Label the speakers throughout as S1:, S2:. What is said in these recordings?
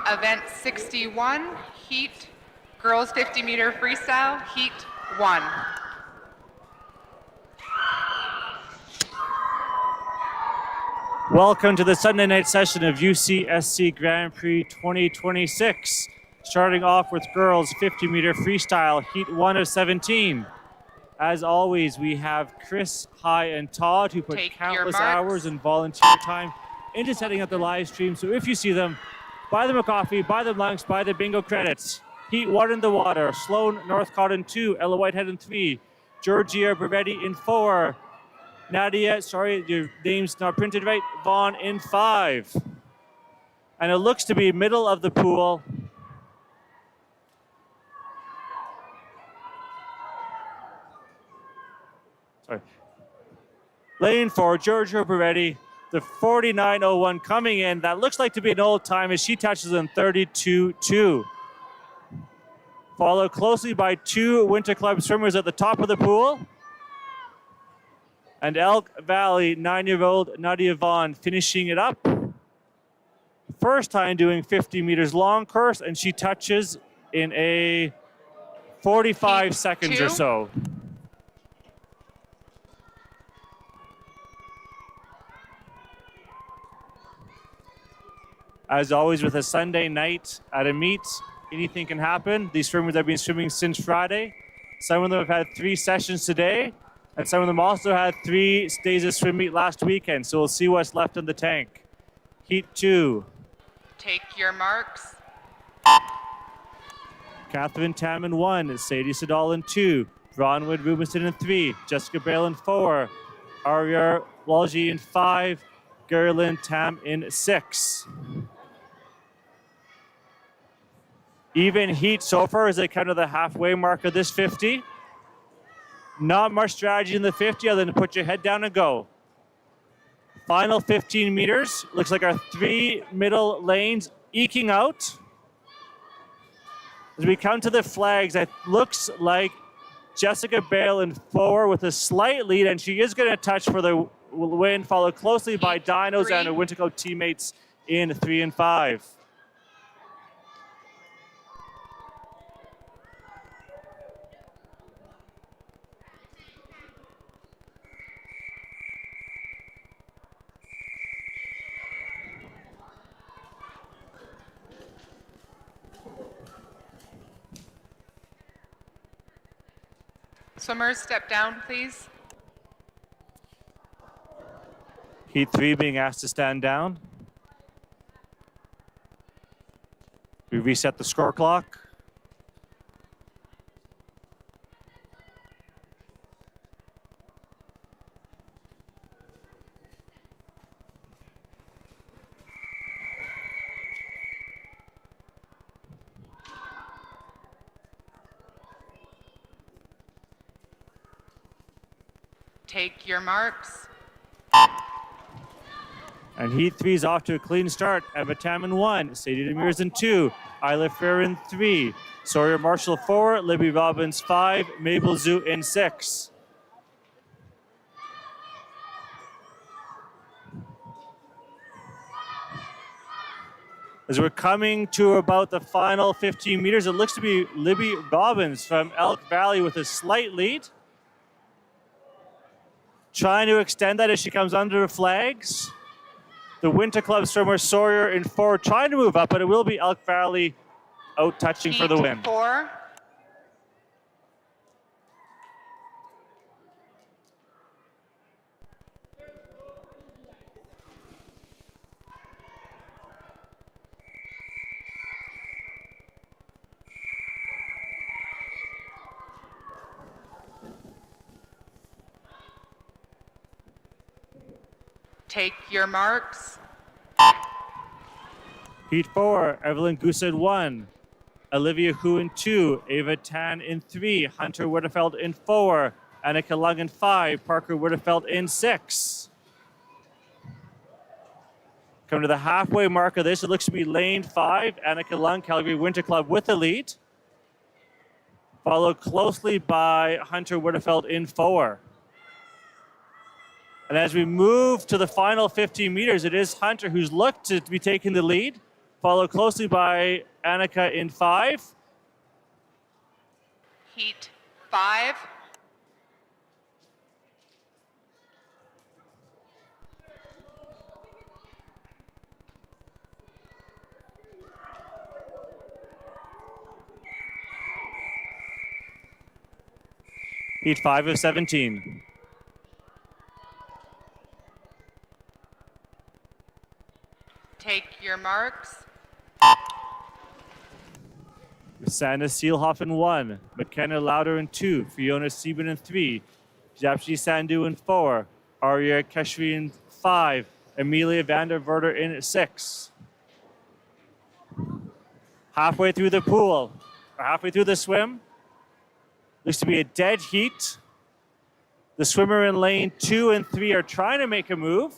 S1: Event 61, Heat, Girls 50-meter Freestyle, Heat 1.
S2: Welcome to the Sunday night session of UCSC Grand Prix 2026. Starting off with girls 50-meter freestyle, heat 1 of 17. As always, we have Chris, Hi, and Todd who put countless hours and volunteer time into setting up the live stream. So if you see them, buy them a coffee, buy them lunch, buy the bingo credits. Heat 1 in the water, Sloan Northcott in 2, Ella Whitehead in 3, Georgia Berbetti in 4, Nadia, sorry, your name's not printed right, Vaughn in 5. And it looks to be middle of the pool. Sorry. Lane 4, Giorgio Beretti, the 49.01 coming in. That looks like to be an old time as she touches in 32.2. Followed closely by 2 Winter Club swimmers at the top of the pool. And Elk Valley 9-year-old Nadia Vaughn finishing it up. First time doing 50 meters long course, and she touches in a 45 seconds or so. As always with a Sunday night at a meet, anything can happen. These swimmers have been swimming since Friday. Some of them have had 3 sessions today, and some of them also had 3 days of swim meet last weekend. So we'll see what's left in the tank. Heat 2.
S1: Take your marks.
S2: Catherine Tam in 1, Sadie Siddall in 2, Bronwood Rubinson in 3, Jessica Bale in 4, Arya Walji in 5, Gerlin Tam in 6. Even heat so far as they come to the halfway mark of this 50. Not much strategy in the 50 other than to put your head down and go. Final 15 meters. Looks like our 3 middle lanes eking out. As we come to the flags, it looks like Jessica Bale in 4 with a slight lead, and she is going to touch for the win, followed closely by Dinos and her Winter Club teammates in 3 and 5.
S1: Swimmers, step down, please.
S2: Heat 3 being asked to stand down. We reset the score clock.
S1: Take your marks.
S2: And Heat 3 is off to a clean start. Emma Tam in 1, Sadie Demers in 2, Isla Fair in 3, Sawyer Marshall 4, Libby Robbins 5, Mabel Zhu in 6. As we're coming to about the final 15 meters, it looks to be Libby Robbins from Elk Valley with a slight lead. Trying to extend that as she comes under the flags. The Winter Club swimmer Sawyer in 4 trying to move up, but it will be Elk Valley out touching for the win.
S1: 4. Take your marks.
S2: Heat 4, Evelyn Goose in 1, Olivia Hu in 2, Ava Tan in 3, Hunter Widefeld in 4, Annika Lung in 5, Parker Widefeld in 6. Coming to the halfway mark of this, it looks to be lane 5, Annika Lung, Calgary Winter Club with the lead. Followed closely by Hunter Widefeld in 4. And as we move to the final 15 meters, it is Hunter who's looked to be taking the lead, followed closely by Annika in 5.
S1: Heat 5.
S2: Heat 5 of 17.
S1: Take your marks.
S2: Sanna Seelhoff in 1. McKenna Lauder in 2. Fiona Sieben in 3. Japji Sandhu in 4. Arya Keshri in 5. Amelia Vanderverder in 6. Halfway through the pool, or halfway through the swim, looks to be a dead heat. The swimmer in lane 2 and 3 are trying to make a move.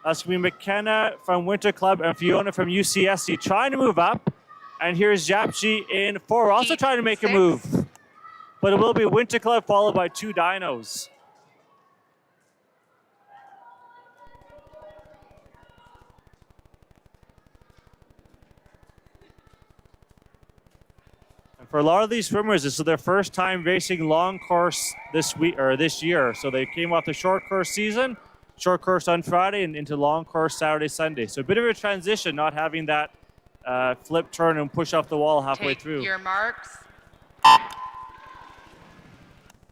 S2: That's going to be McKenna from Winter Club and Fiona from UCSC trying to move up. And here's Japji in 4, also
S1: Heat
S2: trying to make
S1: 6.
S2: a move. But it will be Winter Club followed by 2 dinos. And for a lot of these swimmers, this is their first time racing long course this week or this year. So they came off the short course season, short course on Friday, and into long course Saturday, Sunday. So a bit of a transition, not having that flip, turn, and push off the wall halfway
S1: Take
S2: through.
S1: your marks.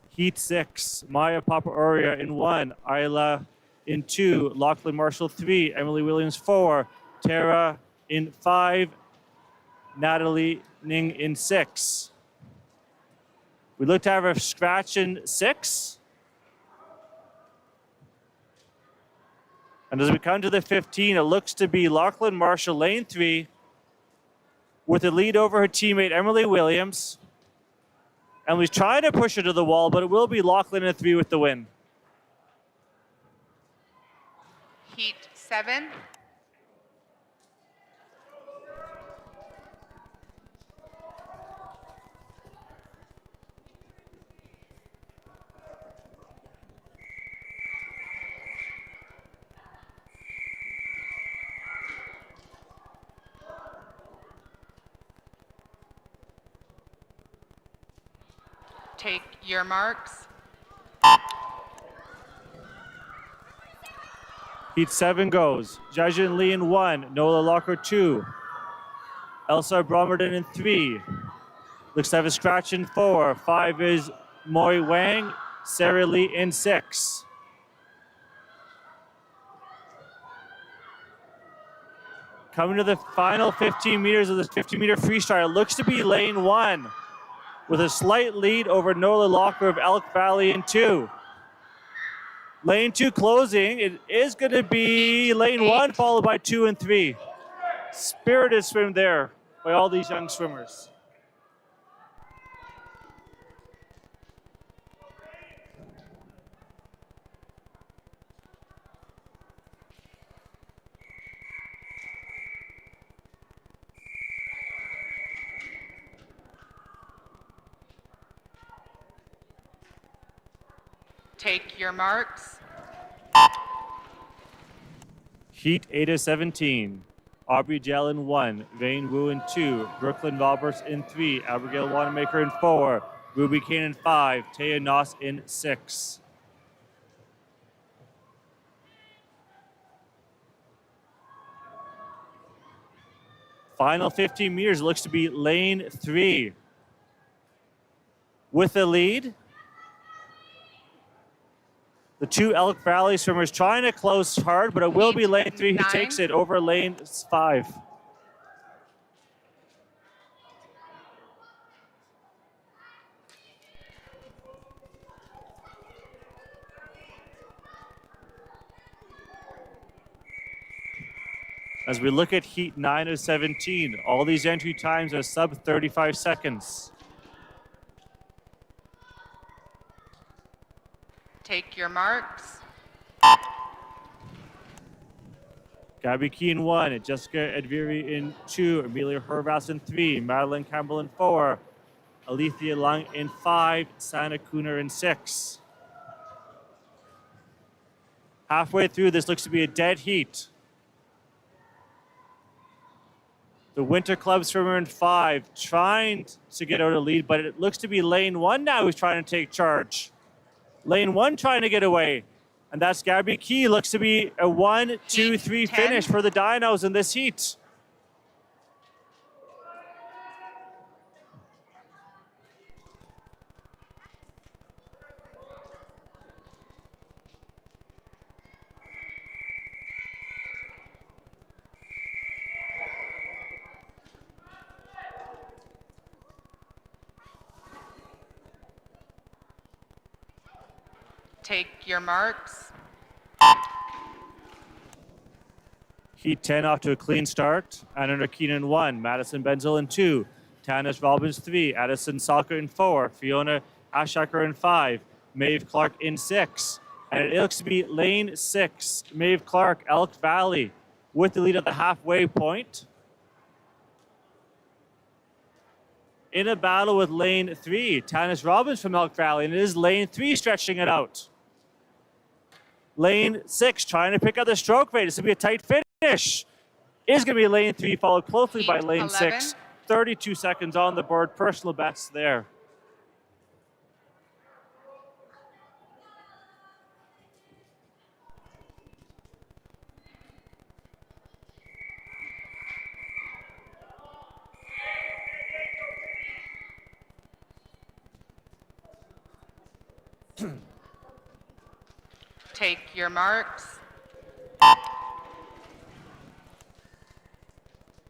S2: Heat 6, Maya Papaoria in 1, Isla in 2, Lachlan Marshall 3, Emily Williams 4, Tara in 5, Natalie Ning in 6. We look to have a scratch in 6. And as we come to the 15, it looks to be Lachlan Marshall, lane 3, with a lead over her teammate Emily Williams. Emily's trying to push her to the wall, but it will be Lachlan in 3 with the win.
S1: Heat 7. Take your marks.
S2: Heat 7 goes. Jajin Lee in 1, Nola Locker 2, Elsa Bromerton in 3. Looks to have a scratch in 4. 5 is Moi Wang, Sarah Lee in 6. Coming to the final 15 meters of this 50-meter freestyle, looks to be lane 1 with a slight lead over Nola Locker of Elk Valley in 2. Lane 2 closing. It is going to be lane 1 followed by 2 and 3. Spirited swim there by all these young swimmers.
S1: Take your marks.
S2: Heat 8 of 17. Aubrey Gell in 1, Vane Wu in 2, Brooklyn Roberts in 3, Abigail Wanamaker in 4, Ruby Kane in 5, Taya Noss in 6. Final 15 meters looks to be lane 3. With the lead, the 2 Elk Valley swimmers trying to close hard, but it will be lane 3 who
S1: 9.
S2: takes it over lane 5. As we look at Heat 9 of 17, all these entry times are sub 35 seconds.
S1: Take your marks.
S2: Gabby Key in 1, Jessica Edviri in 2, Amelia Hervas in 3, Madeline Campbell in 4, Alethea Lung in 5, Sana Kuhner in 6. Halfway through, this looks to be a dead heat. The Winter Club swimmer in 5 trying to get out a lead, but it looks to be lane 1 now who's trying to take charge. Lane 1 trying to get away. And that's Gabby Key. Looks to be a 1, 2, 3
S1: Heat 10.
S2: finish for the Dinos in this heat.
S1: Take your marks.
S2: Heat 10 off to a clean start. Anna Keenan 1, Madison Benzel in 2, Tanis Robbins 3, Addison Salker in 4, Fiona Ashaker in 5, Maeve Clark in 6. And it looks to be lane 6, Maeve Clark, Elk Valley, with the lead at the halfway point. In a battle with lane 3, Tanis Robbins from Elk Valley, and it is lane 3 stretching it out. Lane 6 trying to pick up the stroke rate. It's going to be a tight finish. Is going to be lane 3, followed closely by lane
S1: 11.
S2: 6. 32 seconds on the board. Personal best there.
S1: Take your marks.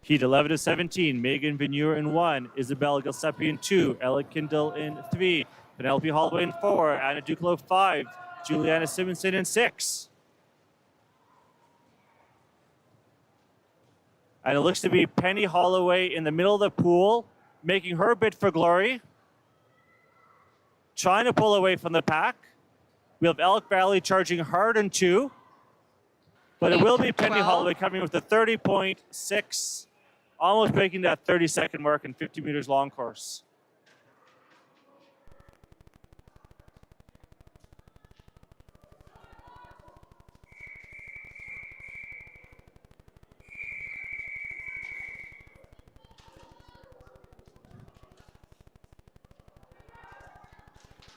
S2: Heat 11 to 17. Megan Veneur in 1. Isabel Gilseppi in 2. Ella Kindle in 3. Penelope Holloway in 4. Anna Duclo 5. Juliana Simonson in 6. And it looks to be Penny Holloway in the middle of the pool, making her bid for glory. Trying to pull away from the pack. We have Elk Valley charging hard in 2. But it will be Penny
S1: 12.
S2: Holloway coming with a 30.6, almost breaking that 30-second mark in 50 meters long course.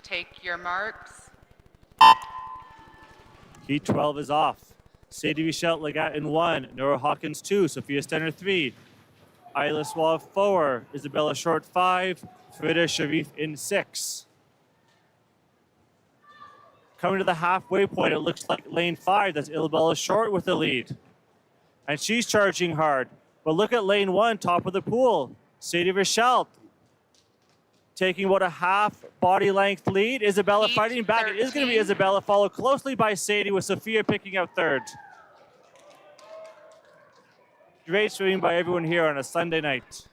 S1: Take your marks.
S2: Heat 12 is off. Sadie Michelle Legat in 1. Nora Hawkins 2. Sophia Stenner 3. Isla Suave 4. Isabella Short 5. Frida Sharif in 6. Coming to the halfway point, it looks like lane 5. That's Isabella Short with the lead. And she's charging hard. But look at lane 1, top of the pool. Sadie Michelle taking about a half body length lead. Isabella
S1: Heat
S2: fighting back. It is going to be
S1: 13.
S2: Isabella, followed closely by Sadie, with Sophia picking up 3rd. Great swimming by everyone here on a Sunday night.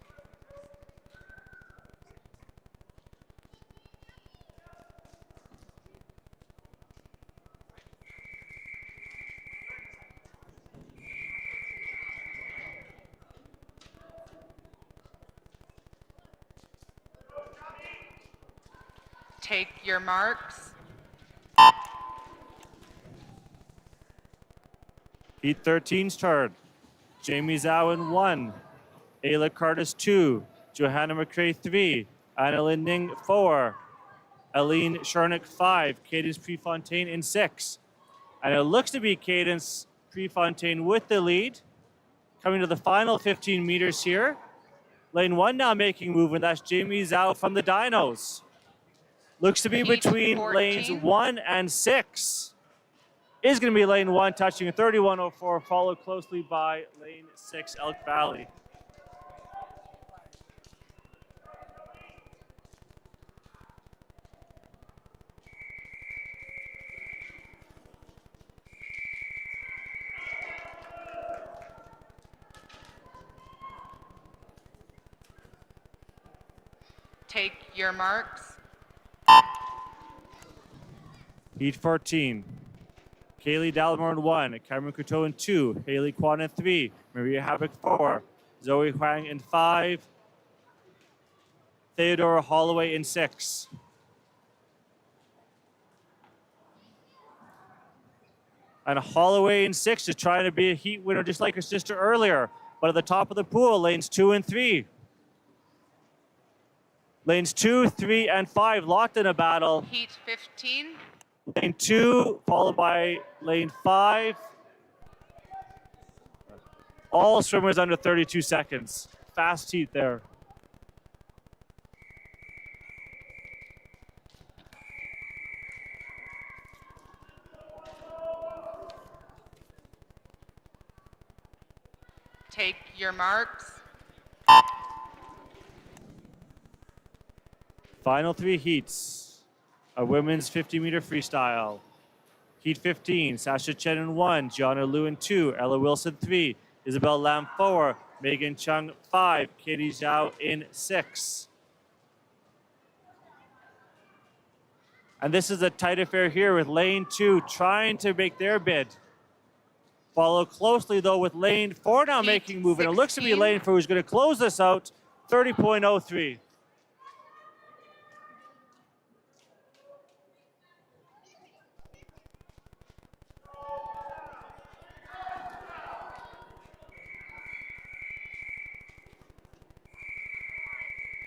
S1: Take your marks.
S2: Heat 13's turn. Jamie Zhao in 1. Ayla Curtis 2. Johanna McCrae 3. Anna Linding 4. Aline Sharnick 5. Cadence Prefontaine in 6. And it looks to be Cadence Prefontaine with the lead. Coming to the final 15 meters here. Lane 1 now making movement. That's Jamie Zhao from the Dinos. Looks to be
S1: Heat
S2: between
S1: 14.
S2: lanes 1 and 6. Is going to be lane 1, touching a 31.04, followed closely by lane 6, Elk Valley.
S1: Take your marks.
S2: Heat 14. Kaylee Dallimore in 1, Cameron Couteau in 2, Haley Kwan in 3, Maria Havoc 4, Zoe Huang in 5, Theodora Holloway in 6. And Holloway in 6 is trying to be a heat winner just like her sister earlier. But at the top of the pool, lanes 2 and 3. Lanes 2, 3, and 5 locked in a battle.
S1: Heat 15.
S2: Lane 2, followed by lane 5. All swimmers under 32 seconds. Fast heat there.
S1: Take your marks.
S2: Final 3 heats. A women's 50-meter freestyle. Heat 15, Sasha Chen in 1, Gianna Liu in 2, Ella Wilson 3, Isabel Lam 4, Megan Chung 5, Katie Zhao in 6. And this is a tight affair here with lane 2 trying to make their bid. Follow closely though with lane 4 now
S1: Heat
S2: making move, and it looks to be
S1: 16.
S2: lane 4 who's going to close this out, 30.03.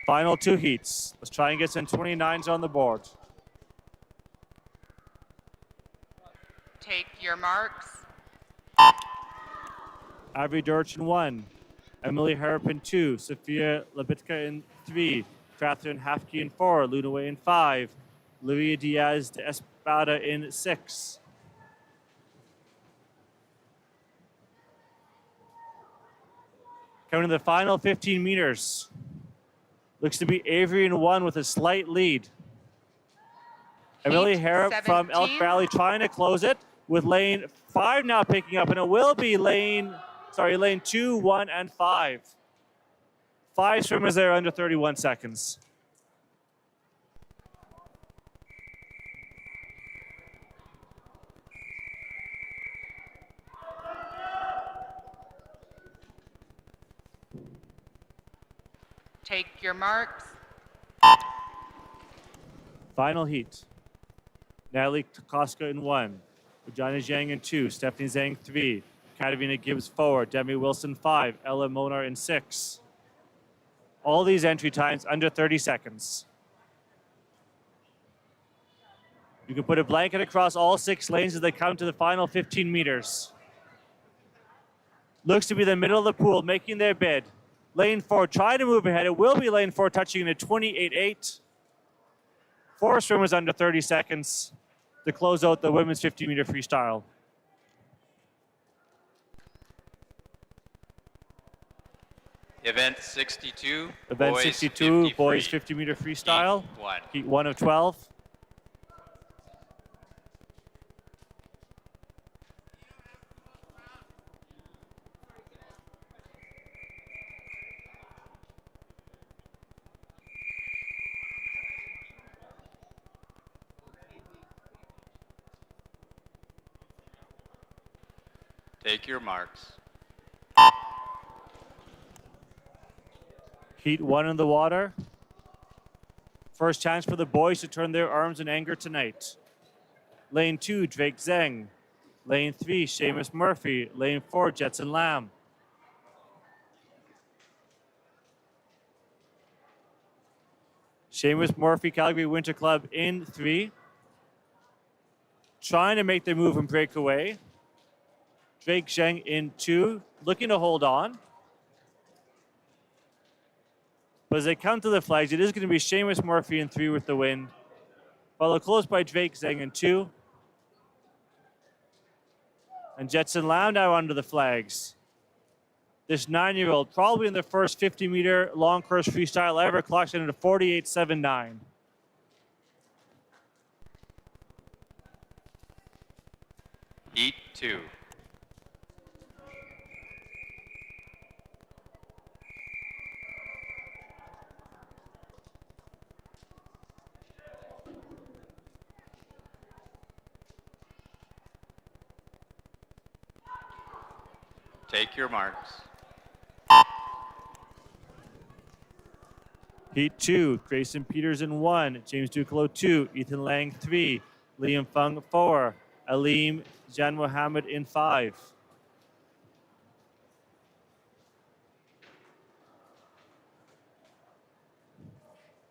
S2: Final 2 heats. Let's try and get some 29s on the board.
S1: Take your marks.
S2: Avi Dirch in 1, Emily Harrop in 2, Sophia Labitka in 3, Catherine Hafke in 4, Luna Way in 5, Luria Diaz de Espada in 6. Coming to the final 15 meters. Looks to be Avery in 1 with a slight lead. Emily Harrop from Elk
S1: 17.
S2: Valley trying to close it with lane 5 now picking up, and it will be lane 2, 1, and 5. 5 swimmers there under 31 seconds.
S1: Take your marks.
S2: Final heat. Natalie Koska in 1, Regina Zhang in 2, Stephanie Zhang 3, Katarina Gibbs 4, Demi Wilson 5, Ella Monar in 6. All these entry times under 30 seconds. You can put a blanket across all 6 lanes as they come to the final 15 meters. Looks to be the middle of the pool making their bid. Lane 4 trying to move ahead. It will be lane 4 touching in a 28.8. 4 swimmers under 30 seconds to close out the women's 50-meter freestyle.
S3: Event 62.
S2: Event
S3: boys
S2: 62,
S3: 50
S2: boys
S3: free.
S2: 50-meter freestyle.
S3: Heat 1.
S2: Heat 1 of 12.
S3: Take your marks.
S2: Heat 1 in the water. First chance for the boys to turn their arms in anger tonight. Lane 2, Drake Zheng. Lane 3, Seamus Murphy. Lane 4, Jetson Lam. Seamus Murphy, Calgary Winter Club in 3. Trying to make their move and break away. Drake Zheng in 2, looking to hold on. But as they come to the flags, it is going to be Seamus Murphy in 3 with the win. Followed close by Drake Zheng in 2. And Jetson Lam now under the flags. This 9-year-old, probably in the first 50-meter long course freestyle ever, clocks in at a 48.79.
S3: Heat 2. Take your marks.
S2: Heat 2, Grayson Peters in 1, James Duclos 2, Ethan Lang 3, Liam Fung 4, Aleem Jan Mohammed in 5.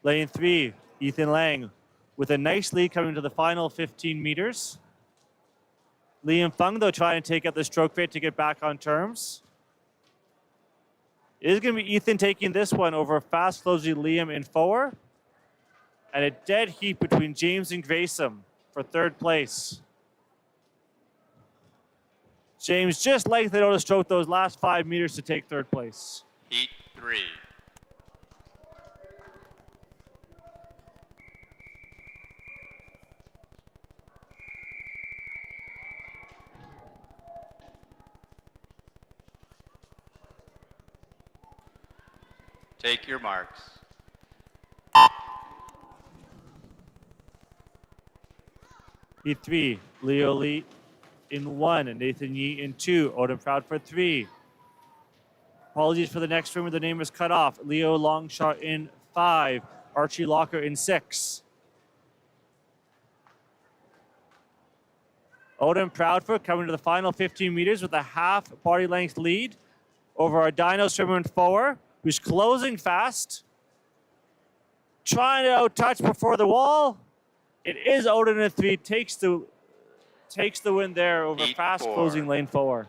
S2: Lane 3, Ethan Lang with a nice lead coming to the final 15 meters. Liam Fung, though, trying to take out the stroke rate to get back on terms. It is going to be Ethan taking this one over fast closing Liam in 4. And a dead heat between James and Grayson for third place. James just lengthened out a stroke those last 5 meters to take third place.
S3: Heat 3. Take your marks.
S2: Heat 3, Leo Lee in 1, and Nathan Yee in 2. Odin Proud for 3. Apologies for the next swimmer, the name was cut off. Leo Longshot in 5. Archie Locker in 6. Odin Proudfoot coming to the final 15 meters with a half body length lead over our Dino swimmer in 4, who's closing fast. Trying to out-touch before the wall. It is Odin in 3, takes the win there over
S3: Heat
S2: fast
S3: 4.
S2: closing lane 4.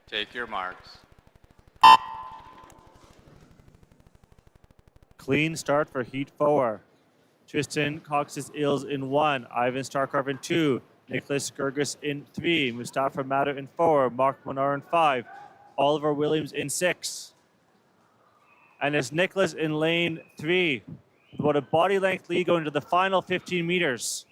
S3: Take your marks.
S2: Clean start for Heat 4. Tristan Coxis-Ills in 1. Ivan Starkov in 2. Nicholas Gerges in 3. Mustafa Matter in 4. Mark Monar in 5. Oliver Williams in 6. And it's Nicholas in lane 3. With about a body length lead going to the final 15 meters.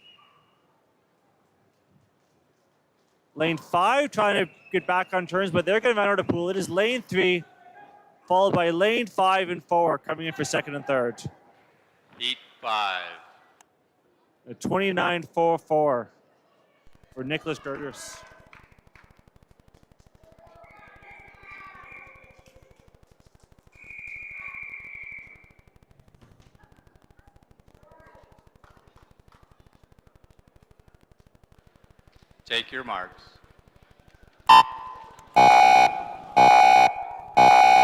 S2: Lane 5 trying to get back on turns, but they're going to run out of pool. It is lane 3, followed by lane 5 and 4 coming in for second and third.
S3: Heat 5.
S2: A 29.44 for Nicholas Gergers.
S3: Take your marks.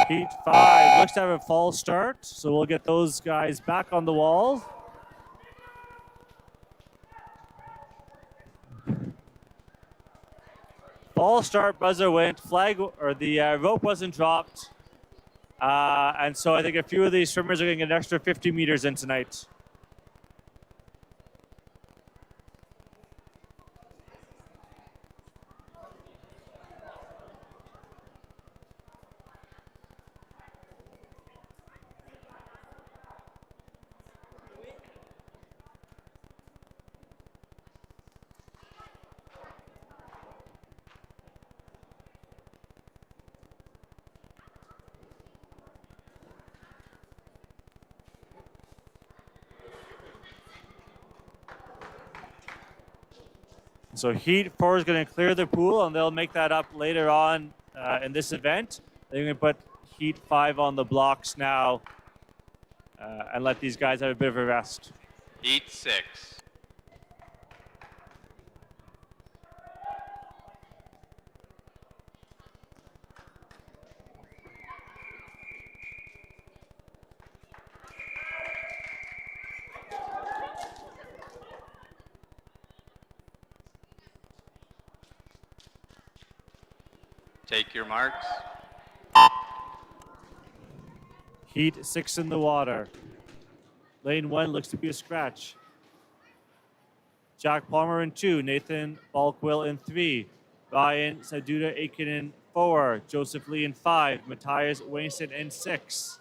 S2: Heat 5 looks to have a false start, so we'll get those guys back on the wall. False start, buzzer went, flag, or the rope wasn't dropped. And so I think a few of these swimmers are getting an extra 50 meters in tonight. So Heat 4 is going to clear the pool, and they'll make that up later on in this event. They're going to put Heat 5 on the blocks now and let these guys have a bit of a rest.
S3: Heat 6. Take your marks.
S2: Heat 6 in the water. Lane 1 looks to be a scratch. Jack Palmer in 2. Nathan Balkwill in 3. Ryan Saduda Aiken in 4. Joseph Lee in 5. Matthias Winston in 6.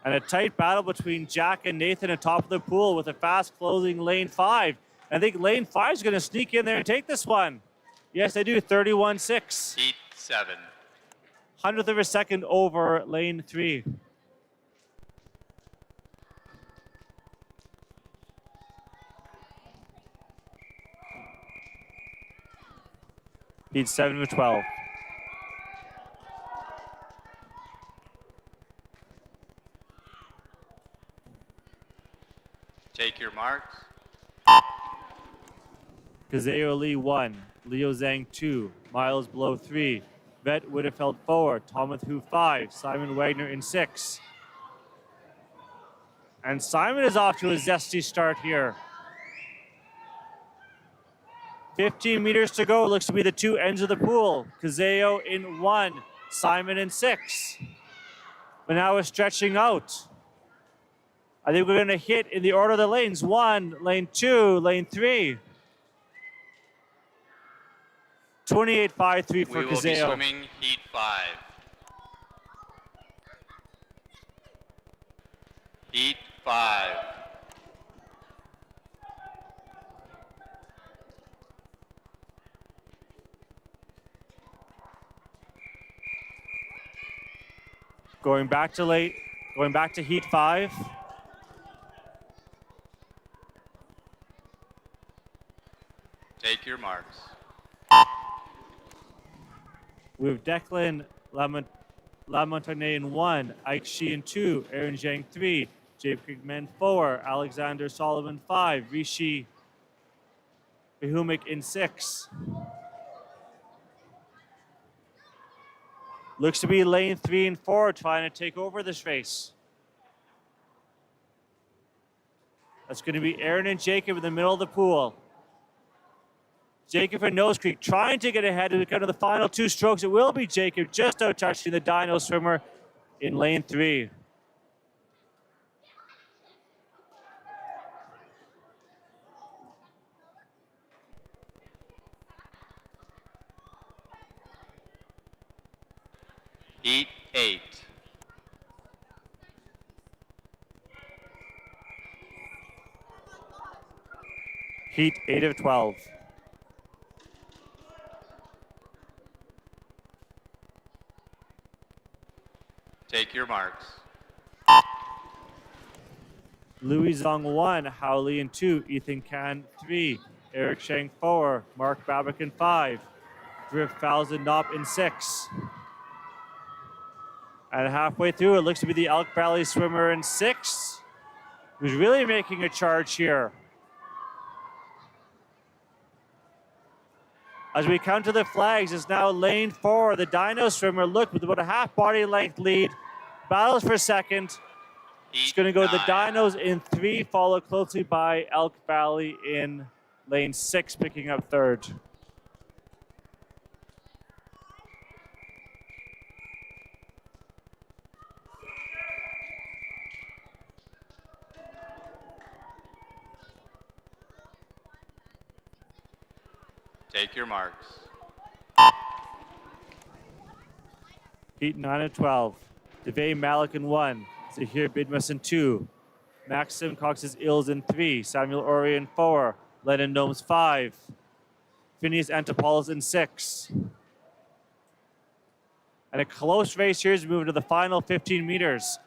S2: And a tight battle between Jack and Nathan at top of the pool with a fast closing lane 5. I think lane 5 is going to sneak in there and take this one. Yes, they do. 31-6.
S3: Heat 7.
S2: 100th of a second over lane 3. Heat 7 of 12.
S3: Take your marks.
S2: Kazeo Lee 1, Leo Zhang 2, Miles Blow 3, Vet Wittefeld 4, Thomas Hu 5, Simon Wagner in 6. And Simon is off to a zesty start here. 15 meters to go. Looks to be the two ends of the pool. Kazeo in 1, Simon in 6. But now we're stretching out. I think we're going to hit in the order of the lanes. 1, lane 2, lane 3. 28.53 for
S3: We will be
S2: Kazeo.
S3: swimming heat 5. Heat 5.
S2: Going back to heat 5.
S3: Take your marks.
S2: We have Declan Lamontagne in 1, Ike Shi in 2, Aaron Zhang 3, Jacob Men 4, Alexander Solomon 5, Rishi Behumik in 6. Looks to be lane 3 and 4 trying to take over this race. That's going to be Aaron and Jacob in the middle of the pool. Jacob and Nose Creek trying to get ahead of kind of the final 2 strokes. It will be Jacob just out touching the Dino swimmer in lane 3.
S3: Heat 8.
S2: Heat 8 of 12.
S3: Take your marks.
S2: Louis Zong 1, Hao Li in 2, Ethan Can 3, Eric Shang 4, Mark Babbitt in 5, Griff Falzon Knopp in 6. And halfway through, it looks to be the Elk Valley swimmer in 6, who's really making a charge here. As we come to the flags, it's now lane 4. The Dino swimmer, look, with about a half body length lead, battles for second. It's going to go the Dinos in 3, followed closely by Elk Valley in lane 6, picking up 3rd.
S3: Take your marks.
S2: Heat 9 and 12. Devay Malik in 1. Zahir Bidmas in 2. Maxim Cox's Ills in 3. Samuel Ori in 4. Lennon Gnomes 5. Phineas Antopoulos in 6. And a close race here as we move to the final 15 meters.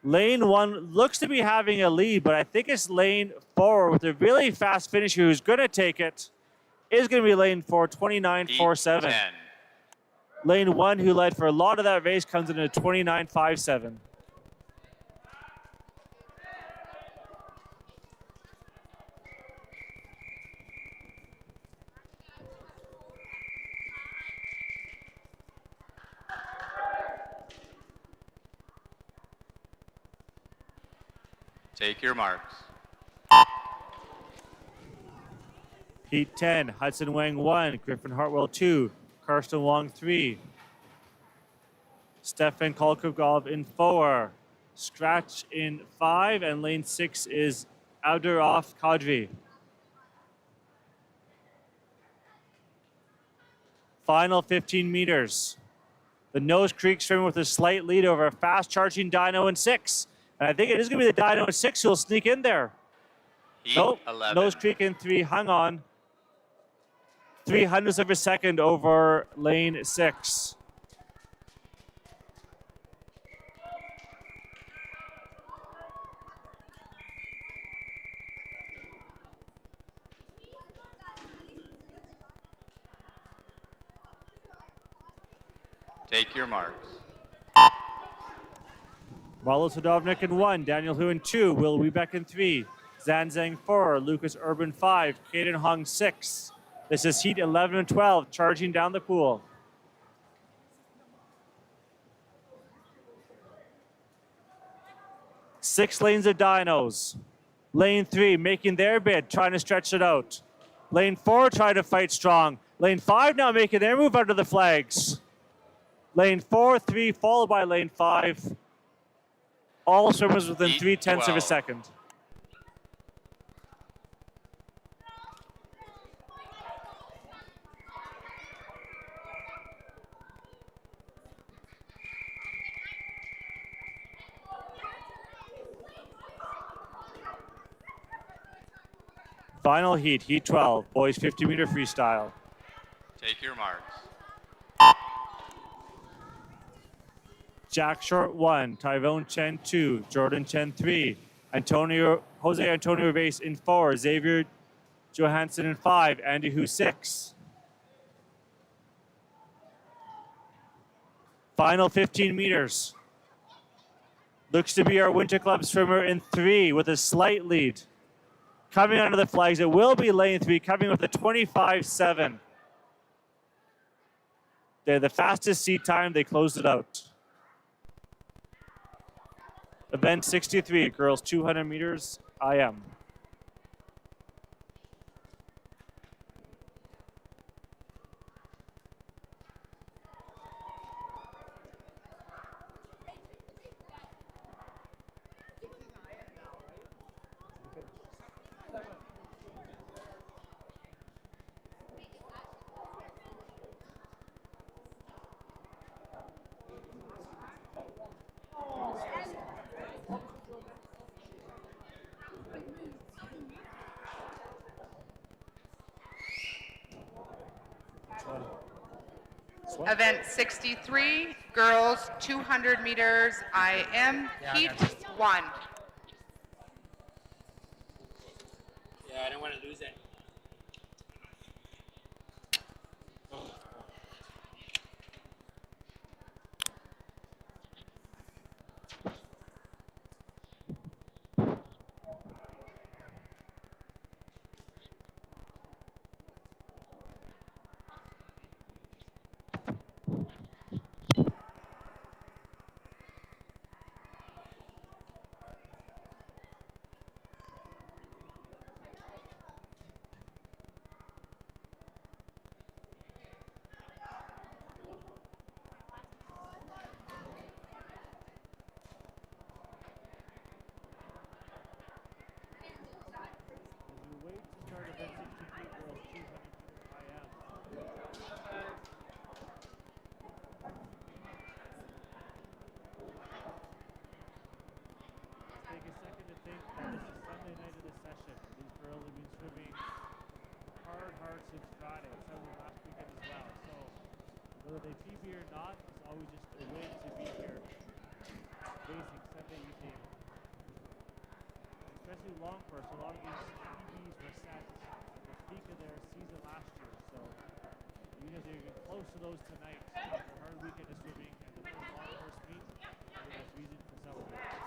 S2: Lane 1 looks to be having a lead, but I think it's lane 4 with a really fast finisher who's going to take it. Is going to be lane 4, 29.47.
S3: 10.
S2: Lane 1, who led for a lot of that race, comes in at 29.57.
S3: Take your marks.
S2: Heat 10, Hudson Wang 1, Griffin Hartwell 2, Karsten Wong 3, Stefan Kolkogov in 4, Scratch in 5, and lane 6 is Abdurraf Kadri. Final 15 meters. The Nose Creek swimmer with a slight lead over a fast charging Dino in 6. And I think it is going to be the Dino in 6 who will sneak in there.
S3: Heat
S2: Nope,
S3: 11.
S2: Nose Creek in 3, hung on. 0.03 of a second over lane 6.
S3: Take your marks.
S2: Marlo Sadovnik in 1, Daniel Hu in 2, Will Webeck in 3, Zanzang 4, Lucas Urban 5, Caden Hung 6. This is heat 11 and 12, charging down the pool. Six lanes of dynos. Lane 3 making their bid, trying to stretch it out. Lane 4 trying to fight strong. Lane 5 now making their move under the flags. Lane 4, 3, followed by lane 5. All swimmers within
S3: Heat
S2: 3/10 of a
S3: 12.
S2: second. Final heat, heat 12, boys 50-meter freestyle.
S3: Take your marks.
S2: Jack Short 1, Tyvone Chen 2, Jordan Chen 3, Jose Antonio Vase in 4, Xavier Johansson in 5, Andy Hu 6. Final 15 meters. Looks to be our Winter Club swimmer in 3 with a slight lead. Coming under the flags, it will be lane 3, coming with a 25.7. They're the fastest seat time. They closed it out. Event 63, girls 200 meters, IM.
S1: Event 63, girls 200 meters IM, heat 1.
S4: Yeah, I don't want to lose it.
S2: Take a second to think that this is Sunday night of the session. These girls have been swimming hard since Friday, some of them last weekend as well. So whether they PB or not, it's always just a win to be here. Facing Sunday evening. Especially long course. A lot of these PBs were set at the peak of their season last year. So even if they're even close to those tonight, after a hard weekend of swimming and the first long course meet, I think that's reason for celebrating.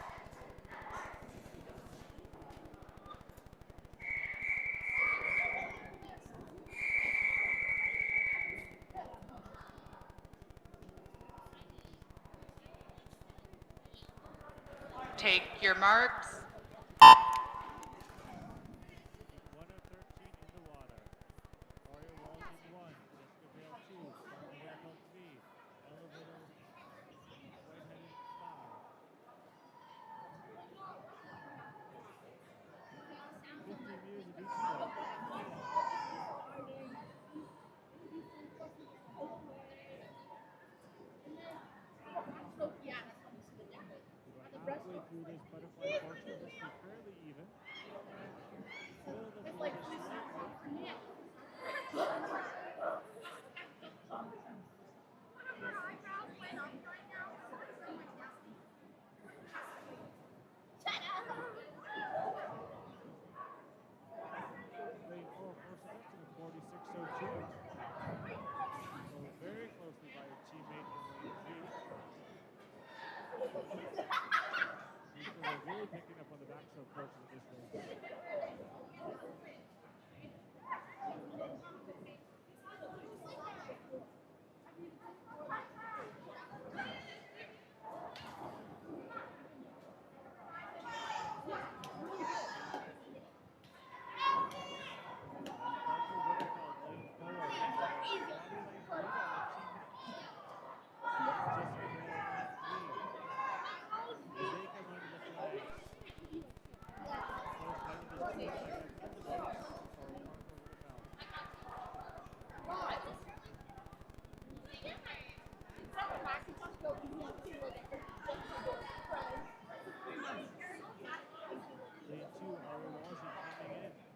S1: Take your marks.
S2: 1 of 13 in the water. Mario Walls in 1, Jessica Vale 2, Marlon Wakefield 3, Elevator Whitehead in 5. 50 meters of each stroke. We're halfway through this butterfly really picking up on the backstroke portion of this race.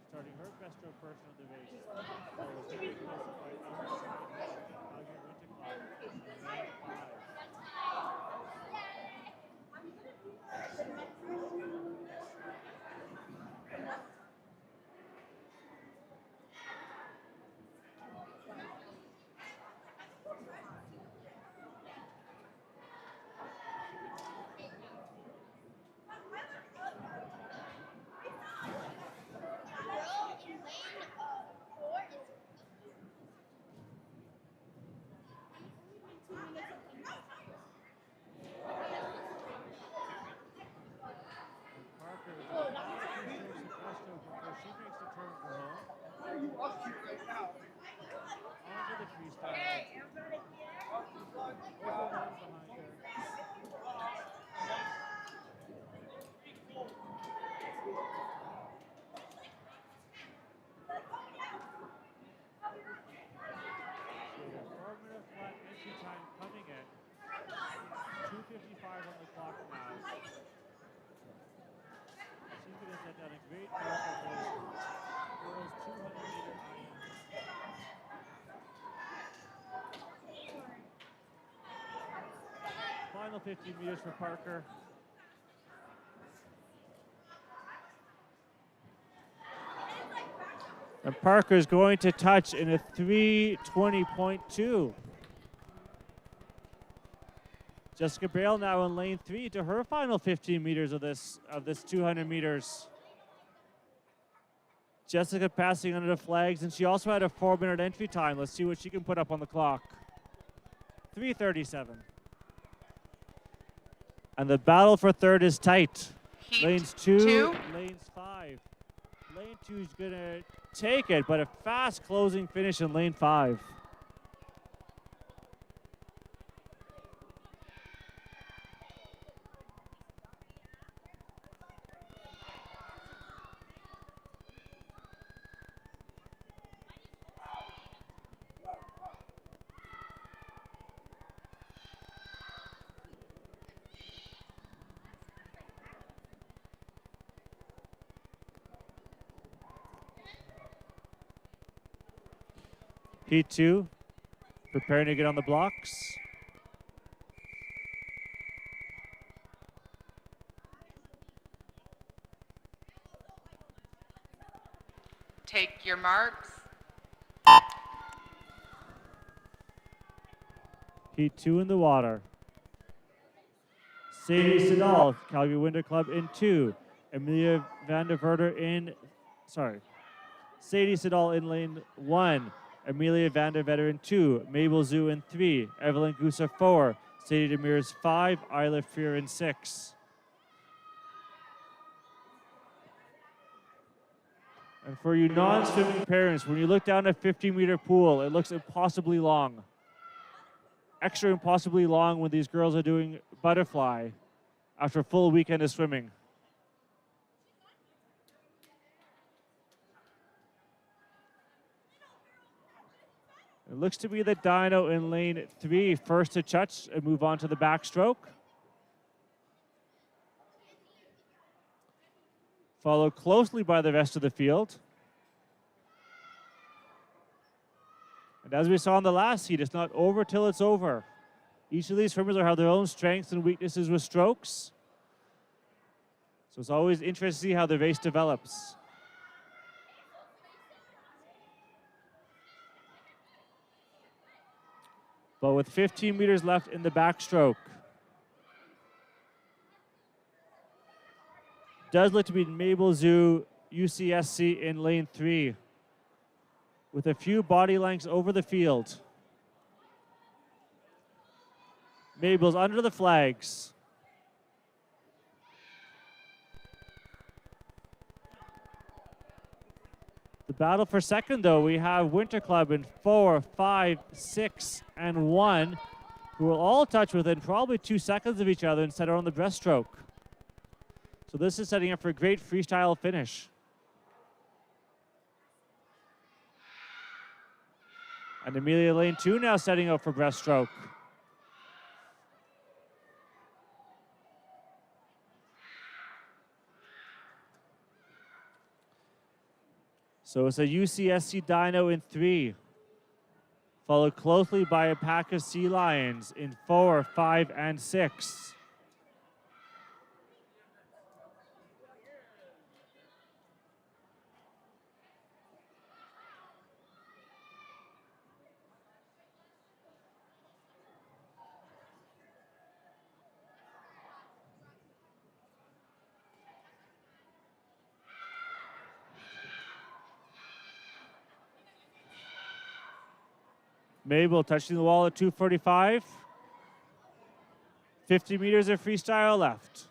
S2: Starting her best stroke person of the race. Followed very closely by Calgary Winter Club in lane 5. Parker is on the best stroke before she makes the turn for home. Onto the freestyle. Behind her. Flat entry time coming in. 2:55 on the clock now. She's going to set down a great mark for this girls 200-meter IM. Final 15 meters for Parker. And Parker is going to touch in a 3:20.2. Jessica Bale now in lane 3 to her final 15 meters of this 200 meters. Jessica passing under the flags, and she also had a 4-minute entry time. Let's see what she can put up on the clock. 3:37. And the battle for third is tight.
S1: Heat
S2: Lanes 2,
S1: two.
S2: lanes 5. Lane 2 is going to take it, but a fast closing finish in lane 5. Heat 2, preparing to get on the blocks.
S1: Take your marks.
S2: Heat 2 in the water. Sadie Siddall, Calgary Winter Club in 2. Amelia Vanderverder in, Sadie Siddall in lane 1. Amelia Vandervetter in 2, Mabel Zhu in 3, Evelyn Gusa 4, Sadie Demirs 5, Isla Freer in 6. And for you non-swimming parents, when you look down a 50-meter pool, it looks impossibly long. Extra impossibly long when these girls are doing butterfly after a full weekend of swimming. It looks to be the Dino in lane 3, first to touch and move on to the backstroke. Followed closely by the rest of the field. And as we saw in the last heat, it's not over till it's over. Each of these swimmers will have their own strengths and weaknesses with strokes. So it's always interesting to see how the race develops. But with 15 meters left in the backstroke, Does look to be Mabel Zhu, UCSC in lane 3, with a few body lengths over the field. Mabel's under the flags. The battle for second, though, we have Winter Club in 4, 5, 6, and 1, who will all touch within probably 2 seconds of each other and center on the breaststroke. So this is setting up for a great freestyle finish. And Amelia lane 2 now setting up for breaststroke. So it's a UCSC Dino in 3, followed closely by a pack of Sea Lions in 4, 5, and 6. Mabel touching the wall at 2:45. 50 meters of freestyle left.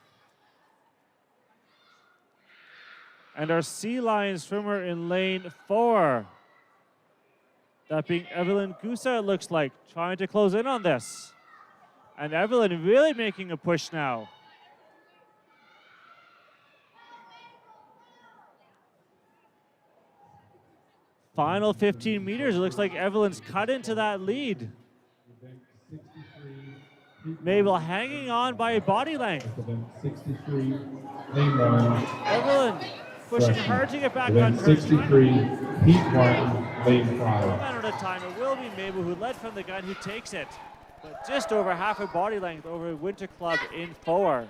S2: And our Sea Lion swimmer in lane 4. That being Evelyn Gusa, it looks like, trying to close in on this. And Evelyn really making a push now. Final 15 meters, it looks like Evelyn's cut into that lead. Mabel hanging on by a body length. Evelyn pushing hard to get back on track.
S5: 63, Heat 1, lane 5.
S2: At a time, it will be Mabel who led from the gun who takes it. But just over half a body length over Winter Club in 4.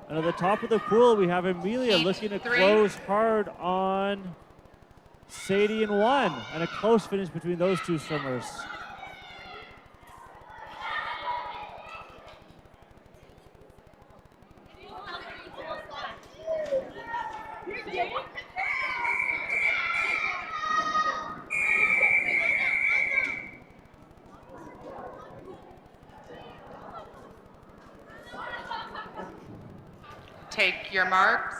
S2: And at the top of the pool, we have Amelia looking to close hard on Sadie in 1. And a close finish between those two swimmers.
S1: Take your marks.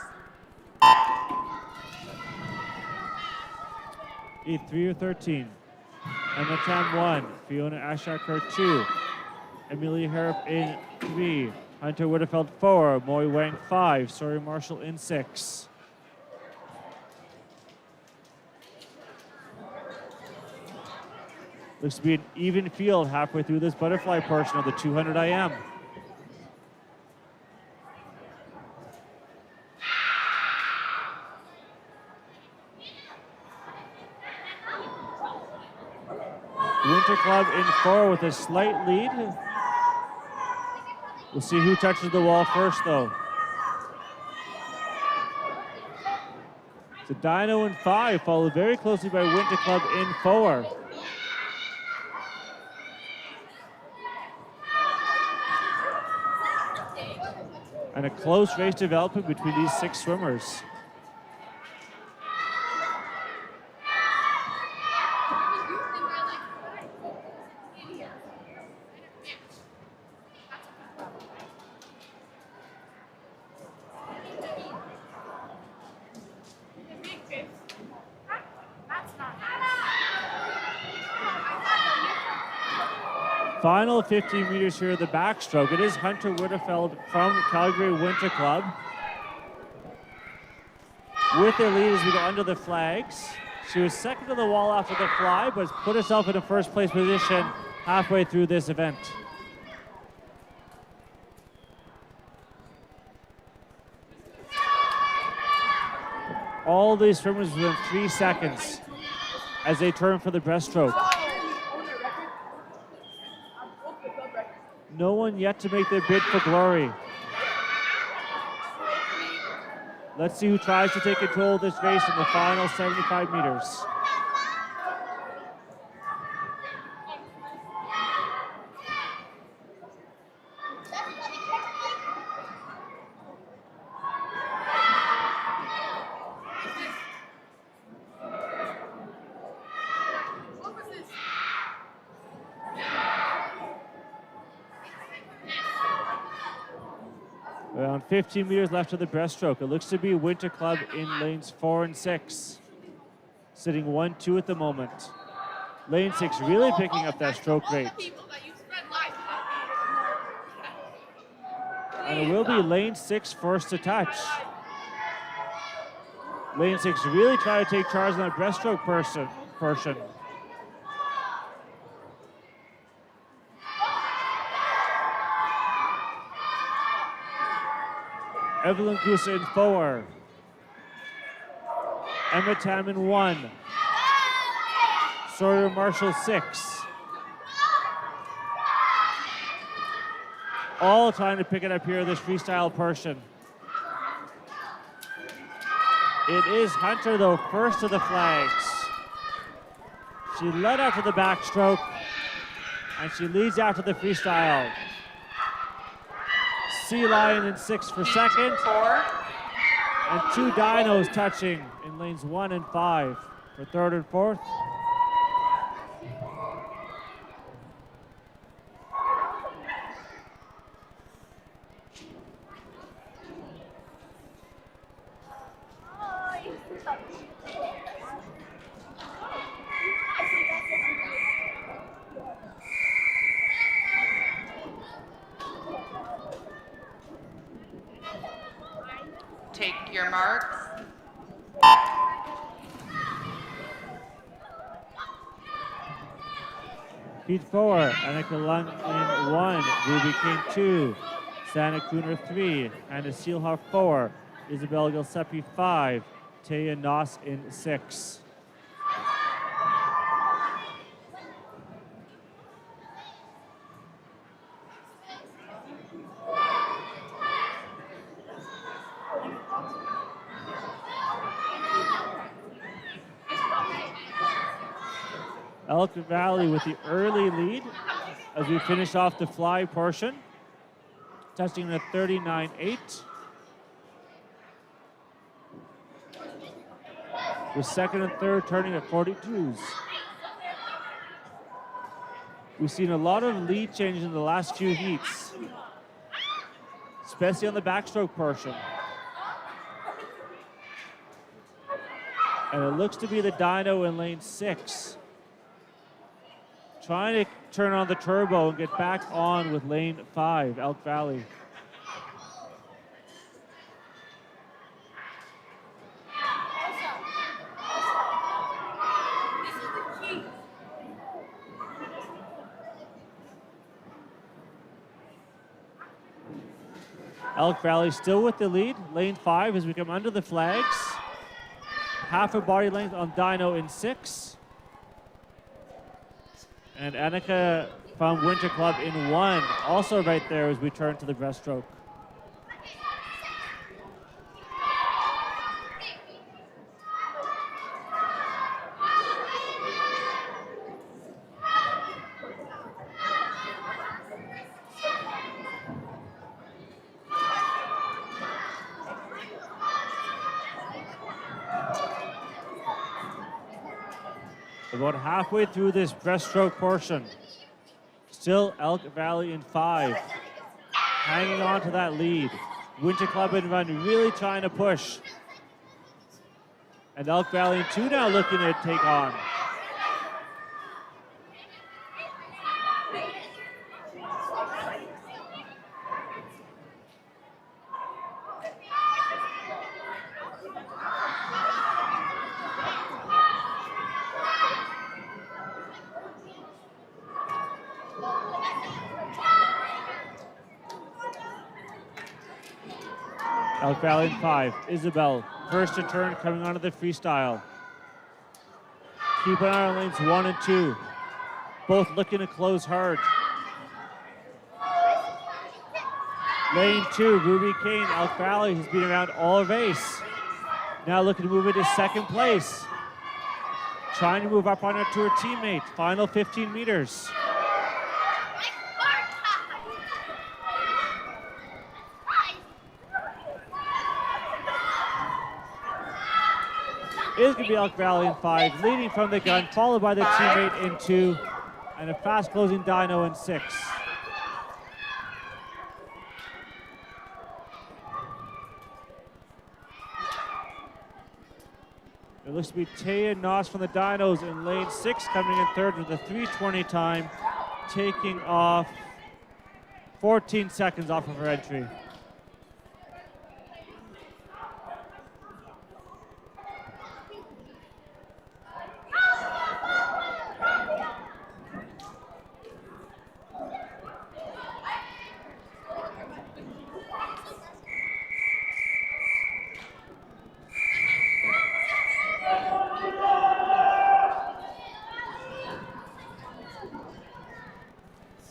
S2: E3 or 13. Emma Tam 1. Fiona Ashaker 2. Amelia Harrop in 3. Hunter Widderfeld 4. Moi Wang 5. Sori Marshall in 6. Looks to be an even field halfway through this butterfly portion of the 200 IM. Winter Club in 4 with a slight lead. We'll see who touches the wall first, though. It's a Dino in 5, followed very closely by Winter Club in 4. And a close race developing between these 6 swimmers. Final 15 meters here at the backstroke. It is Hunter Widderfeld from Calgary Winter Club with their lead as we go under the flags. She was second to the wall after the fly, but put herself in a first place position halfway through this event. All these swimmers within 3 seconds as they turn for the breaststroke. No one yet to make their bid for glory. Let's see who tries to take control of this race in the final 75 meters. Around 15 meters left of the breaststroke. It looks to be Winter Club in lanes 4 and 6. Sitting 1-2 at the moment. Lane 6 really picking up that stroke rate. And it will be lane 6 first to touch. Lane 6 really trying to take charge on that breaststroke portion. Evelyn Gusa in 4. Emma Tam in 1. Sawyer Marshall 6. All trying to pick it up here, this freestyle portion. It is Hunter, though, first to the flags. She led after the backstroke, and she leads after the freestyle. Sea Lion in 6 for second.
S1: 4.
S2: And 2 dynos touching in lanes 1 and 5 for third and fourth.
S1: Take your marks.
S2: Heat 4, Annika Lung in 1, Ruby King 2, Santa Kuner 3, Anna Seelhoff 4, Isabel Gilseppi 5, Taya Noss in 6. Elk Valley with the early lead as we finish off the fly portion, testing at 39.8. With second and third turning at 42s. We've seen a lot of lead changes in the last few heats, especially on the backstroke portion. And it looks to be the dyno in lane 6. Trying to turn on the turbo and get back on with lane 5, Elk Valley. Elk Valley still with the lead. Lane 5 as we come under the flags. Half a body length on dyno in 6. And Annika from Winter Club in 1, also right there as we turn to the breaststroke. About halfway through this breaststroke portion. Still Elk Valley in 5. Hanging on to that lead. Winter Club and Run really trying to push. And Elk Valley in 2 now looking to take on. Elk Valley in 5. Isabel, first to turn, coming onto the freestyle. Keep an eye on lanes 1 and 2. Both looking to close hard. Lane 2, Ruby Kane, Elk Valley has been around all race. Now looking to move into second place. Trying to move up on her to her teammate. Final 15 meters. Is going to be Elk Valley in 5, leading from the gun, followed by the teammate in 2, and a fast closing dyno in 6. It looks to be Taya Noss from the Dinos in lane 6, coming in third with a 3:20 time, taking off 14 seconds off of her entry.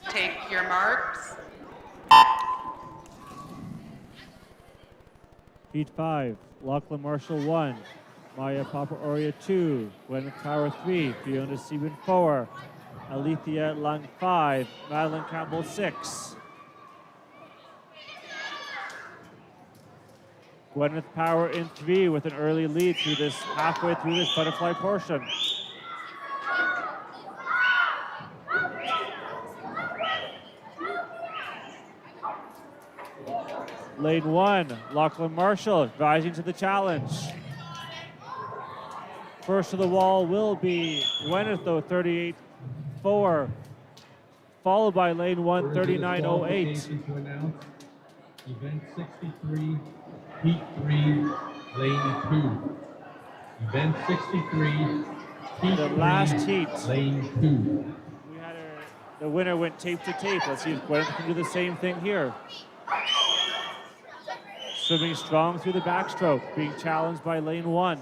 S1: Take your marks.
S2: Heat 5, Lachlan Marshall 1, Maya Papaoria 2, Gwyneth Power 3, Fiona Sieben 4, Alethea Lang 5, Madeline Campbell 6. Gwyneth Power in 3 with an early lead through this halfway through this butterfly portion. Lane 1, Lachlan Marshall rising to the challenge. First to the wall will be Gwyneth, though, 38.4, followed by lane 1, 39.08.
S5: Event 63, Heat 3, Lane 2. Event 63, Heat
S2: The
S5: 3,
S2: last heat.
S5: Lane 2.
S2: We had the winner went tape to tape. Let's see if Gwyneth can do the same thing here. Swimming strong through the backstroke, being challenged by lane 1.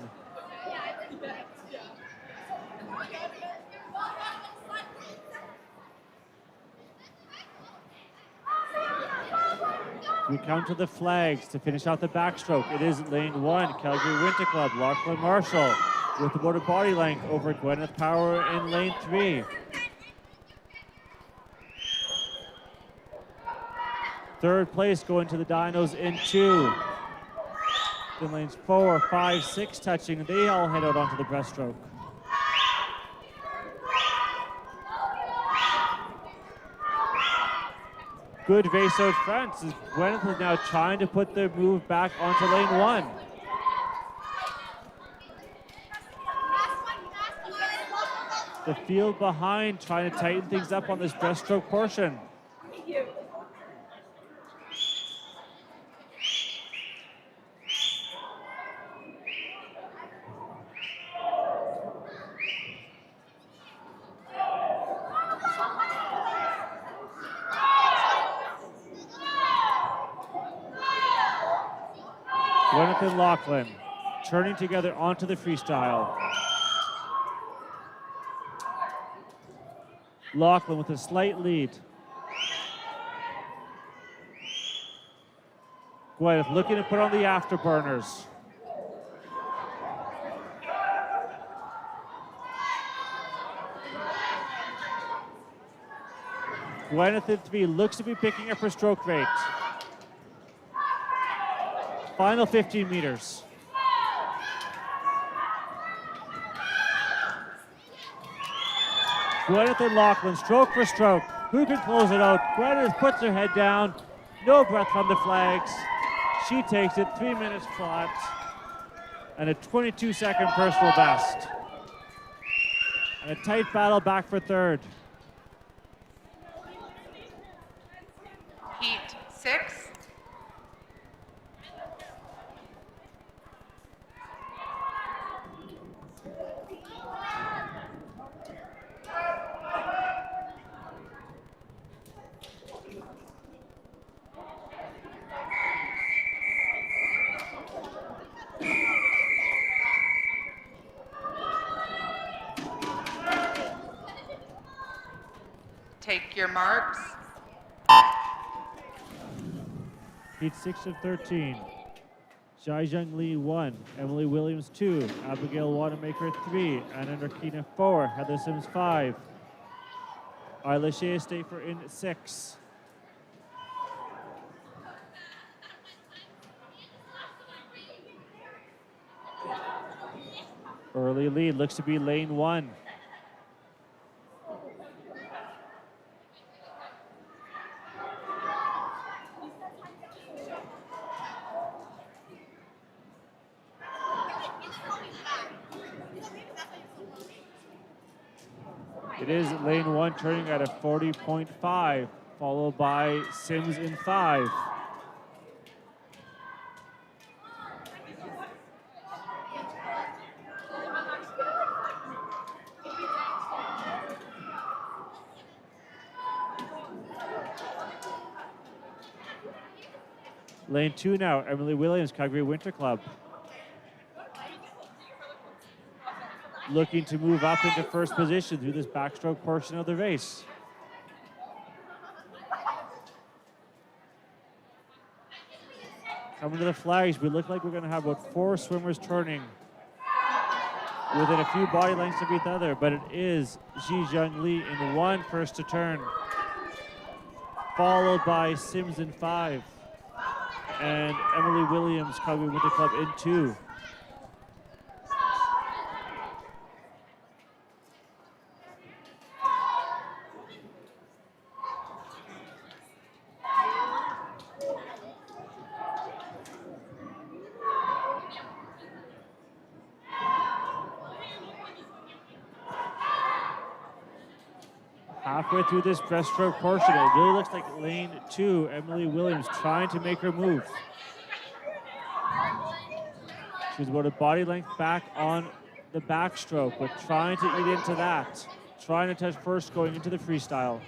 S2: We count to the flags to finish out the backstroke. It is lane 1, Calgary Winter Club, Lachlan Marshall with about a body length over Gwyneth Power in lane 3. Third place going to the Dinos in 2. Then lanes 4, 5, 6 touching. They all head out onto the breaststroke. Good race out front as Gwyneth is now trying to put the move back onto lane 1. The field behind trying to tighten things up on this breaststroke portion. Gwyneth and Lachlan turning together onto the freestyle. Lachlan with a slight lead. Gwyneth looking to put on the afterburners. Gwyneth in 3 looks to be picking up her stroke rate. Final 15 meters. Gwyneth and Lachlan, stroke for stroke. Who can close it out? Gwyneth puts her head down. No breath from the flags. She takes it 3 minutes flat. And a 22-second personal best. And a tight battle back for third.
S1: Heat 6. Take your marks.
S2: Heat 6 of 13. Zhaizheng Li 1, Emily Williams 2, Abigail Wanamaker 3, Anna Narkina 4, Heather Sims 5. Isla Shea Stafer in 6. Early lead looks to be lane 1. It is lane 1 turning at a 40.5, followed by Sims in 5. Lane 2 now, Emily Williams, Calgary Winter Club. Looking to move up into first position through this backstroke portion of the race. Coming to the flags, we look like we're going to have about 4 swimmers turning within a few body lengths of each other, but it is Ji-Jung Lee in 1 first to turn, followed by Sims in 5, and Emily Williams, Calgary Winter Club in 2. Halfway through this breaststroke portion, it really looks like lane 2, Emily Williams trying to make her move. She's about a body length back on the backstroke, but trying to eat into that. Trying to touch first going into the freestyle.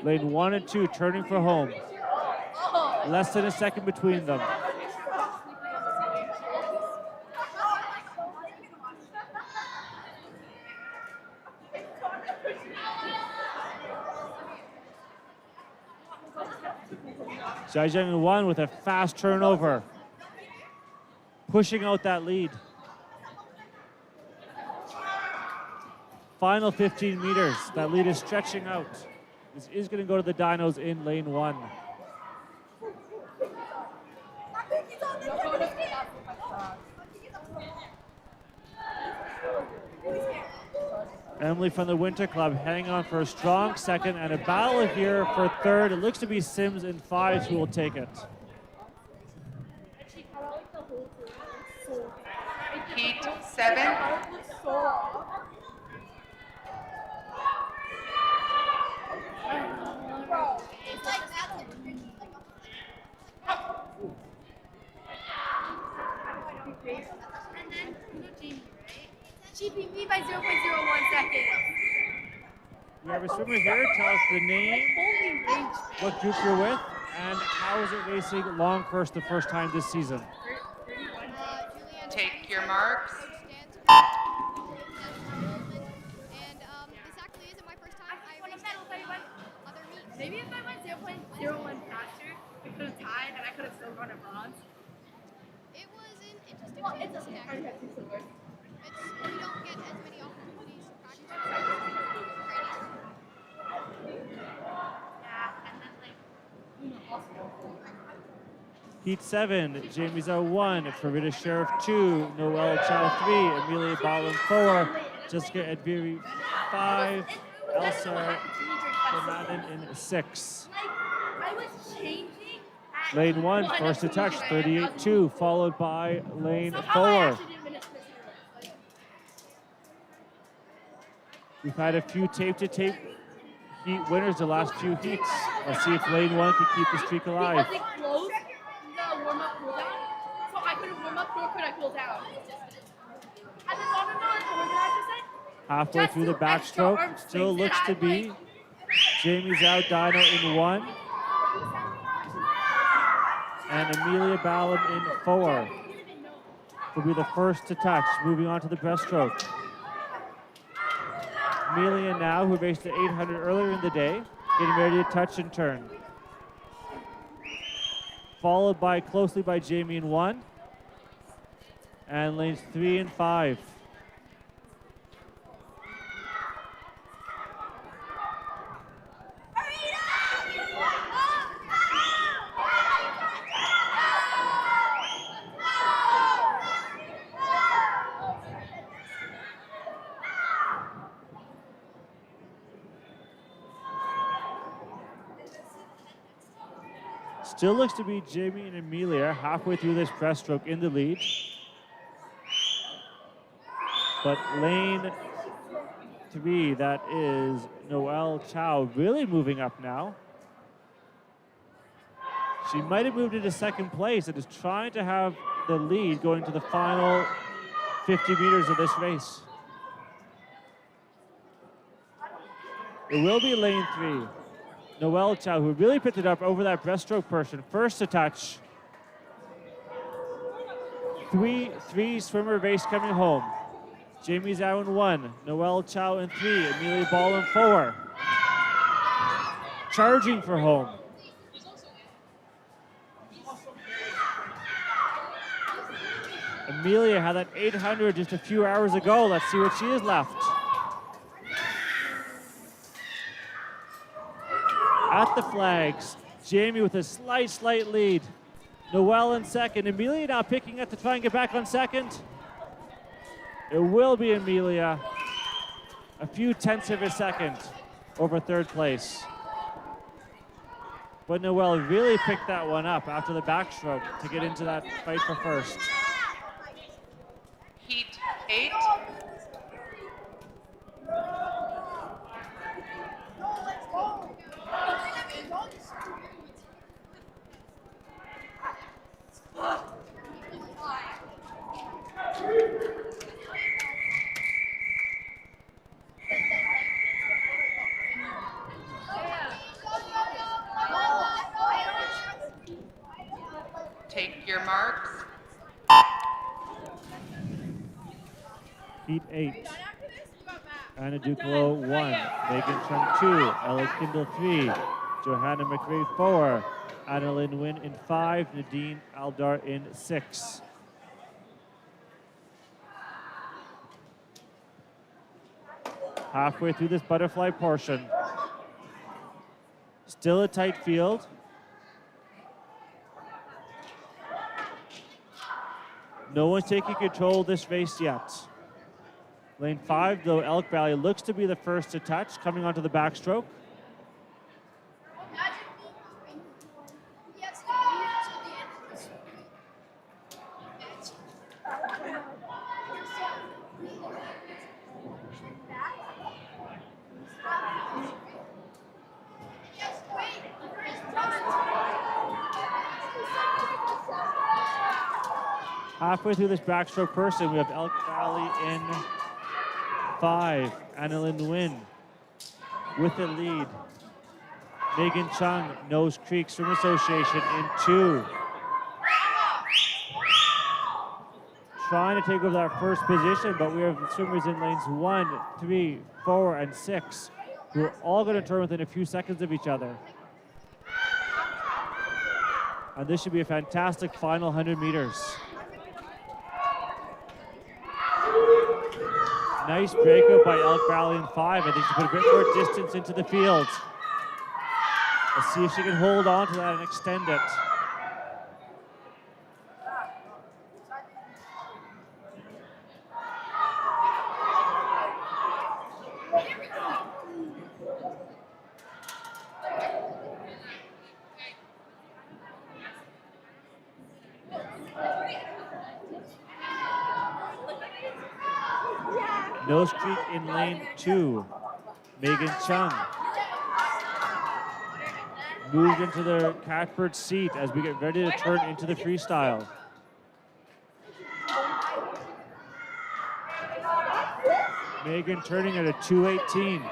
S2: Lane 1 and 2 turning for home. Less than a second between them. Ji-Jung in 1 with a fast turnover. Pushing out that lead. Final 15 meters. That lead is stretching out. This is going to go to the dynos in lane 1. Emily from the Winter Club hanging on for a strong second and a battle here for third. It looks to be Sims in 5 who will take it.
S1: Heat 7.
S6: She beat me by 0.01 seconds.
S2: We have a swimmer here. Tell us the name, what group you're with, and how is it racing long course the first time this season?
S1: Take your marks.
S7: And this actually isn't my first time. I raced other meets.
S6: Maybe if I went 0.01 faster, we could have tied and I could have still run a bronze.
S7: It was an interesting chance to actually. We don't get as many opportunities to practice training.
S6: Yeah, and then also.
S2: Heat 7, Jamie Zhao 1, Farida Sheriff 2, Noelle Chow 3, Amelia Ballin 4, Jessica Edviri 5, Elsa Fernandin in 6.
S6: I was changing.
S2: Lane 1, first to touch, 38-2, followed by lane 4. We've had a few tape-to-tape heat winners the last few heats. Let's see if lane 1 can keep the streak alive.
S6: Because it closed the warm-up cool down, so I couldn't warm up nor could I cool down. And then on another organizer said,
S2: Halfway through the backstroke, still looks to be Jamie Zhao Dino in 1 and Amelia Ballum in 4. Will be the first to touch, moving on to the breaststroke. Amelia now, who raced the 800 earlier in the day, getting ready to touch and turn. Followed by closely by Jamie in 1 and lanes 3 and 5. Still looks to be Jamie and Amelia halfway through this breaststroke in the lead. But lane 3, that is Noelle Chow, really moving up now. She might have moved into second place and is trying to have the lead going to the final 50 meters of this race. It will be lane 3. Noelle Chow, who really picked it up over that breaststroke person, first to touch. Three swimmer race coming home. Jamie Zhao in 1, Noelle Chow in 3, Amelia Ball in 4. Charging for home. Amelia had that 800 just a few hours ago. Let's see what she has left. At the flags, Jamie with a slight lead. Noelle in second. Amelia now picking up to try and get back on second. It will be Amelia. A few tenths of a second over third place. But Noelle really picked that one up after the backstroke to get into that fight for first.
S1: Heat 8. Take your marks.
S2: Heat 8. Anna Duclos 1, Megan Chung 2, Ella Kindle 3, Johanna McRae 4, Annalyn Nguyen in 5, Nadine Aldar in 6. Halfway through this butterfly portion. Still a tight field. No one's taking control of this race yet. Lane 5, though, Elk Valley looks to be the first to touch, coming onto the backstroke. Halfway through this backstroke person, we have Elk Valley in 5, Annalyn Nguyen with the lead. Megan Chung, Nose Creek Swim Association in 2. Trying to take over that first position, but we have swimmers in lanes 1, 3, 4, and 6, who are all going to turn within a few seconds of each other. And this should be a fantastic final 100 meters. Nice breakout by Elk Valley in 5. I think she put a bit more distance into the field. Let's see if she can hold on to that and extend it. Nose Creek in lane 2. Megan Chung moved into the catbird seat as we get ready to turn into the freestyle. Megan turning at a 2:18.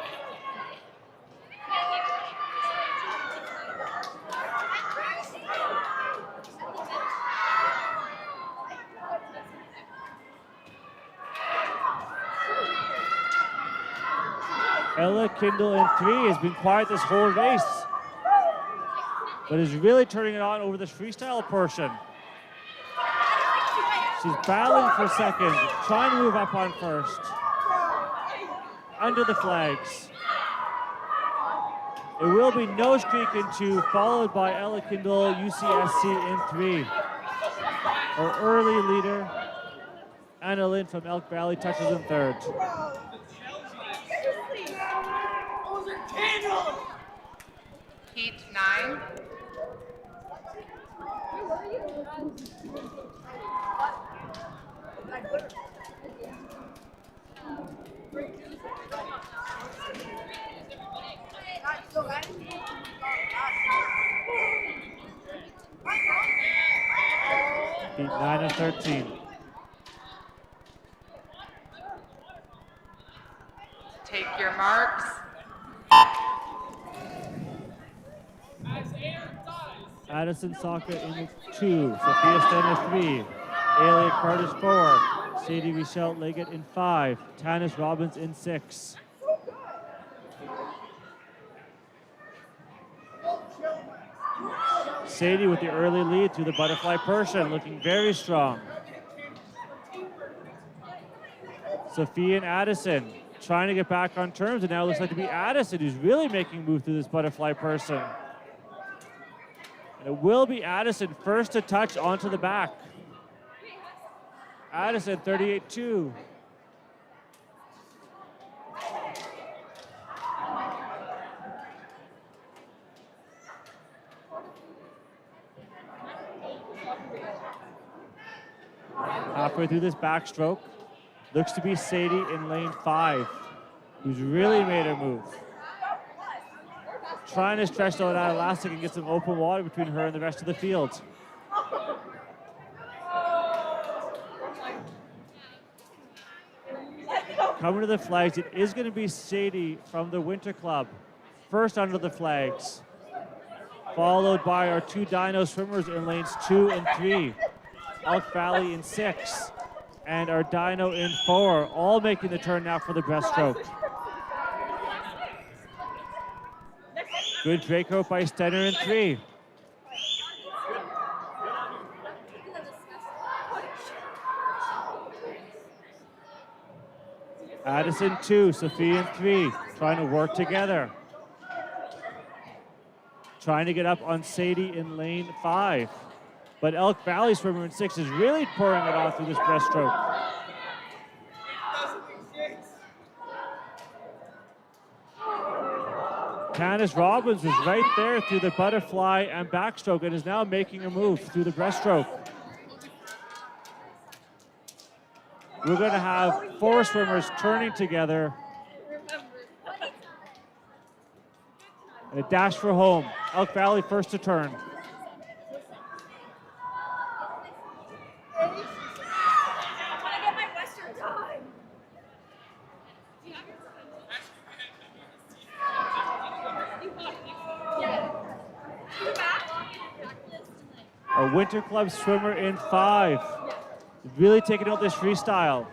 S2: Ella Kindle in 3 has been quiet this whole race, but is really turning it on over this freestyle portion. She's battling for second, trying to move up on first. Under the flags. It will be Nose Creek in 2, followed by Ella Kindle, UCSC in 3. Our early leader, Anna Lynn from Elk Valley, touches in 3rd.
S1: Heat 9.
S2: Heat 9 of 13.
S1: Take your marks.
S2: Addison Saka in 2. Sophia Stenner 3. Alia Curtis 4. Sadie Michelle Leggett in 5. Tanis Robbins in 6. Sadie with the early lead through the butterfly Persian, looking very strong. Sophia and Addison trying to get back on terms, and now it looks like to be Addison who's really making a move through this butterfly Persian. And it will be Addison first to touch onto the back. Addison 38-2. Halfway through this backstroke, looks to be Sadie in lane 5, who's really made her move. Trying to stretch out that elastic and get some open water between her and the rest of the field. Coming to the flags, it is going to be Sadie from the Winter Club, first under the flags, followed by our 2 dyno swimmers in lanes 2 and 3. Elk Valley in 6, and our dyno in 4, all making the turn now for the breaststroke. Good Draco by Stenner in 3. Addison 2, Sophia in 3, trying to work together. Trying to get up on Sadie in lane 5. But Elk Valley swimmer in 6 is really pouring it on through this breaststroke. Tanis Robbins was right there through the butterfly and backstroke and is now making a move through the breaststroke. We're going to have 4 swimmers turning together. And a dash for home. Elk Valley first to turn. A Winter Club swimmer in 5. Really taking out this freestyle.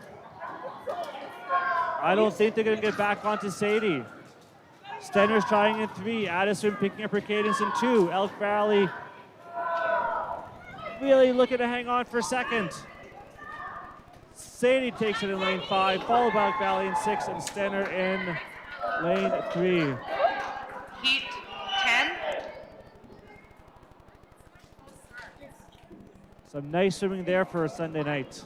S2: I don't think they're going to get back onto Sadie. Stenner's trying in 3. Addison picking up her cadence in 2. Elk Valley really looking to hang on for second. Sadie takes it in lane 5, followed by Elk Valley in 6, and Stenner in lane 3.
S1: Heat 10.
S2: Some nice swimming there for a Sunday night.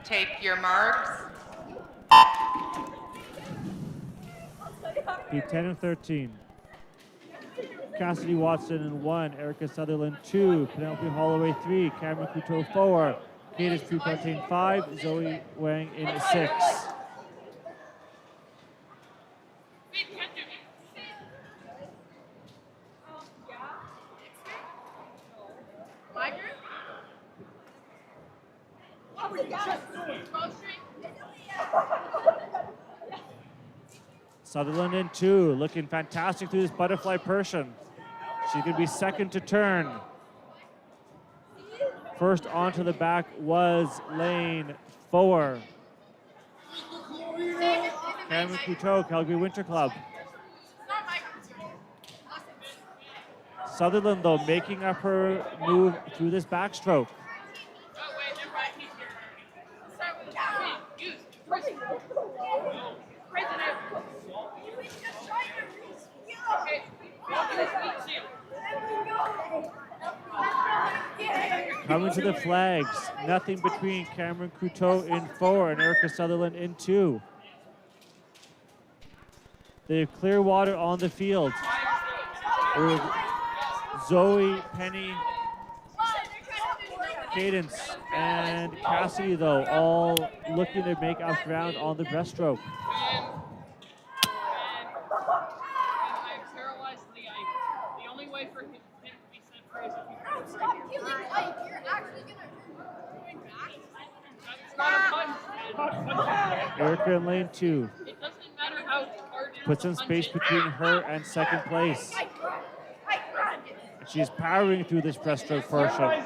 S1: Take your marks.
S2: Heat 10 and 13. Cassidy Watson in 1, Erica Sutherland 2, Penelope Holloway 3, Cameron Couteau 4, Cadence Prefontaine 5, Zoe Wang in 6. Sutherland in 2, looking fantastic through this butterfly Persian. She's going to be second to turn. First onto the back was lane 4. Cameron Couteau, Calgary Winter Club. Sutherland, though, making up her move through this backstroke. Coming to the flags. Nothing between Cameron Couteau in 4 and Erica Sutherland in 2. They have clear water on the field. With Zoe, Penny, Cadence, and Cassidy, though, all looking to make up ground on the breaststroke.
S6: I'm paralyzed to the eye. The only way for him to be sent free is if he comes right
S7: Stop
S6: here.
S7: killing Ike. You're actually gonna going back.
S6: It's not a punch, man.
S2: Erica in lane 2.
S6: It doesn't matter how hard it is
S2: Put
S6: to
S2: some
S6: punch
S2: space
S6: it.
S2: between her and second place. She's powering through this breaststroke portion.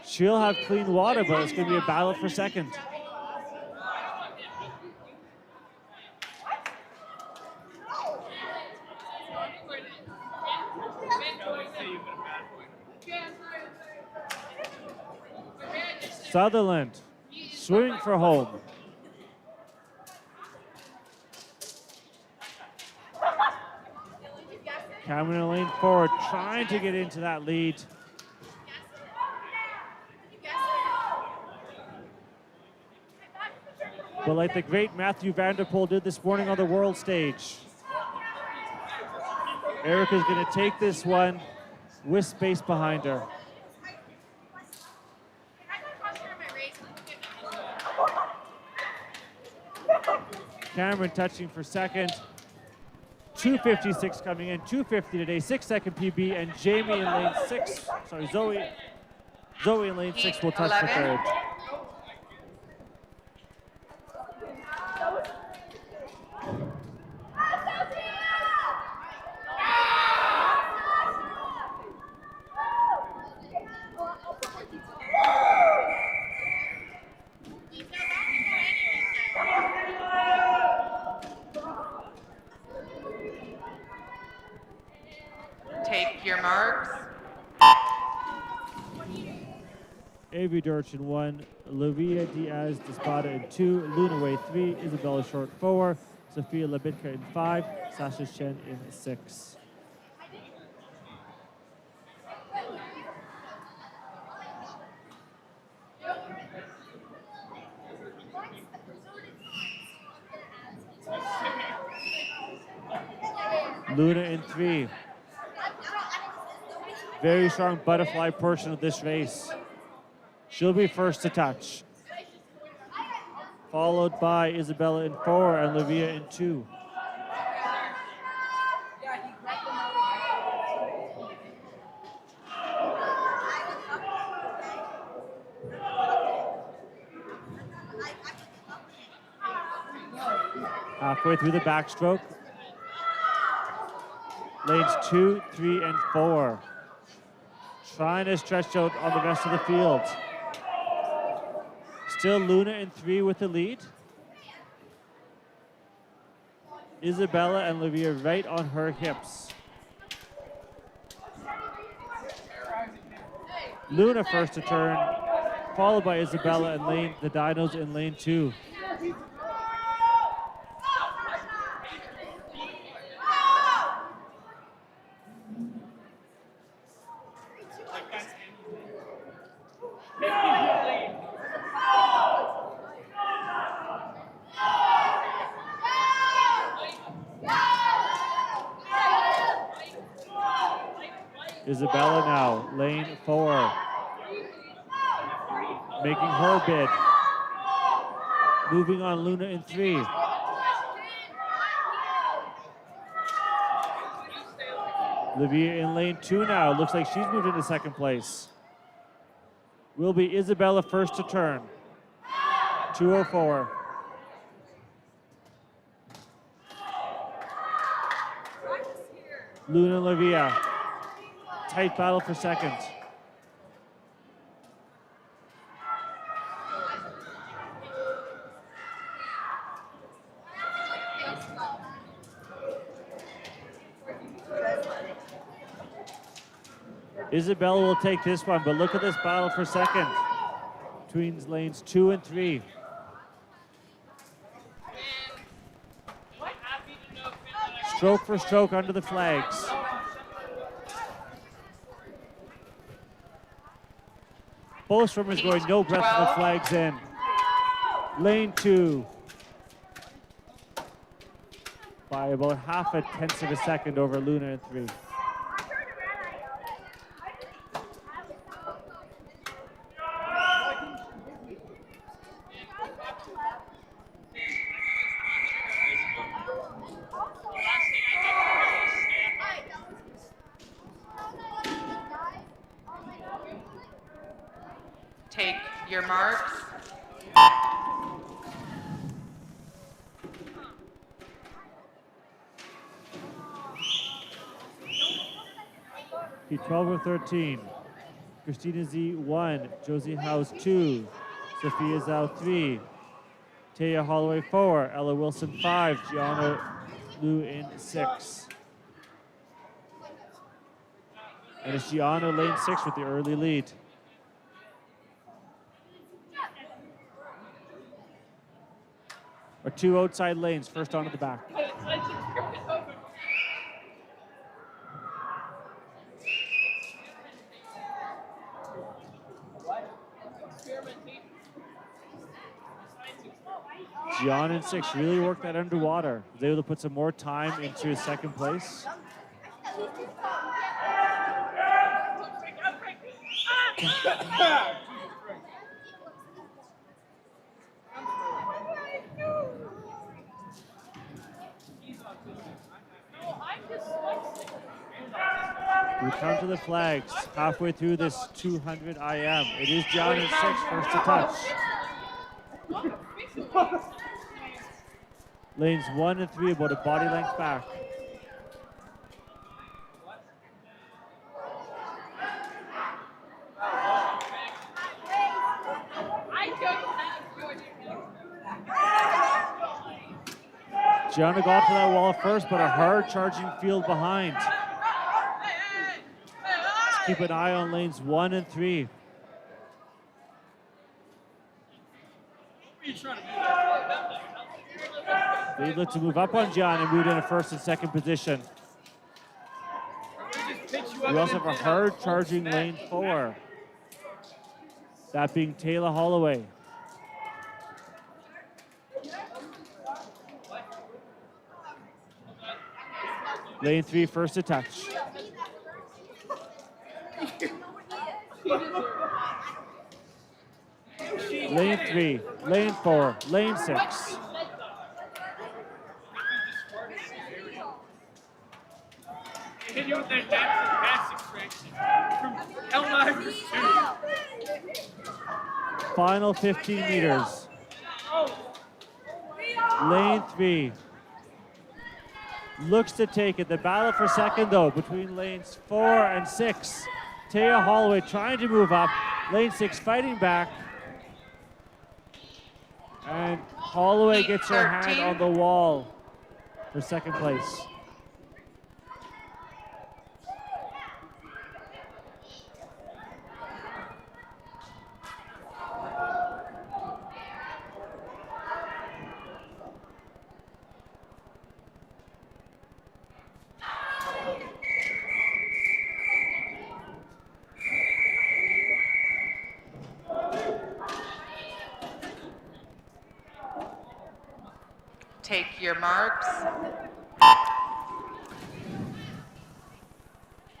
S2: She'll have clean water, but it's going to be a battle for second. Sutherland, swing for home. Cameron in lane 4, trying to get into that lead. But like the great Matthew Vanderpool did this morning on the world stage, Erica's going to take this one with space behind her. Cameron touching for second. 2:56 coming in, 2:50 today, 6-second PB, and Jamie in lane 6. Sorry, Zoe in lane 6 will touch for
S1: 11.
S2: third.
S1: Take your marks.
S2: Avery Dorch in 1, Livia Diaz Despada in 2, Luna Way 3, Isabella Short 4, Sophia Labitka in 5, Sasha Chen in 6. Luna in 3. Very strong butterfly portion of this race. She'll be first to touch. Followed by Isabella in 4 and Livia in 2. Halfway through the backstroke. Lanes 2, 3, and 4. Trying to stretch out on the rest of the field. Still Luna in 3 with the lead. Isabella and Livia right on her hips. Luna first to turn, followed by Isabella and the Dinos in lane 2. Isabella now, lane 4. Making her bid. Moving on Luna in 3. Livia in lane 2 now. Looks like she's moved into second place. Will be Isabella first to turn. 2:04. Luna and Livia. Tight battle for second. Isabella will take this one, but look at this battle for second between lanes 2 and 3. Stroke for stroke under the flags. Both swimmers going no breath of the
S1: 12.
S2: flags in. Lane 2. By about 0.5 of a second over Luna in 3.
S1: Take your marks.
S2: Heat 12 or 13. Christina Z 1, Josie House 2, Sophia Zhao 3, Taya Holloway 4, Ella Wilson 5, Gianna Liu in 6. And it's Gianna lane 6 with the early lead. Our 2 outside lanes, first onto the back. Gian in 6 really worked that underwater. Was able to put some more time into his second place. We come to the flags halfway through this 200 IM. It is Gian in 6, first to touch. Lanes 1 and 3 about a body length back. Gianna got to that wall first, but a hard charging field behind. Let's keep an eye on lanes 1 and 3. They look to move up on Gian and move in a first and second position. We also have a hard charging lane 4. That being Taylor Holloway. Lane 3, first to touch. Lane 3, lane 4, lane 6.
S4: Hit you with that gas extraction from Helldivers 2.
S2: Final 15 meters. Lane 3. Looks to take it. The battle for second, though, between lanes 4 and 6. Taya Holloway trying to move up. Lane 6 fighting back. And Holloway gets her hand on the wall for second place.
S1: Take your marks.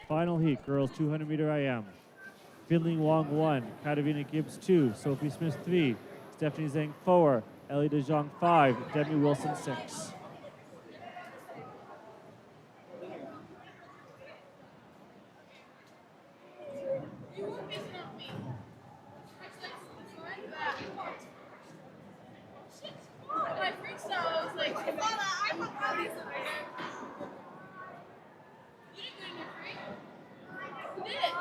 S2: Final heat, girls 200 meter IM. Finley Wong 1, Katarina Gibbs 2, Sophie Smith 3, Stephanie Zhang 4, Ellie De Jong 5, Demi Wilson 6.
S6: My freestyle, I was like, I'm not proud of you. You didn't win your free? You did.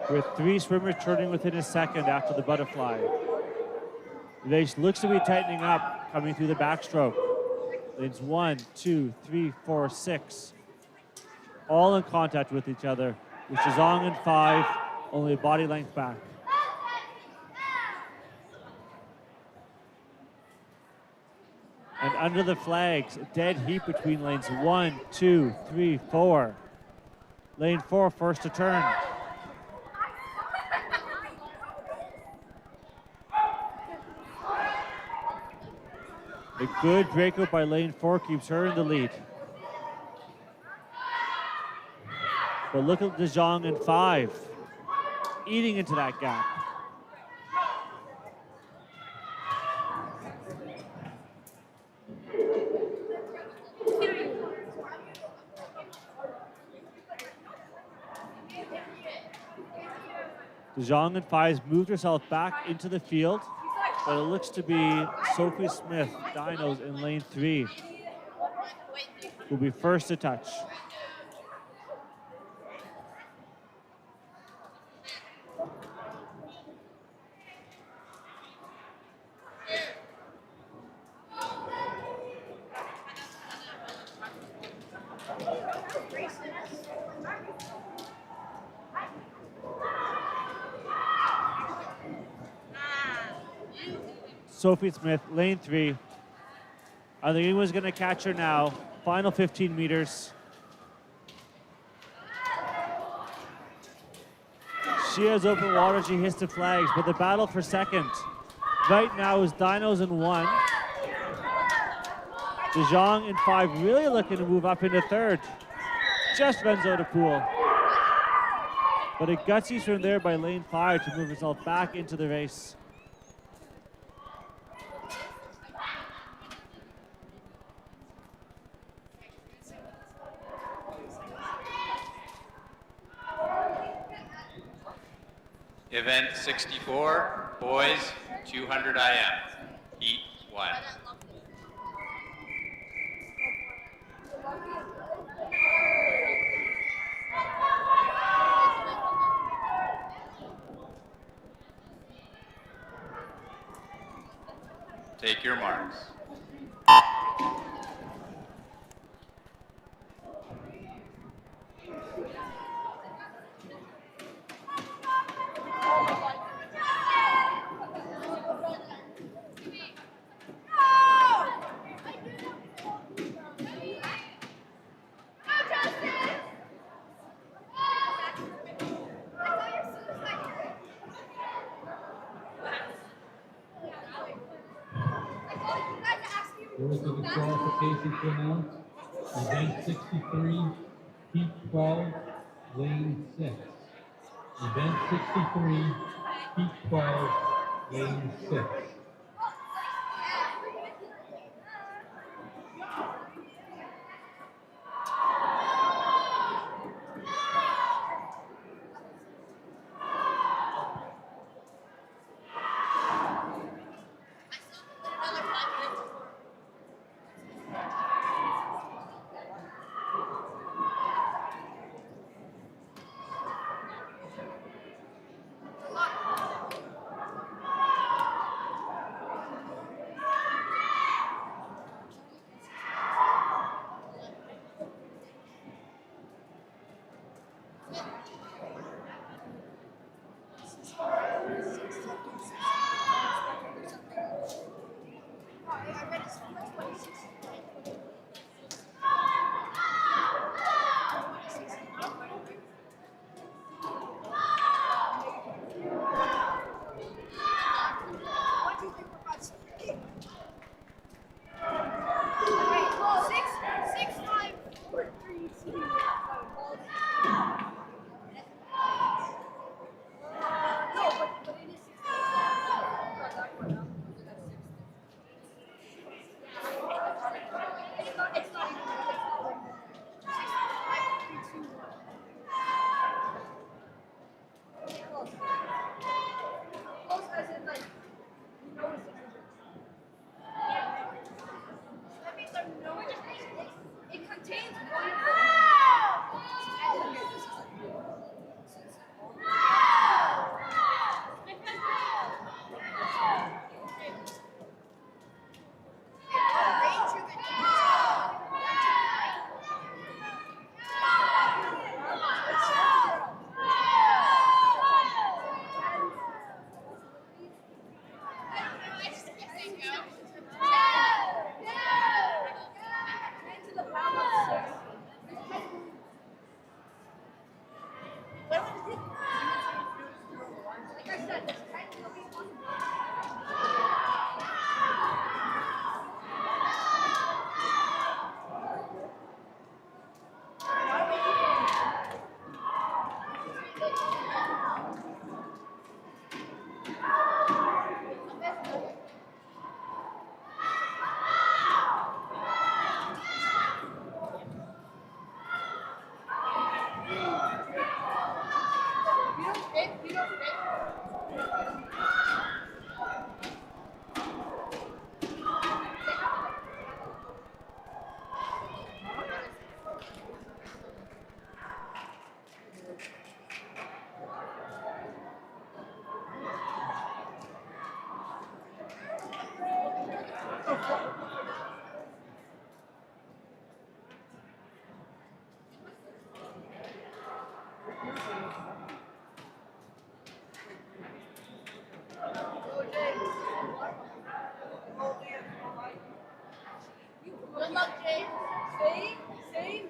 S2: With 3 swimmers turning within a second after the butterfly. The race looks to be tightening up coming through the backstroke. Lanes 1, 2, 3, 4, 6. All in contact with each other, with Shizong in 5, only a body length back. And under the flags. A dead heat between lanes 1, 2, 3, 4. Lane 4, first to turn. A good breakout by lane 4 keeps her in the lead. But look at De Jong in 5, eating into that gap. De Jong in 5's moved herself back into the field, but it looks to be Sophie Smith, Dinos in lane 3, who'll be first to touch. Sophie Smith, lane 3. I think anyone's going to catch her now. Final 15 meters. She has open water. She hits the flags, but the battle for second right now is Dinos in 1. De Jong in 5, really looking to move up into third. Just runs out of pool. But a gutsy from there by lane 5 to move herself back into the race.
S3: Event 64, boys, 200 IM, heat 1. Take your marks.
S5: Rules of the qualification to announce. Event 63, heat 12, lane 6. Event 63, heat 12, lane 6.
S6: It contains one. Good luck, James. Same.
S4: Same.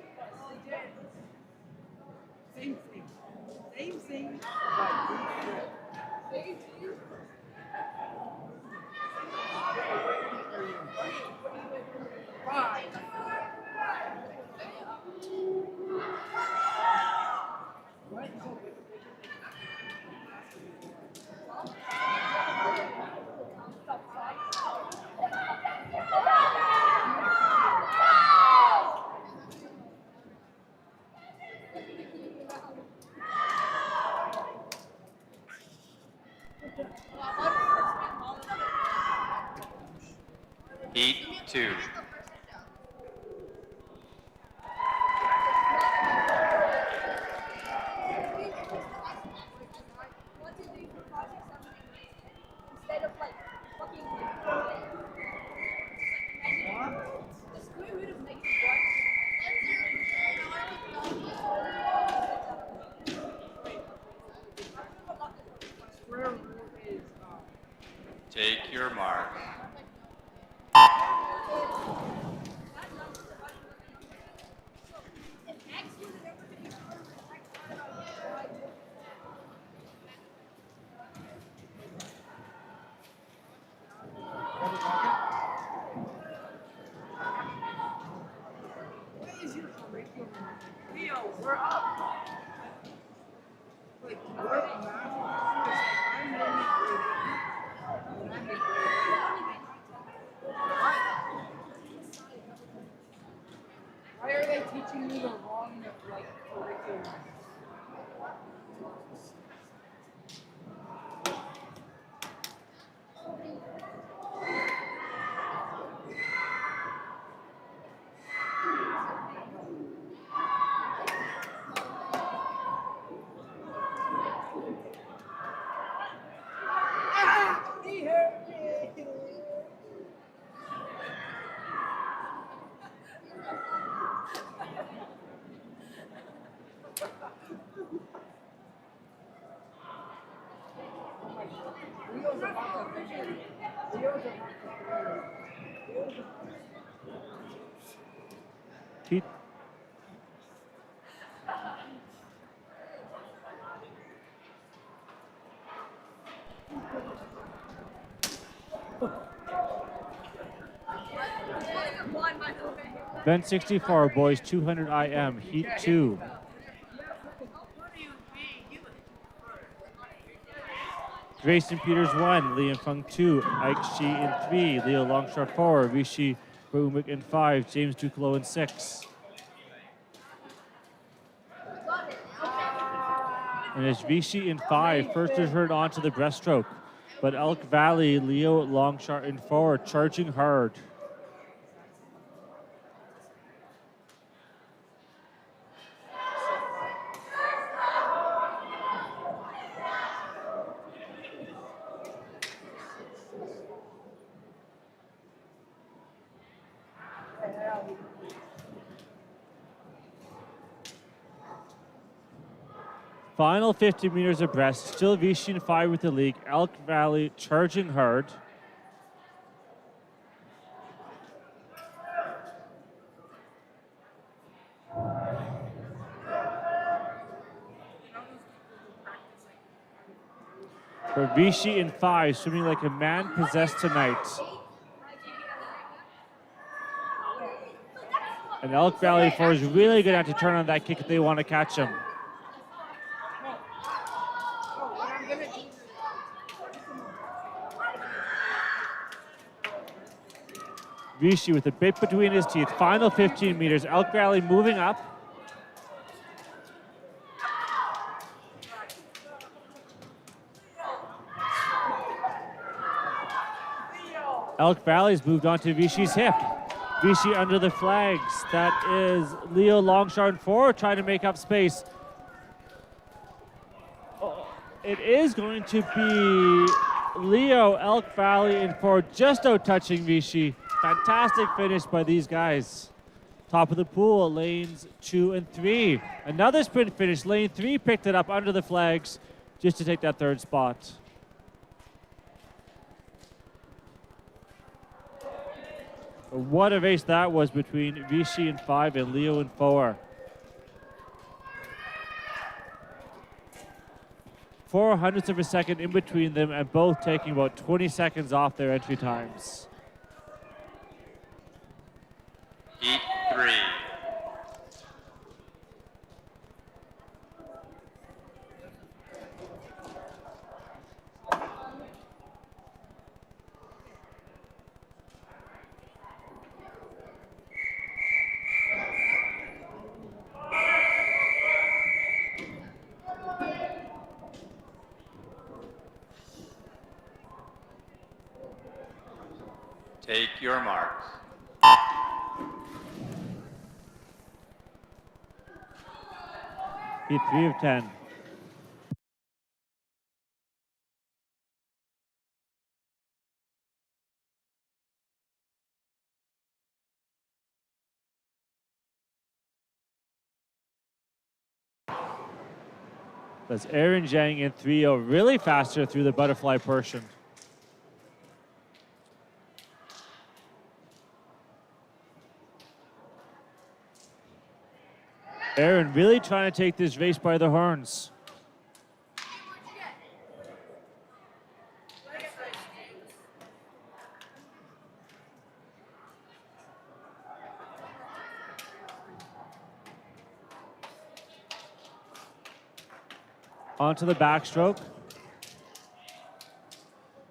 S3: Heat 2.
S6: Instead of like fucking the square root of negative
S3: Take your mark.
S4: What is your curriculum? Leo, we're up. Like, we're in math. I'm really great. I'm great. Why are they teaching me the wrong, like, curriculum? He hurt me. Leo's about to
S2: Heat. Event 64, boys 200 IM, Heat 2. Grayson Peters 1, Liam Fung 2, Ike Shi in 3, Leo Longshot 4, Rishi Boomik in 5, James Duclo in 6. And it's Vichy in 5, first is heard onto the breaststroke. But Elk Valley, Leo Longshot in 4, charging hard. Final 50 meters abreast, still Vichy in 5 with the lead. Elk Valley charging hard. For Vichy in 5, swimming like a man possessed tonight. And Elk Valley 4 is really going to have to turn on that kick if they want to catch him. Vichy with a bit between his teeth. Final 15 meters. Elk Valley moving up. Elk Valley's moved on to Vichy's hip. Vichy under the flags. That is Leo Longshore in 4 trying to make up space. Oh, it is going to be Leo Elk Valley in 4, just out touching Vichy. Fantastic finish by these guys. Top of the pool, lanes 2 and 3. Another sprint finish. Lane 3 picked it up under the flags just to take that 3rd spot. What a race that was between Vichy in 5 and Leo in 4. 400ths of a second in between them, and both taking about 20 seconds off their entry times.
S3: Heat 3. Take your marks.
S2: Heat 3 of 10. That's Aaron Zhang in 3-0, really faster through the butterfly portion. Aaron really trying to take this race by the horns. Onto the backstroke.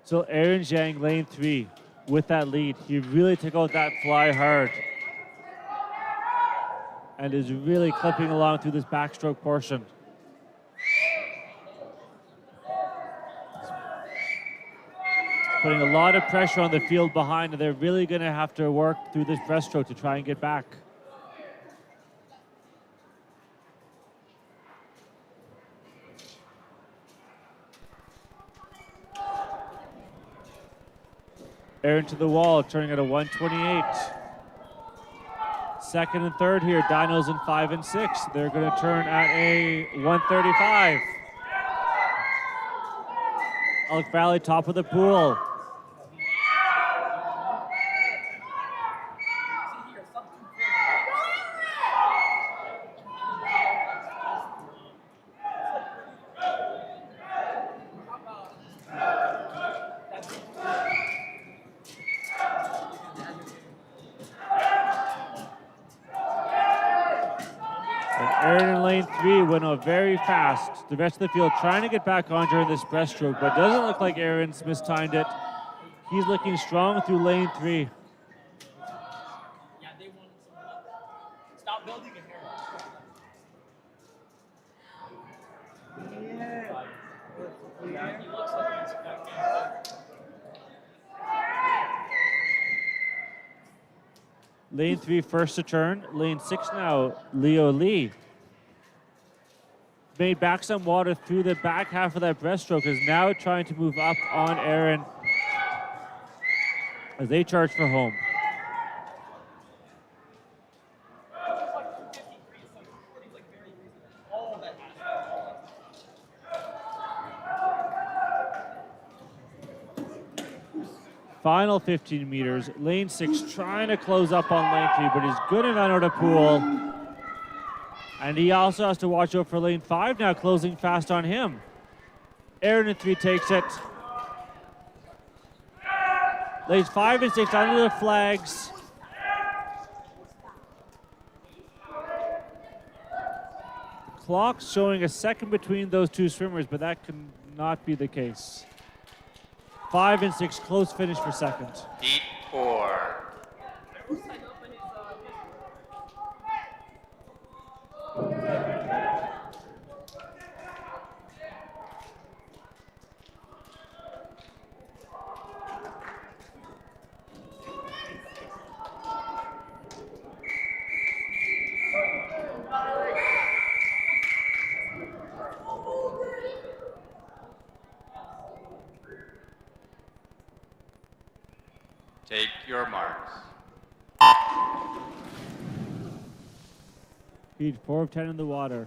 S2: So Aaron Zhang, lane 3, with that lead. He really took out that fly hard and is really clipping along through this backstroke portion. Putting a lot of pressure on the field behind, and they're really going to have to work through this breaststroke to try and get back. Aaron to the wall, turning at a 128. Second and third here, Dinos in 5 and 6. They're going to turn at a 135. Elk Valley, top of the pool. Aaron in lane 3 went out very fast. The rest of the field trying to get back on during this breaststroke, but doesn't look like Aaron's mistimed it. He's looking strong through lane 3.
S4: Yeah, they want some. Stop building it here. Yeah, he looks like he's back.
S2: Lane 3 first to turn. Lane 6 now, Leo Lee. Made back some water through the back half of that breaststroke, is now trying to move up on Aaron as they charge for home. Final 15 meters. Lane 6 trying to close up on lane 3, but he's good and out of pool. And he also has to watch out for lane 5 now, closing fast on him. Aaron in 3 takes it. Lanes 5 and 6 under the flags. Clock's showing a second between those two swimmers, but that cannot be the case. 5 and 6, close finish for second.
S3: Heat 4. Take your marks.
S2: Heat 4 of 10 in the water.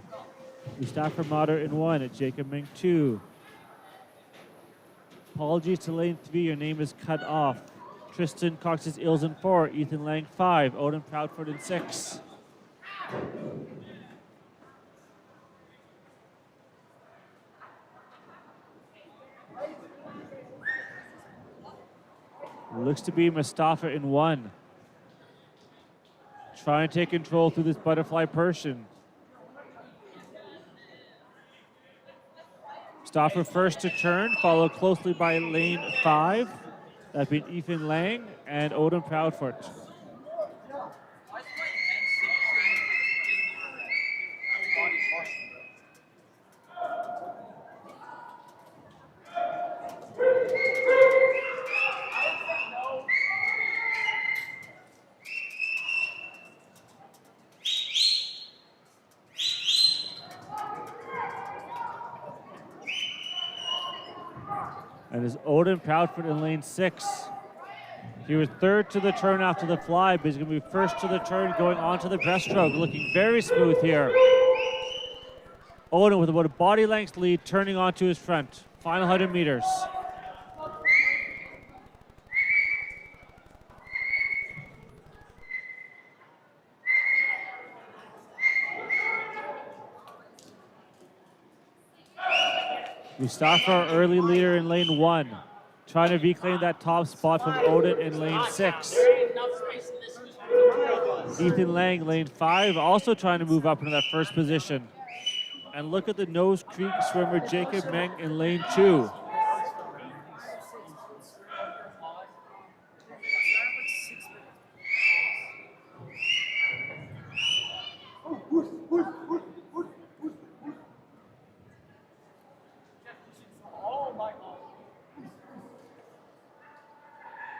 S2: Mustafa Mater in 1 at Jacob Meng 2. Apologies to lane 3, your name is cut off. Tristan Cox's Ills in 4, Ethan Lang 5, Odin Proudford in 6. Looks to be Mustafa in 1. Trying to take control through this butterfly Persian. Mustafa first to turn, followed closely by lane 5. That being Ethan Lang and Odin Proudford. And is Odin Proudford in lane 6. He was third to the turn after the fly, but he's going to be first to the turn going onto the breaststroke. Looking very smooth here. Odin with about a body length lead, turning onto his front. Final 100 meters. Mustafa, our early leader in lane 1, trying to reclaim that top spot from Odin in lane 6. Ethan Lang, lane 5, also trying to move up into that first position. And look at the Nose Creek swimmer Jacob Meng in lane 2.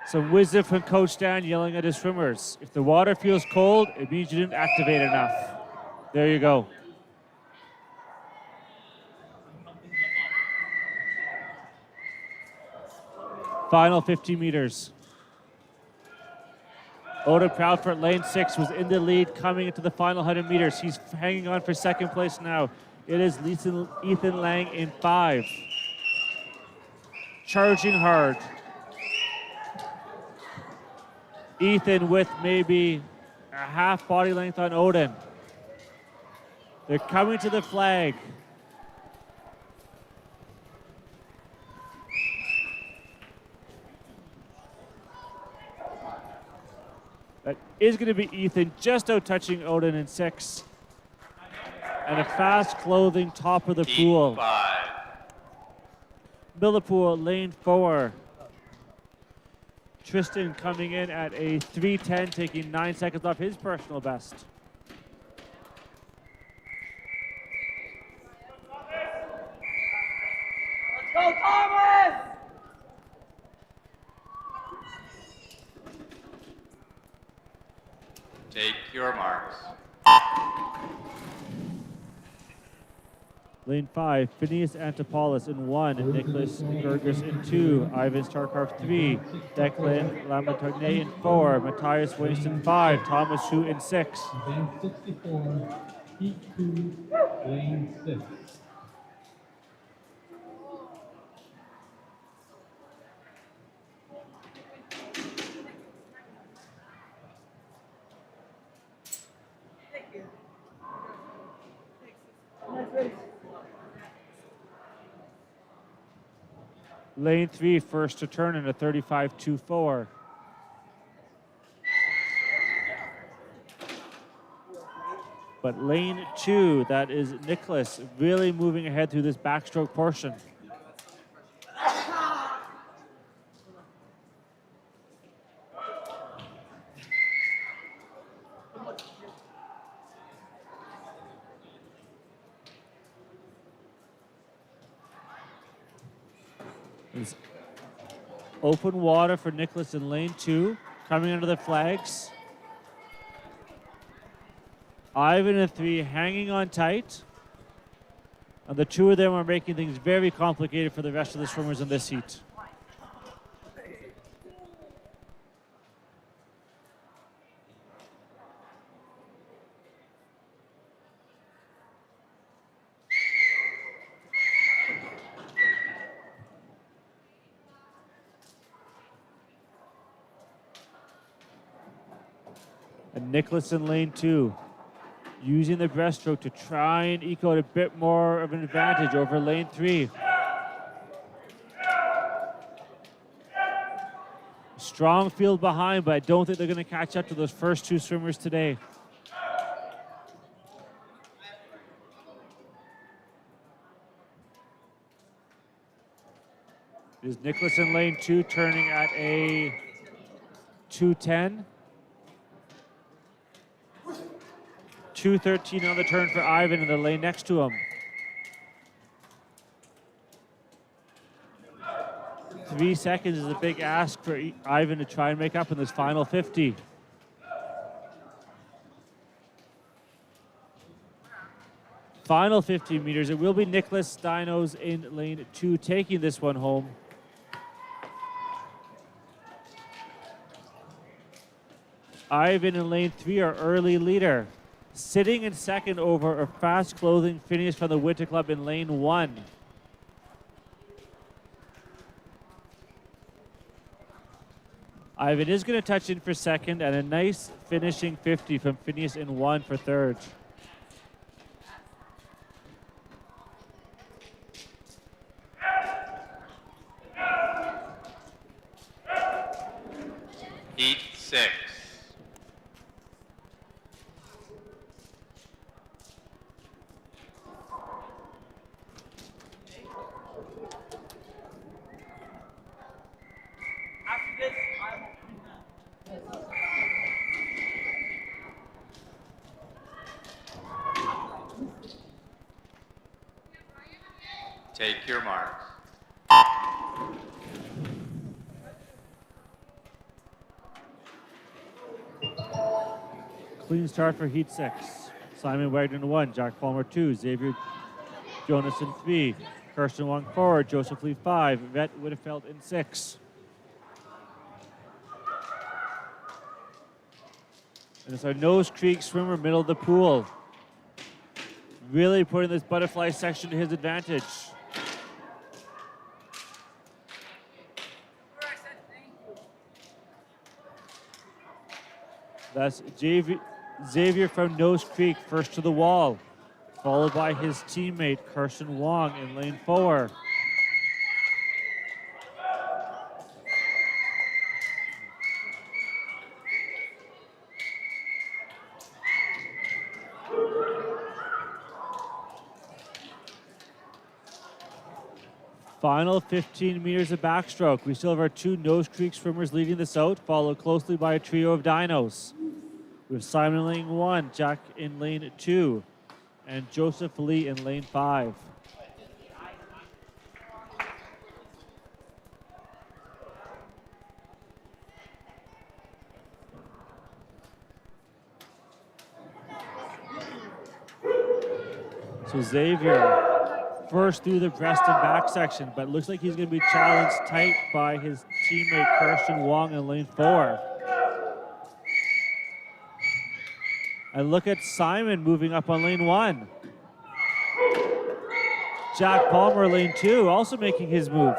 S2: Some wisdom from Coach Dan yelling at his swimmers. If the water feels cold, it means you didn't activate enough. There you go. Final 50 meters. Odin Proudford, lane 6, was in the lead coming into the final 100 meters. He's hanging on for second place now. It is Ethan Lang in 5. Charging hard. Ethan with maybe a half body length on Odin. They're coming to the flag. That is going to be Ethan just out touching Odin in 6. And a fast clothing top of the pool.
S3: 5.
S2: Millipool, lane 4. Tristan coming in at a 3:10, taking 9 seconds off his personal best.
S4: Let's go, Thomas!
S3: Take your marks.
S2: Lane 5, Phineas Antopoulos in 1, Nicholas Gergis in 2, Ivan Starkov 3, Declan Lamontagne in 4, Matthias Winston 5, Thomas Hu in 6.
S5: Event 64, heat 2, lane 6.
S2: Lane 3, first to turn in a 35.24. But lane 2, that is Nicholas, really moving ahead through this backstroke portion. It's open water for Nicholas in lane 2, coming under the flags. Ivan in 3, hanging on tight. And the two of them are making things very complicated for the rest of the swimmers in this heat. Nicholas in lane 2, using the breaststroke to try and eke out a bit more of an advantage over lane 3. Strong field behind, but I don't think they're going to catch up to those first 2 swimmers today. It is Nicholas in lane 2 turning at a 2:10. 2:13 on the turn for Ivan in the lane next to him. 3 seconds is a big ask for Ivan to try and make up in this final 50. Final 50 meters. It will be Nicholas Dinos in lane 2 taking this one home. Ivan in lane 3, our early leader. Sitting in second over a fast clothing finish from the Winter Club in lane 1. Ivan is going to touch in for second, and a nice finishing 50 from Phineas in 1 for third.
S3: Heat 6.
S4: After this, I'm
S3: Take your marks.
S2: Clean start for Heat 6. Simon Wagner in 1, Jack Palmer 2, Xavier Jonas in 3, Kirsten Wong 4, Joseph Lee 5, Vet Wittefeld in 6. And it's our Nose Creek swimmer, middle of the pool. Really putting this butterfly section to his advantage. That's Xavier from Nose Creek first to the wall, followed by his teammate Carson Wong in lane 4. Final 15 meters of backstroke. We still have our 2 Nose Creek swimmers leading this out, followed closely by a trio of dinos. We have Simon in lane 1, Jack in lane 2, and Joseph Lee in lane 5. So Xavier first through the breast and back section, but looks like he's going to be challenged tight by his teammate Kirsten Wong in lane 4. And look at Simon moving up on lane 1. Jack Palmer, lane 2, also making his move.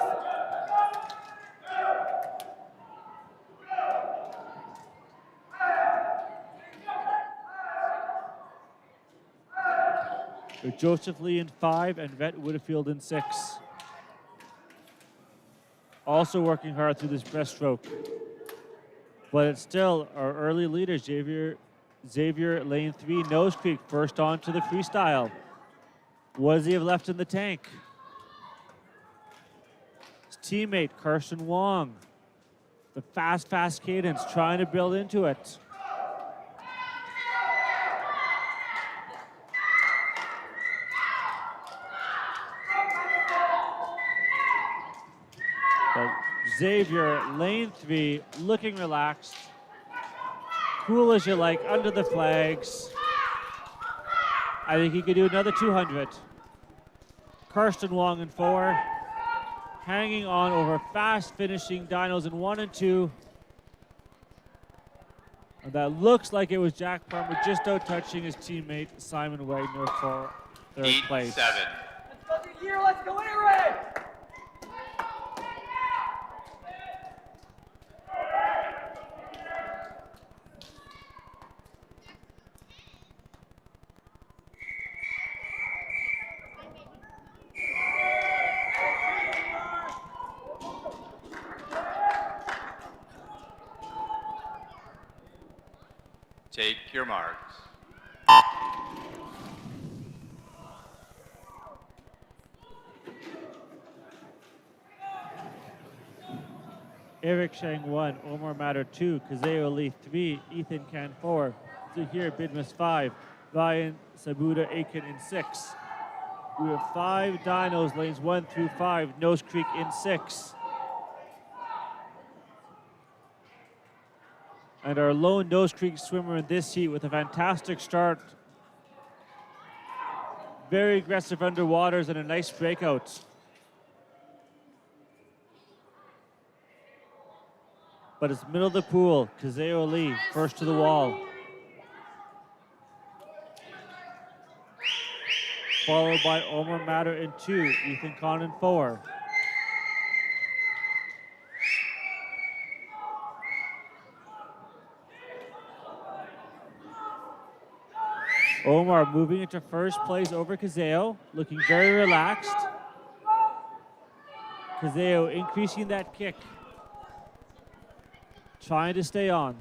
S2: With Joseph Lee in 5 and Vet Wittefeld in 6. Also working hard through this breaststroke. But it's still our early leader, Xavier lane 3, Nose Creek, first on to the freestyle. What does he have left in the tank? His teammate, Carson Wong. The fast cadence, trying to build into it. But Xavier, lane 3, looking relaxed. Cool as you like, under the flags. I think he could do another 200. Karsten Wong in 4. Hanging on over fast finishing dinos in 1 and 2. And that looks like it was Jack Palmer just out touching his teammate Simon Wagner for third
S3: Heat
S2: place.
S3: 7.
S4: let's go to here, let's go Aaron!
S3: Take your marks.
S2: Eric Shang 1, Omar Matter 2, Kazeo Lee 3, Ethan Can 4, Zahir Bidmus 5, Ryan Sabuda Aiken in 6. We have 5 dynos, lanes 1 through 5, Nose Creek in 6. And our lone Nose Creek swimmer in this heat with a fantastic start. Very aggressive underwaters and a nice breakout. But it's middle of the pool. Kazeo Lee, first to the wall. Followed by Omar Matter in 2, Ethan Kahn in 4. Omar moving into first place over Kazeo, looking very relaxed. Kazeo increasing that kick. Trying to stay on.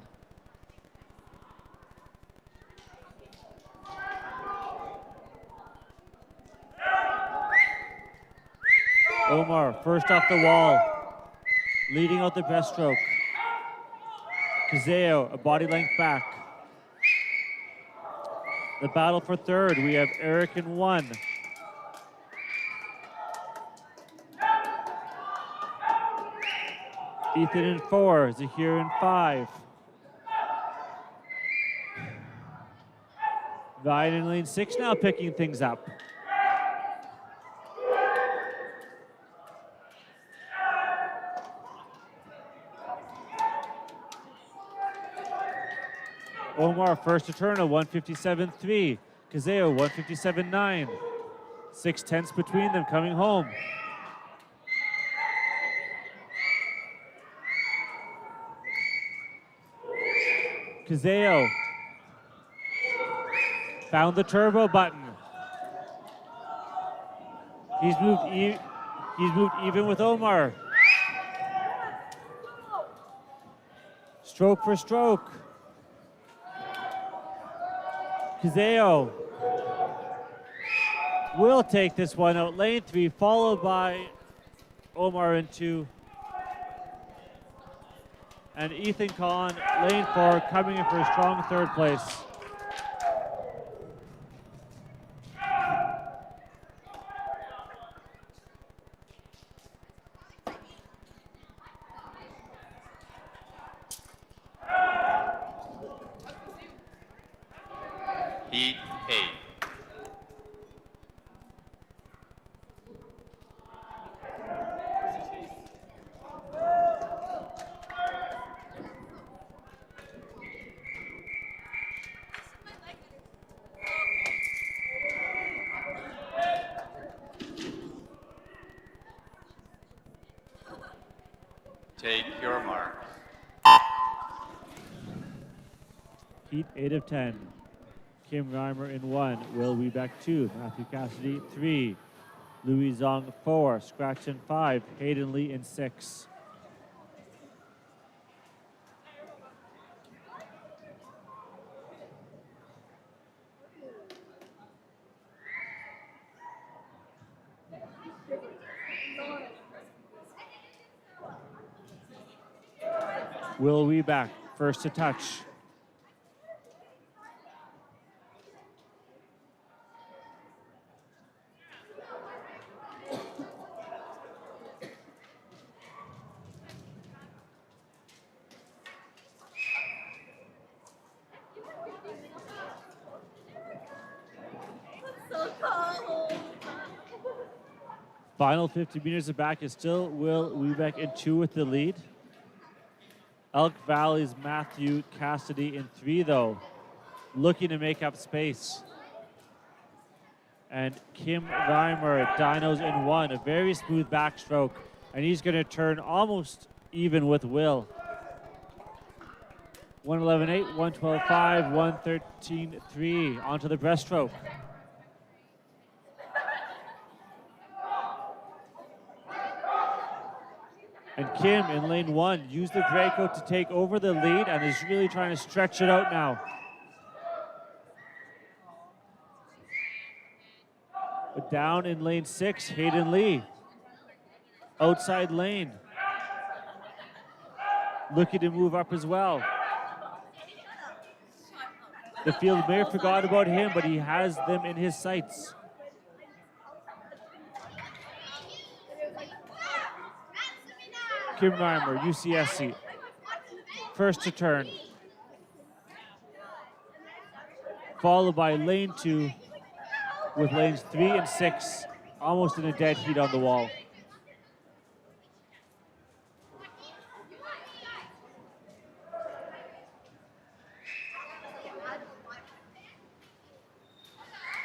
S2: Omar, first off the wall, leading out the breaststroke. Kazeo, a body length back. The battle for third, we have Eric in 1. Ethan in 4, Zahir in 5. Ryan in lane 6 now picking things up. Omar first to turn, a 157.3. Kazeo 157.9. 6/10 between them coming home. Kazeo found the turbo button. He's moved even with Omar. Stroke for stroke. Kazeo will take this one out. Lane 3, followed by Omar in 2. And Ethan Kahn, lane 4, coming in for a strong third place.
S3: Heat 8. Take your marks.
S2: Heat 8 of 10. Kim Reimer in 1, Will Webeck 2, Matthew Cassidy 3, Louis Zong 4, Scratch in 5, Hayden Lee in 6. Will Webeck first to touch. Final 50 meters of back is still Will Webeck in 2 with the lead. Elk Valley's Matthew Cassidy in 3 though, looking to make up space. And Kim Reimer, Dinos in 1, a very smooth backstroke, and he's going to turn almost even with Will. 111.8, 112.5, 113.3 onto the breaststroke. And Kim in lane 1 used the breakout to take over the lead and is really trying to stretch it out now. Down in lane 6, Hayden Lee. Outside lane. Looking to move up as well. The field may have forgot about him, but he has them in his sights. Kim Reimer, UCSC. First to turn. Followed by lane 2 with lanes 3 and 6 almost in a dead heat on the wall.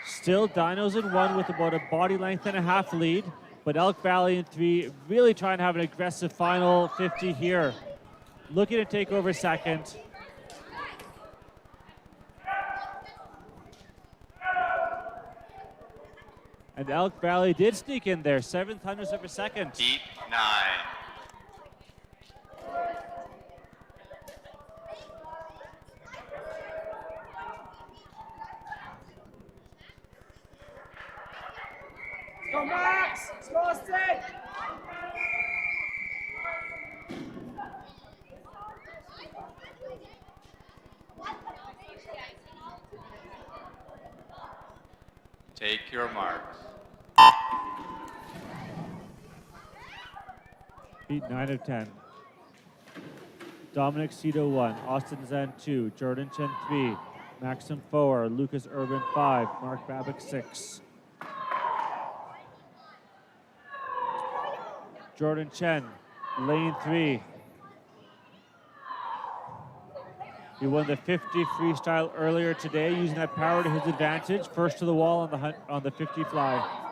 S2: Still Dinos in 1 with about a body length and a half lead, but Elk Valley in 3 really trying to have an aggressive final 50 here. Looking to take over second. And Elk Valley did sneak in there, 0.07 of a second.
S3: Heat 9.
S4: Go Max! Small stick!
S3: Take your marks.
S2: Heat 9 of 10. Dominic Cito 1, Austin Zen 2, Jordan Chen 3, Maxim 4, Lucas Urban 5, Mark Babick 6. Jordan Chen, lane 3. He won the 50 freestyle earlier today, using that power to his advantage. First to the wall on the 50 fly.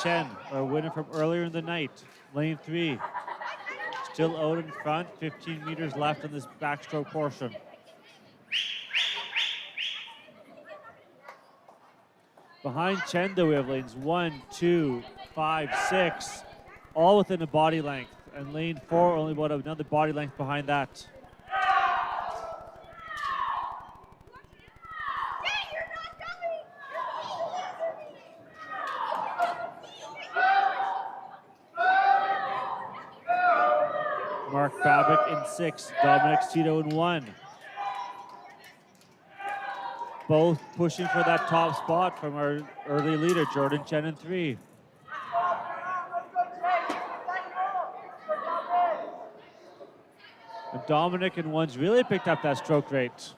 S2: Chen, our winner from earlier in the night, lane 3. Still out in front, 15 meters left on this backstroke portion. Behind Chen, though, we have lanes 1, 2, 5, 6, all within a body length. And lane 4 only about another body length behind that. Mark Babick in 6, Dominic Cito in 1. Both pushing for that top spot from our early leader, Jordan Chen in 3. And Dominic in 1's really picked up that stroke rate.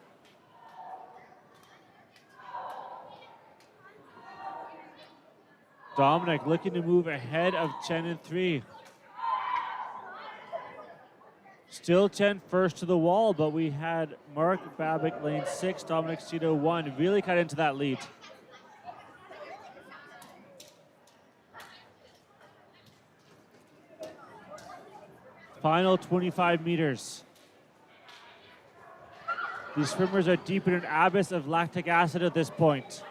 S2: Dominic looking to move ahead of Chen in 3. Still Chen first to the wall, but we had Mark Babick lane 6, Dominic Cito 1, really cut into that lead. Final 25 meters. These swimmers are deep in an abyss of lactic acid at this point.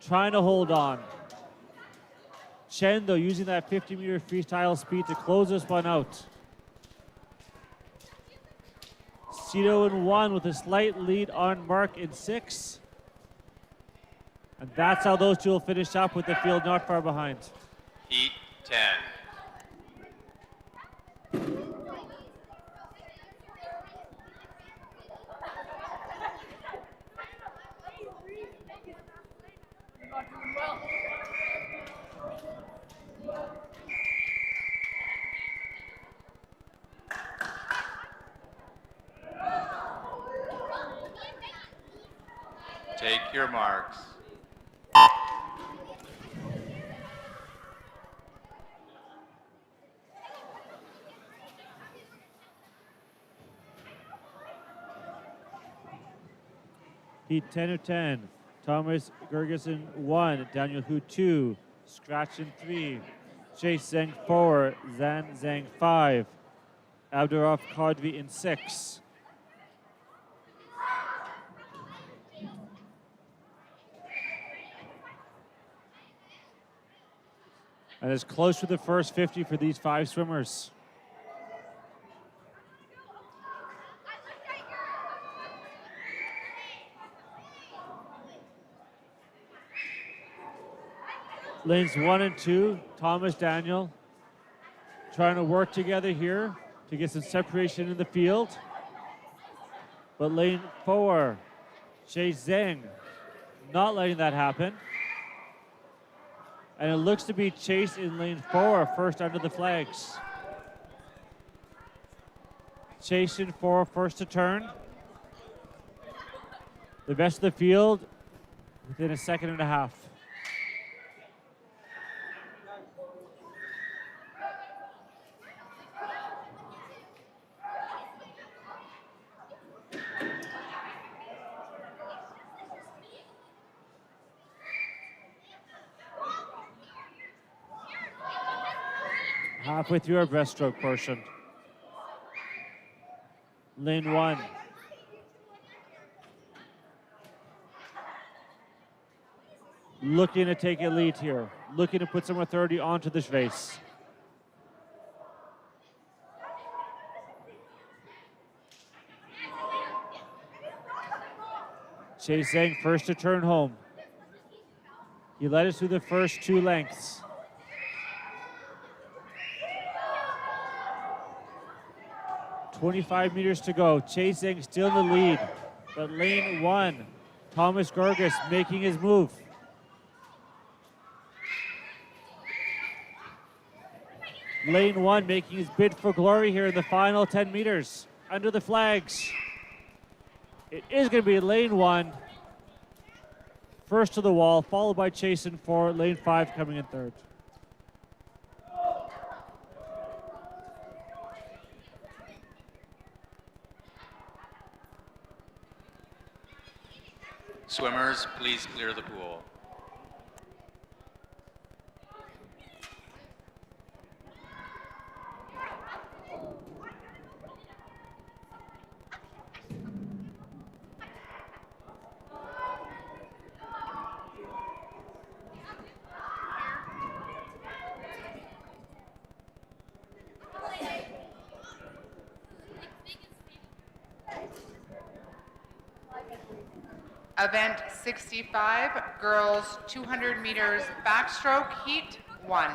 S2: Trying to hold on. Chen, though, using that 50-meter freestyle speed to close this one out. Cito in 1 with a slight lead on Mark in 6. And that's how those two will finish up, with the field not far behind.
S3: Heat 10. Take your marks.
S2: Heat 10 of 10. Thomas Gergesen 1, Daniel Hu 2, Scratch in 3, Chase Zheng 4, Zan Zhang 5, Abdurrahman Kadri in 6. And it's close to the first 50 for these 5 swimmers. Lanes 1 and 2, Thomas, Daniel, trying to work together here to get some separation in the field. But lane 4, Shay Zhang, not letting that happen. And it looks to be Chase in lane 4, first under the flags. Chase in 4, first to turn. The rest of the field within a second and a half. Halfway through our breaststroke portion. Lane 1. Looking to take a lead here. Looking to put some authority onto this race. Chase Zhang first to turn home. He led us through the first 2 lengths. .25 meters to go. Chase Zhang still in the lead. But lane 1, Thomas Gorgas making his move. Lane 1 making his bid for glory here in the final 10 meters. Under the flags. It is going to be lane 1. First to the wall, followed by Chase in 4. Lane 5 coming in third.
S3: Swimmers, please clear the pool.
S1: Event 65, girls 200 meters backstroke, heat 1.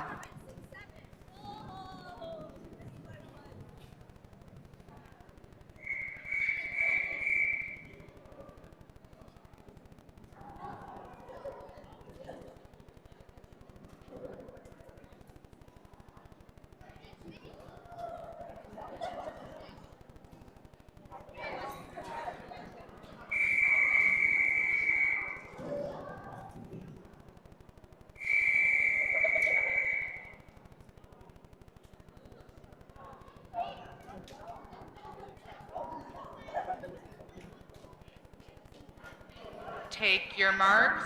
S1: Take your marks.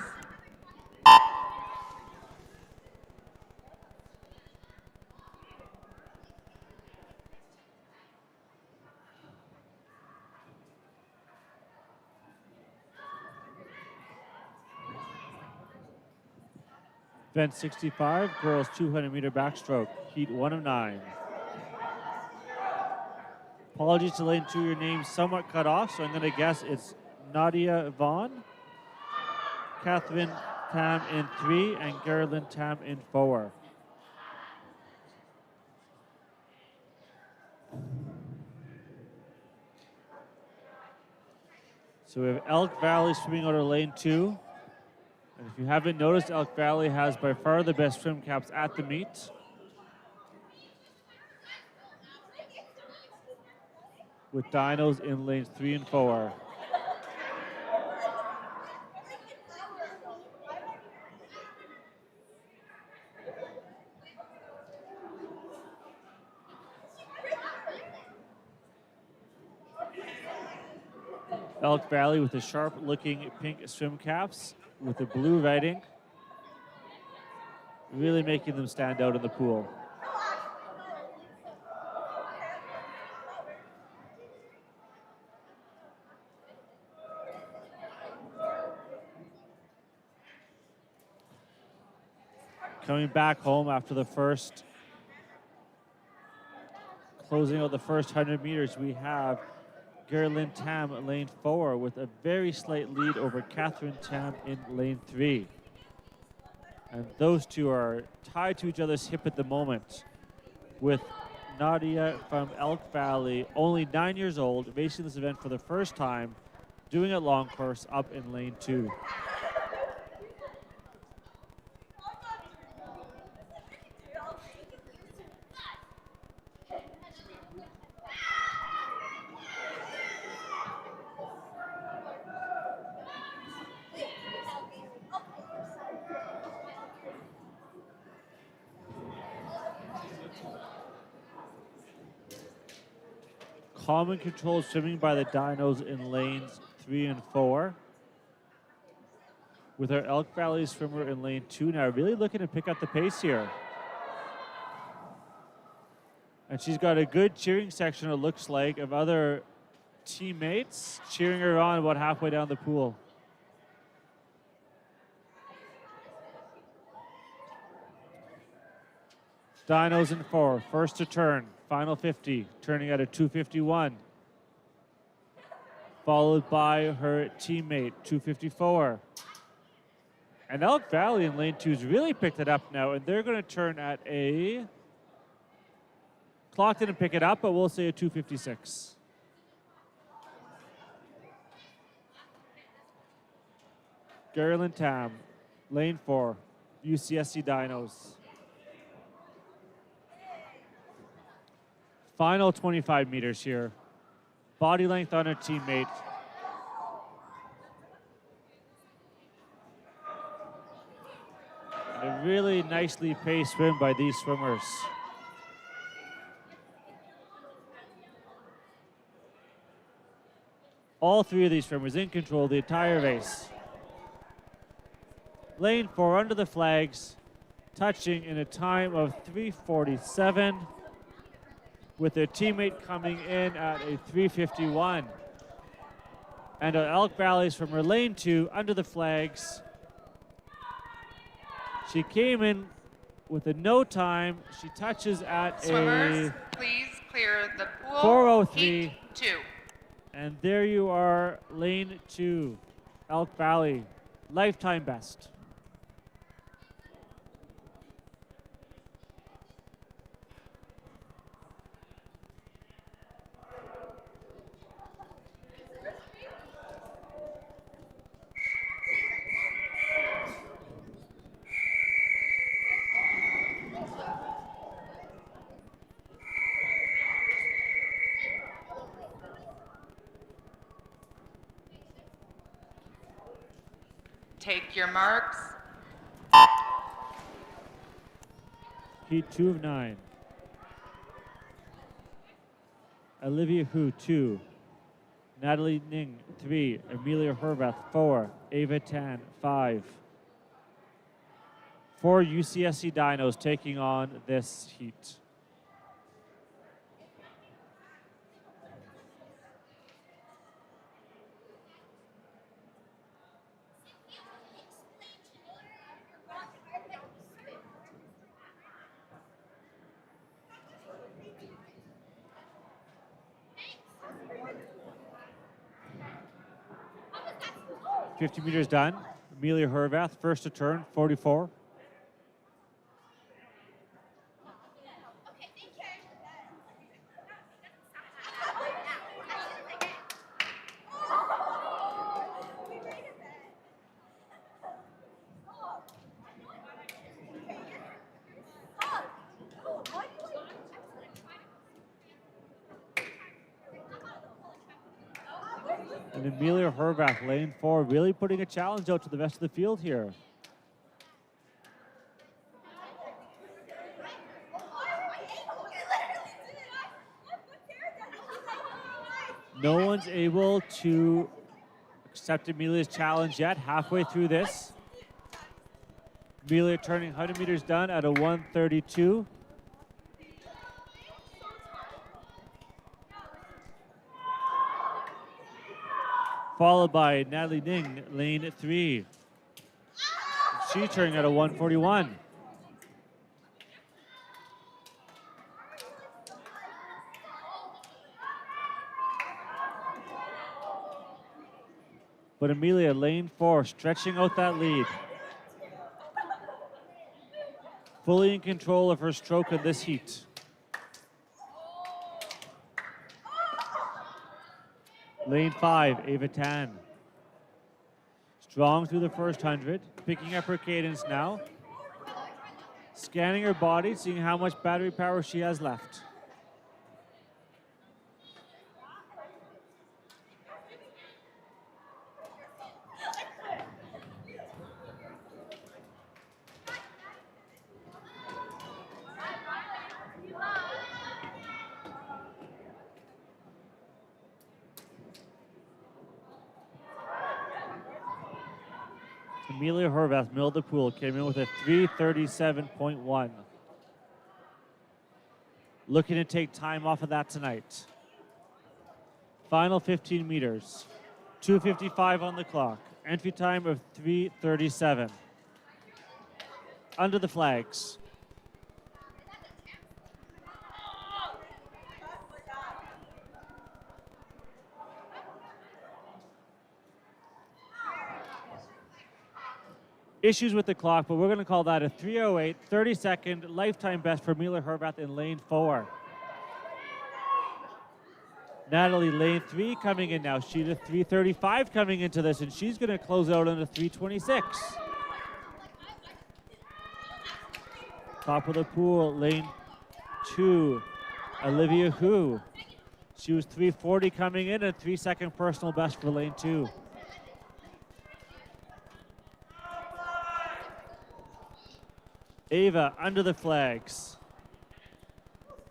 S2: Event 65, girls 200 meter backstroke, heat 1 of 9. Apologies to lane 2, your name's somewhat cut off, so I'm going to guess it's Nadia Vaughn, Catherine Tam in 3, and Geraldine Tam in 4. So we have Elk Valley swimming out of lane 2. And if you haven't noticed, Elk Valley has by far the best swim caps at the meet. With dynos in lanes 3 and 4. Elk Valley with the sharp-looking pink swim caps with the blue writing, really making them stand out in the pool. Coming back home after the first, closing out the first 100 meters, we have Gerlin Tam in lane 4 with a very slight lead over Catherine Tam in lane 3. And those two are tied to each other's hip at the moment, with Nadia from Elk Valley, only 9 years old, racing this event for the first time, doing a long course up in lane 2. Common control swimming by the dynos in lanes 3 and 4. With our Elk Valley swimmer in lane 2 now, really looking to pick up the pace here. And she's got a good cheering section, it looks like, of other teammates cheering her on about halfway down the pool. Dynos in 4, first to turn, final 50, turning at a 2:51. Followed by her teammate, 2:54. And Elk Valley in lane 2's really picked it up now, and they're going to turn at a... Clock didn't pick it up, but we'll say a 2:56. Gerlin Tam, lane 4, UCSC Dynos. Final 25 meters here. Body length on her teammate. And a really nicely paced swim by these swimmers. All three of these swimmers in control the entire race. Lane 4 under the flags, touching in a time of 3:47, with their teammate coming in at a 3:51. And our Elk Valleys from her lane 2 under the flags. She came in with a no time. She touches at
S1: Swimmers,
S2: a
S1: please clear the pool.
S2: 4:03.
S1: Heat 2.
S2: And there you are, lane 2, Elk Valley, lifetime best.
S1: Take your marks.
S2: Heat 2 of 9. Olivia Hu, 2. Natalie Ning, 3. Amelia Horvath, 4. Ava Tan, 5. 4 UCSC Dynos taking on this heat.
S6: Oh,
S2: 50 meters done. Amelia Horvath, first to turn, 44. And Amelia Horvath, lane 4, really putting a challenge out to the rest of the field here. No one's able to accept Amelia's challenge yet, halfway through this. Amelia turning 100 meters done at a 1:32. Followed by Natalie Ning, lane 3. She's turning at a 1:41. But Amelia, lane 4, stretching out that lead. Fully in control of her stroke in this heat. Lane 5, Ava Tan. Strong through the first 100, picking up her cadence now. Scanning her body, seeing how much battery power she has left. Amelia Horvath milled the pool, came in with a 3:37.1. Looking to take time off of that tonight. Final 15 meters. 2:55 on the clock. Entry time of 3:37. Under the flags. Issues with the clock, but we're going to call that a 3:08, 30-second lifetime best for Amelia Horvath in lane 4. Natalie, lane 3 coming in now. She's a 3:35 coming into this, and she's going to close out on a 3:26. Top of the pool, lane 2, Olivia Hu. She was 3:40 coming in, and 3-second personal best for lane 2. Ava under the flags.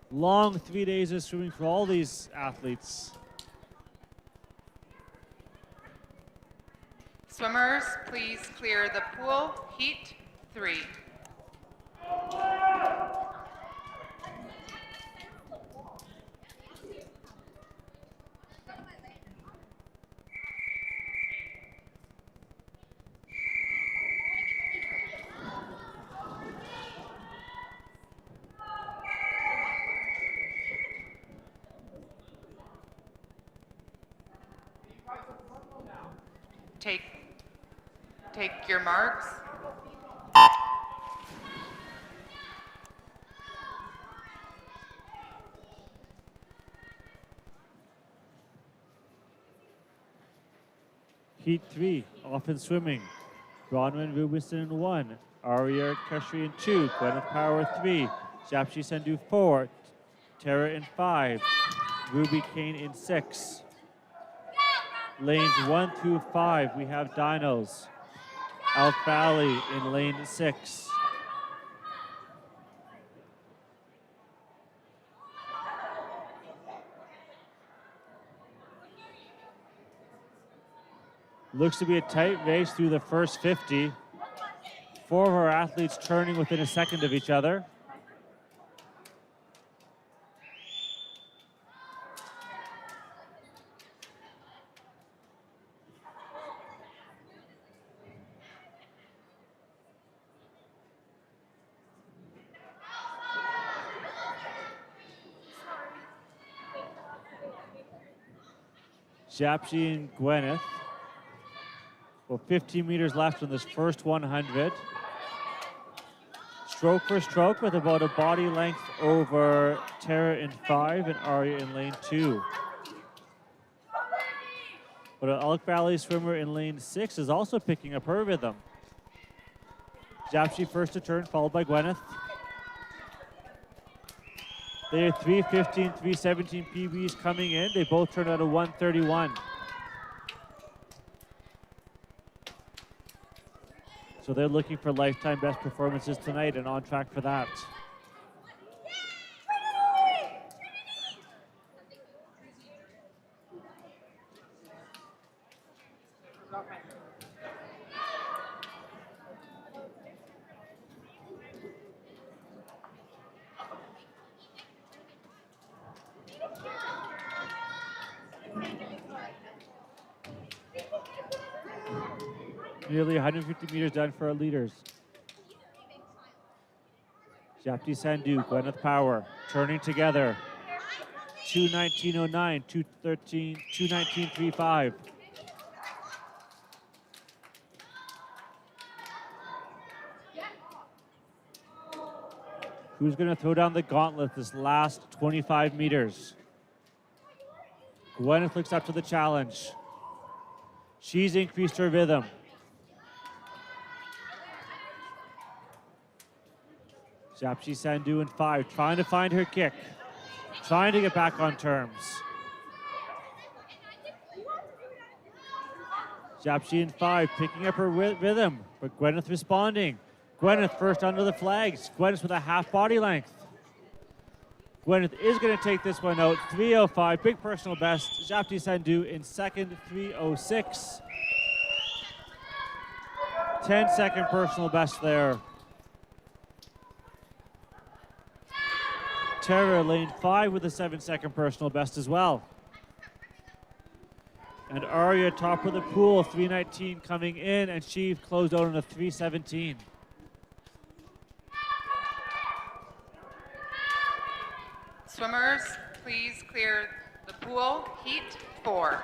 S2: Long 3 days of swimming for all these athletes.
S1: Swimmers, please clear the pool. Heat 3. Take your marks.
S2: Heat 3, off in swimming. Bronwyn Rubinson in 1. Aria Keshri in 2. Gwyneth Power 3. Japshi Sandhu 4. Tara in 5. Ruby Kane in 6. Lanes 1 through 5, we have Dinos. Elk Valley in lane 6. Looks to be a tight race through the first 50. 4 of our athletes turning within a second of each other. Japshi and Gwyneth. Well, 15 meters left in this first 100. Stroke for stroke with about a body length over Tara in 5 and Aria in lane 2. But an Elk Valley swimmer in lane 6 is also picking up her rhythm. Japshi first to turn, followed by Gwyneth. They are 3:15, 3:17 PBs coming in. They both turned out a 1:31. So they're looking for lifetime best performances tonight and on track for that. Nearly 150 meters done for our leaders. Japti Sandhu, Gwyneth Power, turning together. 2:19.09, 2:13, 2:19.35. Who's going to throw down the gauntlet this last 25 meters? Gwyneth looks up to the challenge. She's increased her rhythm. Japji Sandhu in 5, trying to find her kick, trying to get back on terms. Japji in 5, picking up her rhythm, but Gwyneth responding. Gwyneth first under the flags. Gwyneth with a half body length. Gwyneth is going to take this one out. 3:05, big personal best. Japji Sandhu in second, 3:06. 10-second personal best there. Tara lane 5 with a 7-second personal best as well. And Arya top of the pool, 3:19 coming in, and she closed out on a 3:17.
S1: Swimmers, please clear the pool. Heat 4.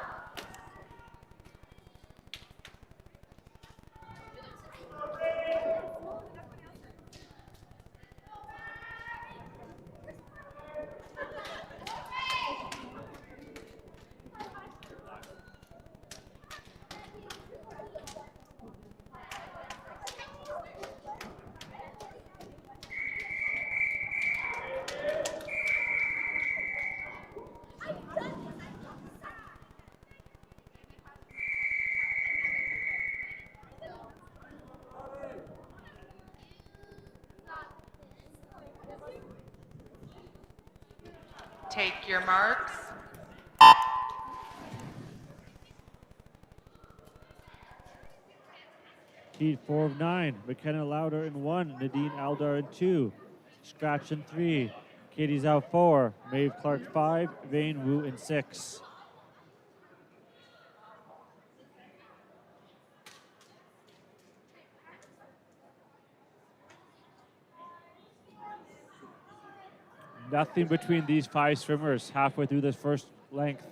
S1: Take your marks.
S2: Heat 4 of 9. McKenna Lauder in 1. Nadine Aldar in 2. Scratch in 3. Katie Zhao 4. Maeve Clark 5. Vane Wu in 6. Nothing between these 5 swimmers halfway through this first length.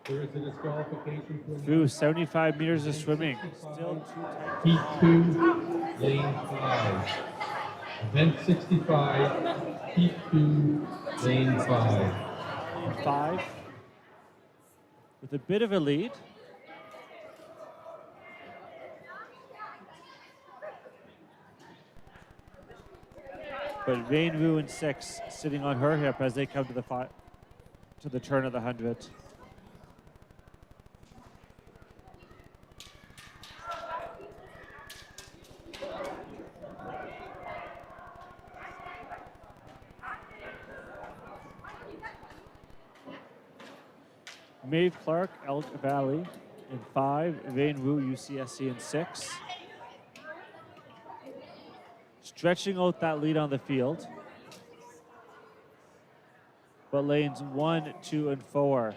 S5: There is a disqualification for
S2: Through 75 meters of swimming. Still too tight.
S5: Heat 2, lane 5. Event 65, Heat 2, lane 5.
S2: 5. With a bit of a lead. But Vane Wu in 6, sitting on her hip as they come to the turn of the 100. Maeve Clark, Elk Valley in 5. Vane Wu, UCSC in 6. Stretching out that lead on the field. But lanes 1, 2, and 4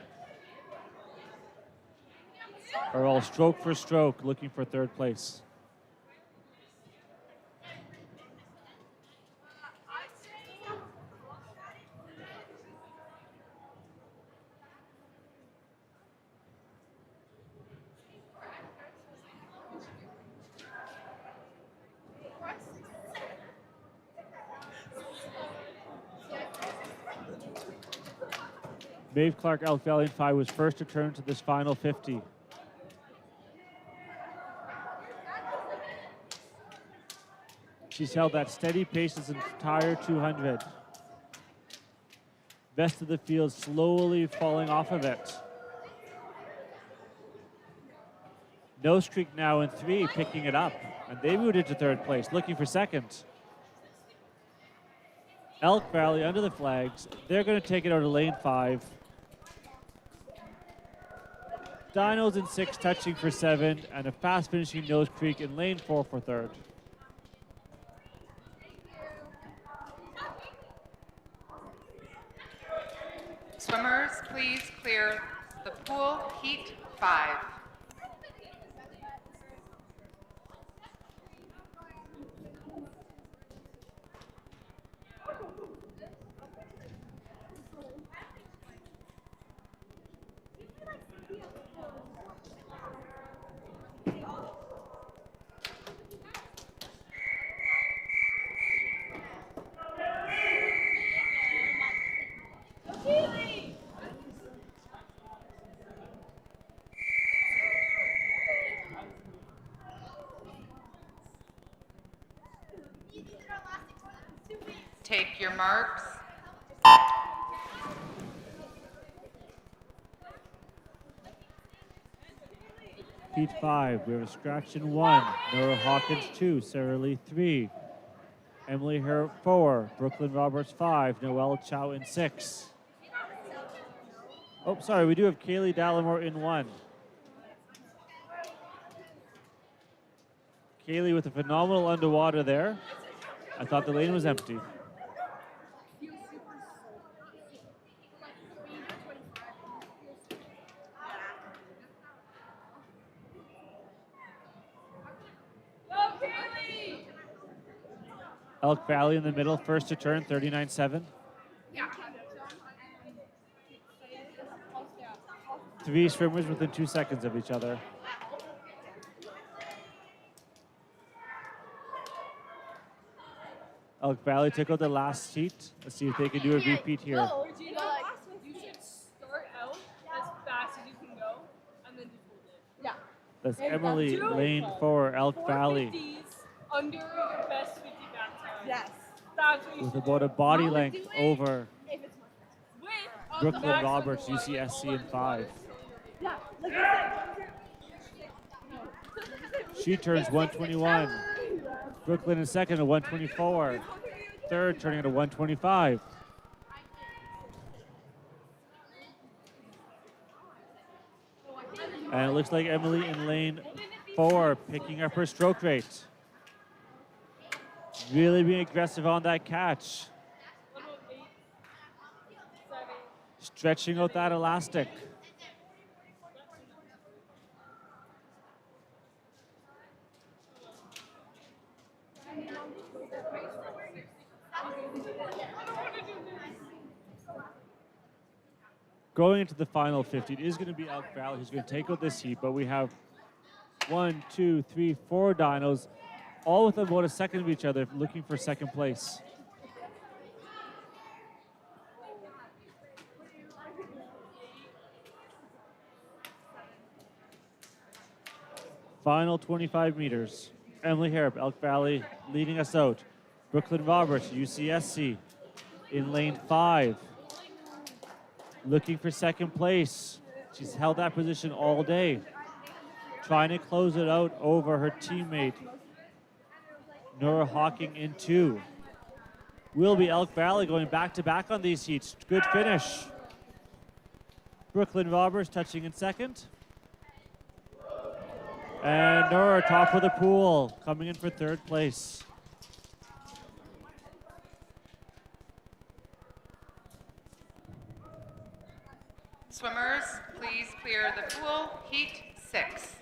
S2: are all stroke for stroke looking for third place. Maeve Clark, Elk Valley in 5 was first to turn to this final 50. She's held that steady pace this entire 200. Best of the field slowly falling off of it. Nose Creek now in 3, picking it up. And they moved into third place, looking for second. Elk Valley under the flags. They're going to take it out of lane 5. Dinos in 6, touching for 7, and a fast finishing Nose Creek in lane 4 for third.
S1: clear the pool. Heat 5. Take your marks.
S2: Heat 5, we have Extraction 1, Nora Hawkins 2, Sarah Lee 3, Emily Hare 4, Brooklyn Roberts 5, Noelle Chow in 6. Oh, sorry, we do have Kaylee Dallimore in 1. Kaylee with a phenomenal underwater there. I thought the lane was empty. Elk Valley in the middle, first to turn, 39.7. Three swimmers within 2 seconds of each other. Elk Valley took out the last heat. Let's see if they can do a repeat here.
S6: No, you should start out as fast as you can go and then just hold it. Yeah.
S2: That's Emily, lane 4, Elk Valley.
S6: 450s under your best 50 back time.
S8: Yes.
S6: That's what you
S2: With
S6: should
S2: about a body length over
S6: with
S2: Brooklyn Roberts, UCSC in 5.
S8: Yeah. Like I
S2: She turns 121. Brooklyn in second at 124. Third turning at a 125. And it looks like Emily in lane 4 picking up her stroke rate. Really being aggressive on that catch. Stretching out that elastic. Going into the final 50, it is going to be Elk Valley who's going to take out this heat, but we have 1, 2, 3, 4 dynos, all with about a second of each other, looking for second place. Final 25 meters. Emily Harrop, Elk Valley, leading us out. Brooklyn Roberts, UCSC, in lane 5. Looking for second place. She's held that position all day. Trying to close it out over her teammate, Nora Hawking in 2. Will be Elk Valley going back-to-back on these heats. Good finish. Brooklyn Roberts touching in second. And Nora top of the pool, coming in for third place.
S1: Swimmers, please clear the pool. Heat 6.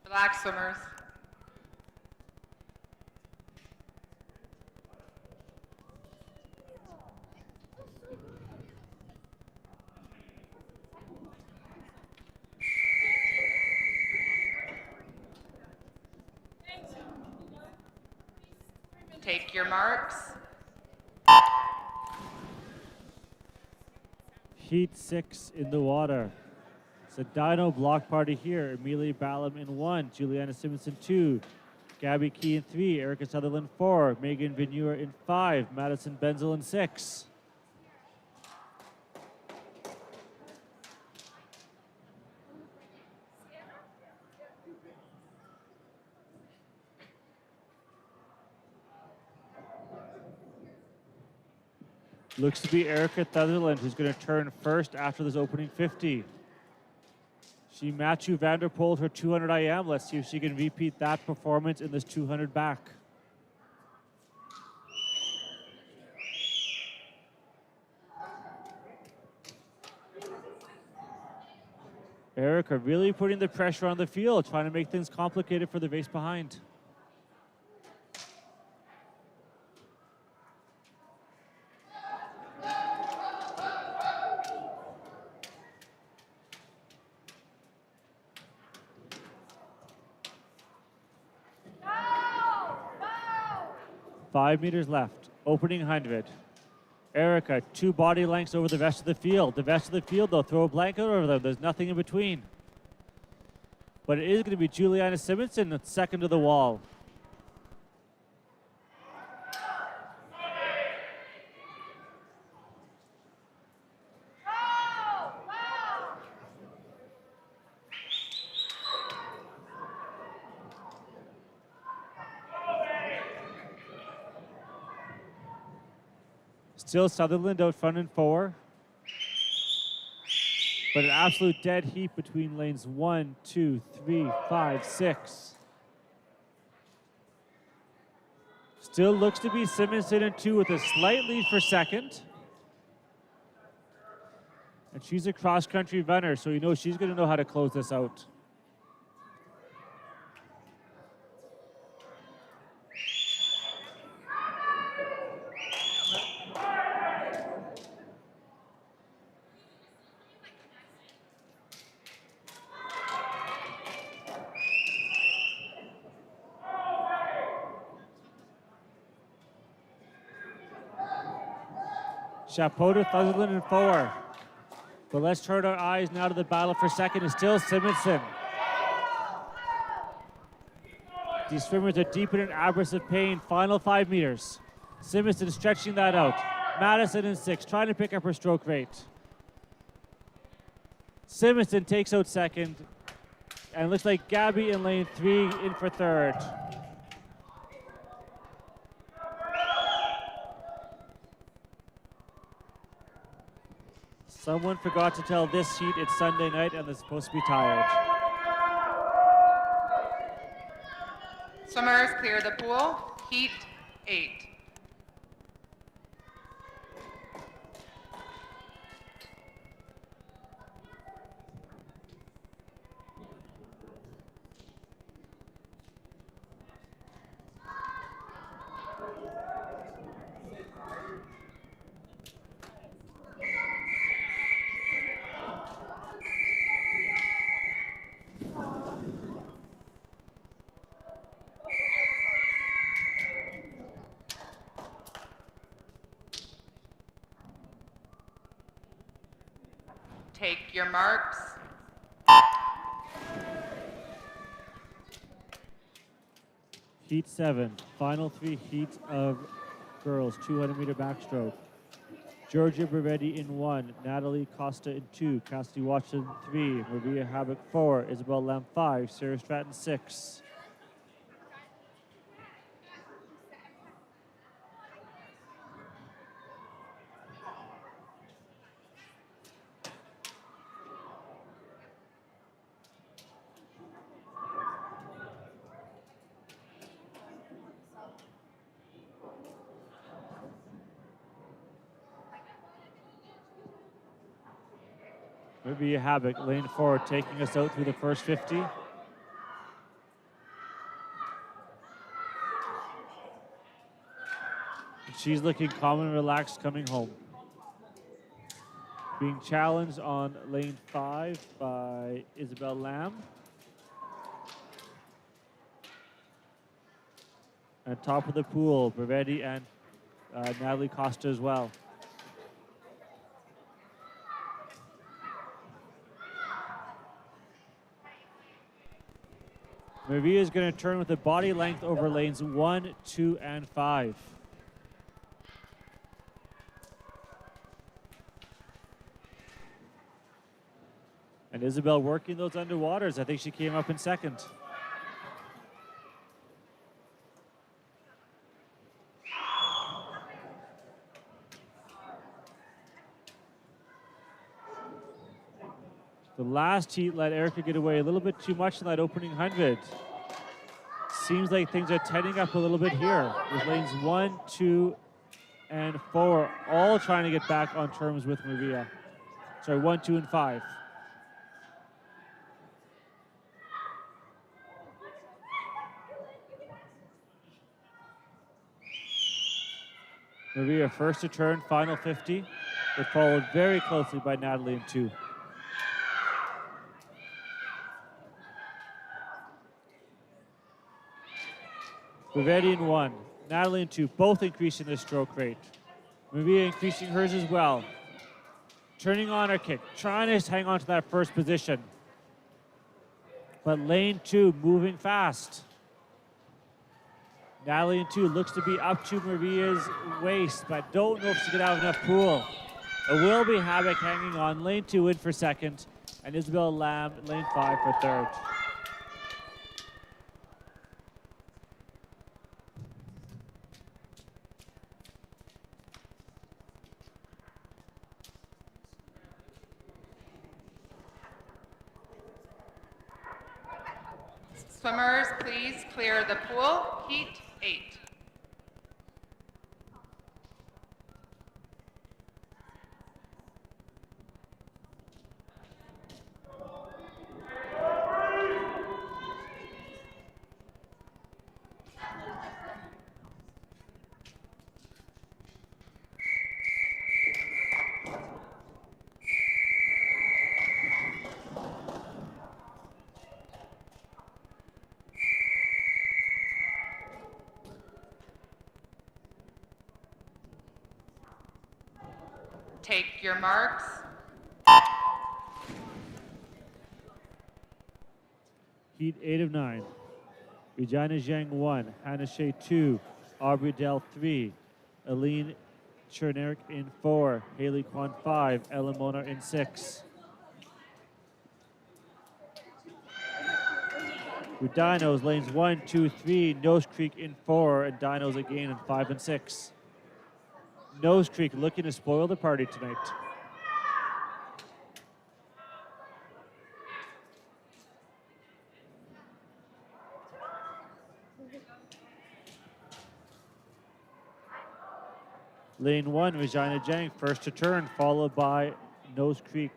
S1: Relax, swimmers. Take your marks.
S2: Heat 6 in the water. It's a dyno block party here. Amelia Ballum in 1, Juliana Simonson 2, Gabby Key in 3, Erica Sutherland 4, Megan Veneur in 5, Madison Benzel in 6. Looks to be Erica Sutherland who's going to turn first after this opening 50. She Matthew Vanderpool her 200 IM. Let's see if she can repeat that performance in this 200 back. Erica really putting the pressure on the field, trying to make things complicated for the race behind.
S6: No! No!
S2: 5 meters left, opening 100. Erica, 2 body lengths over the rest of the field. The rest of the field, they'll throw a blanket over them. There's nothing in between. But it is going to be Juliana Simonson, second to the wall. Still Sutherland out front in 4. But an absolute dead heat between lanes 1, 2, 3, 5, 6. Still looks to be Simonson in 2 with a slight lead for second. And she's a cross-country runner, so you know she's going to know how to close this out. Chapeau to Sutherland in 4. But let's turn our eyes now to the battle for second. It's still Simonson. These swimmers are deep in an abyss of pain. Final 5 meters. Simonson stretching that out. Madison in 6, trying to pick up her stroke rate. Simonson takes out second. And it looks like Gabby in lane 3 in for third. Someone forgot to tell this heat it's Sunday night and they're supposed to be tired.
S1: Swimmers clear the pool. Heat 8. Take your marks.
S2: Heat 7, final 3 heats of girls 200-meter backstroke. Georgia Beretti in 1, Natalie Costa in 2, Cassidy Watson 3, Maria Habak 4, Isabel Lamb 5, Sarah Stratton 6. Maria Habak, lane 4, taking us out through the first 50. She's looking calm and relaxed coming home. Being challenged on lane 5 by Isabel Lamb. And top of the pool, Beretti and Natalie Costa as well. Maria is going to turn with a body length over lanes 1, 2, and 5. And Isabel working those underwaters. I think she came up in second. The last heat let Erica get away a little bit too much in that opening 100. Seems like things are tightening up a little bit here with lanes 1, 2, and 4 all trying to get back on terms with Maria. Sorry, 1, 2, and 5. Maria first to turn, final 50, but followed very closely by Natalie in 2. Vivetti in 1, Natalie in 2, both increasing their stroke rate. Maria increasing hers as well. Turning on her kick, trying to hang on to that first position. But lane 2 moving fast. Natalie in 2 looks to be up to Maria's waist, but don't know if she's gonna have enough pool. It will be Havoc hanging on. Lane 2 in for second, and Isabel Lamb, lane 5 for third.
S1: Swimmers, please clear the pool. Heat 8. Take your marks.
S2: Heat 8 of 9. Regina Zhang 1, Hannah Shea 2, Aubrey Dell 3, Aline Chernerik in 4, Haley Kwan 5, Ellen Mona in 6. With Dinos, lanes 1, 2, 3, Nose Creek in 4, and Dinos again in 5 and 6. Nose Creek looking to spoil the party tonight. Lane 1, Regina Jang, first to turn, followed by Nose Creek.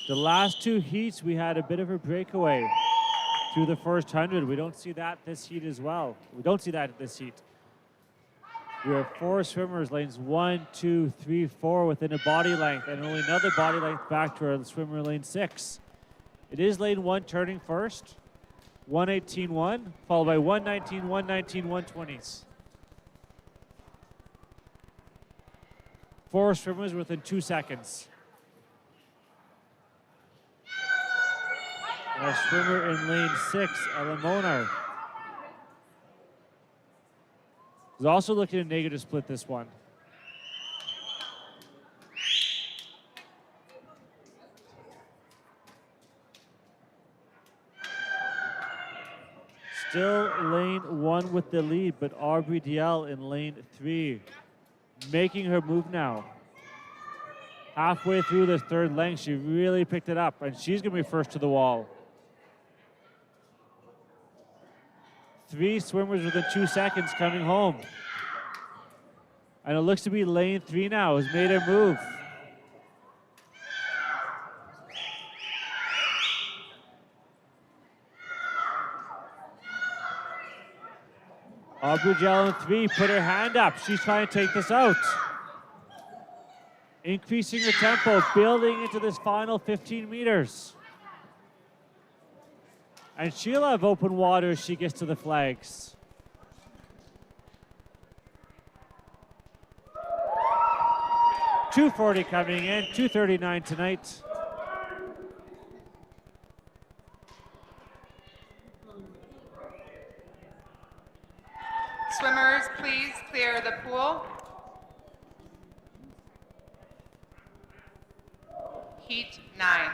S2: The last 2 heats, we had a bit of a breakaway through the first 100. We don't see that this heat as well. We don't see that this heat. We have 4 swimmers, lanes 1, 2, 3, 4 within a body length, and only another body length back to our swimmer lane 6. It is lane 1 turning first, 118.1, followed by 119, 119, 120s. 4 swimmers within 2 seconds. And our swimmer in lane 6, Ellen Monar, is also looking to negative split this one. Still lane 1 with the lead, but Aubrey Diel in lane 3, making her move now. Halfway through the third length, she really picked it up, and she's gonna be first to the wall. 3 swimmers within 2 seconds coming home. And it looks to be lane 3 now, has made her move. Aubrey Diel in 3 put her hand up. She's trying to take this out. Increasing her tempo, building into this final 15 meters. And she'll have open water as she gets to the flags. .240 coming in, 2:39 tonight.
S1: Swimmers, please clear the pool. Heat 9.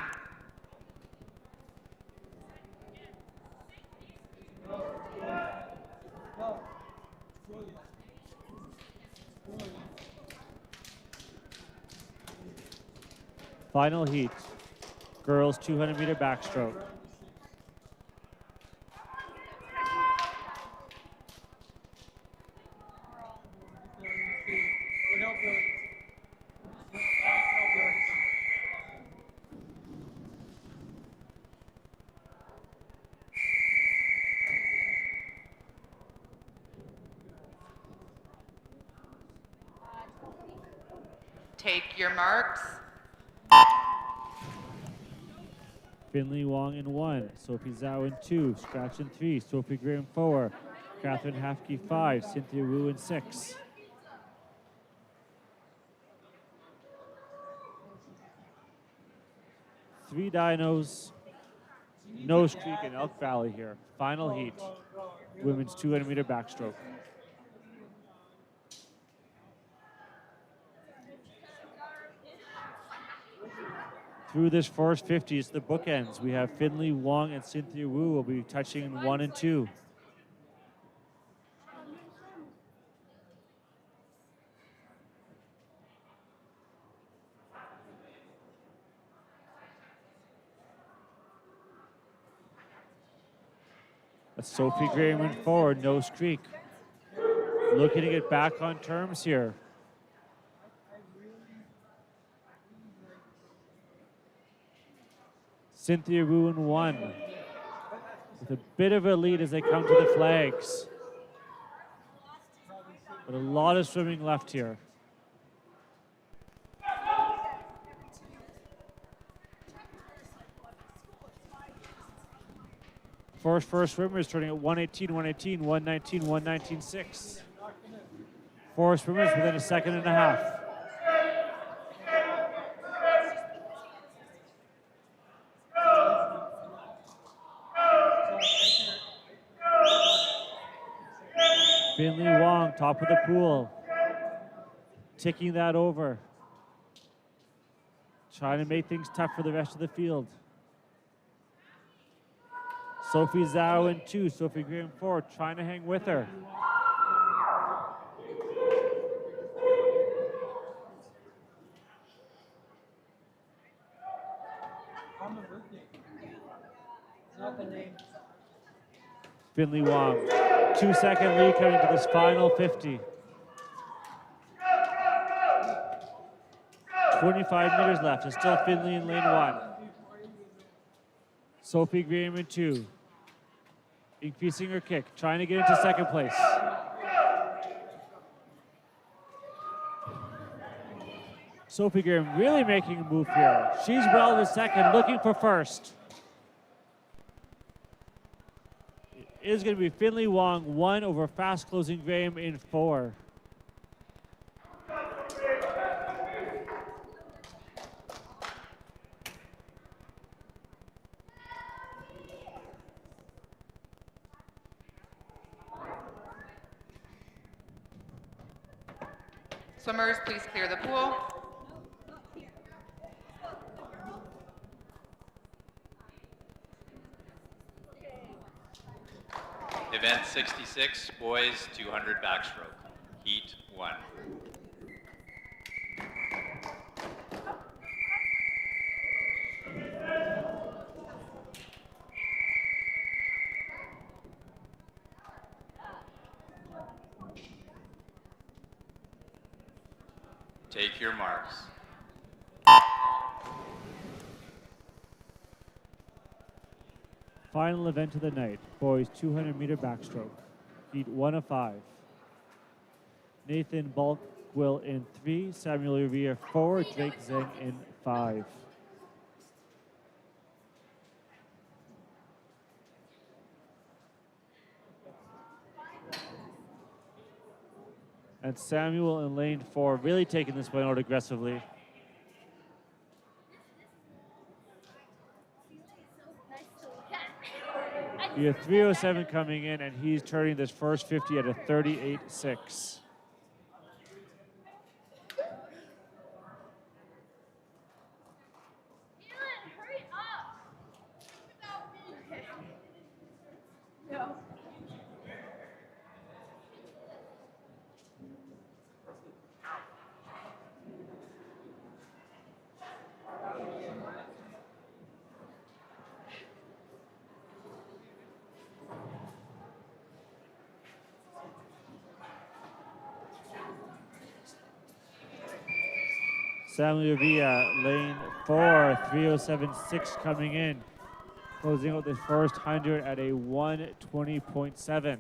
S2: Final heat, girls 200-meter backstroke.
S1: Take your marks.
S2: Finley Wong in 1, Sophie Zhao in 2, Scratch in 3, Sophie Gray in 4, Catherine Hafke 5, Cynthia Wu in 6. Three dynos, Nose Creek and Elk Valley here. Final heat, women's 200-meter backstroke. Through this first 50, it's the bookends. We have Finley Wong and Cynthia Wu will be touching in 1 and 2. That's Sophie Graham in 4, Nose Creek. Looking to get back on terms here. Cynthia Wu in 1, with a bit of a lead as they come to the flags. But a lot of swimming left here. First swimmer is turning at 118, 118, 119, 119.6. 4 swimmers within a second and a half. Finley Wong, top of the pool. Ticking that over. Trying to make things tough for the rest of the field. Sophie Zhao in 2, Sophie Graham 4, trying to hang with her. Finley Wong, 2-second lead coming to this final 50. 25 meters left. It's still Finley in lane 1. Sophie Graham in 2. Increasing her kick, trying to get into second place. Sophie Graham really making a move here. She's well to second, looking for first. It is going to be Finley Wong 1 over fast closing Graham in 4.
S1: Swimmers, please clear the pool.
S3: Event 66, boys 200 backstroke, heat 1. Take your marks.
S2: Final event of the night, boys 200-meter backstroke, heat 1 of 5. Nathan Bulkwill in 3, Samuel Revere 4, Drake Zeng in 5. And Samuel in lane 4 really taking this one out aggressively. He had 307 coming in, and he's turning this first 50 at a 38.6.
S6: Hurry up! No.
S2: Samuel Villa, lane 4, 307.6 coming in. Closing out the first 100 at a 120.7.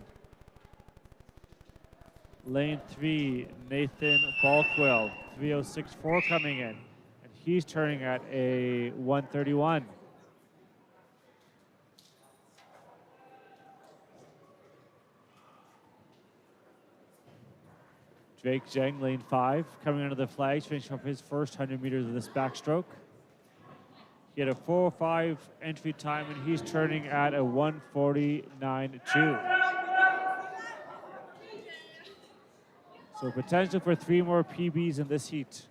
S2: Lane 3, Nathan Balkwell, 306.4 coming in. And he's turning at a 131. Drake Zheng, lane 5, coming under the flags, finishing up his first 100 meters of this backstroke. He had a 4:05 entry time, and he's turning at a 1:49.2. So potential for 3 more PBs in this heat.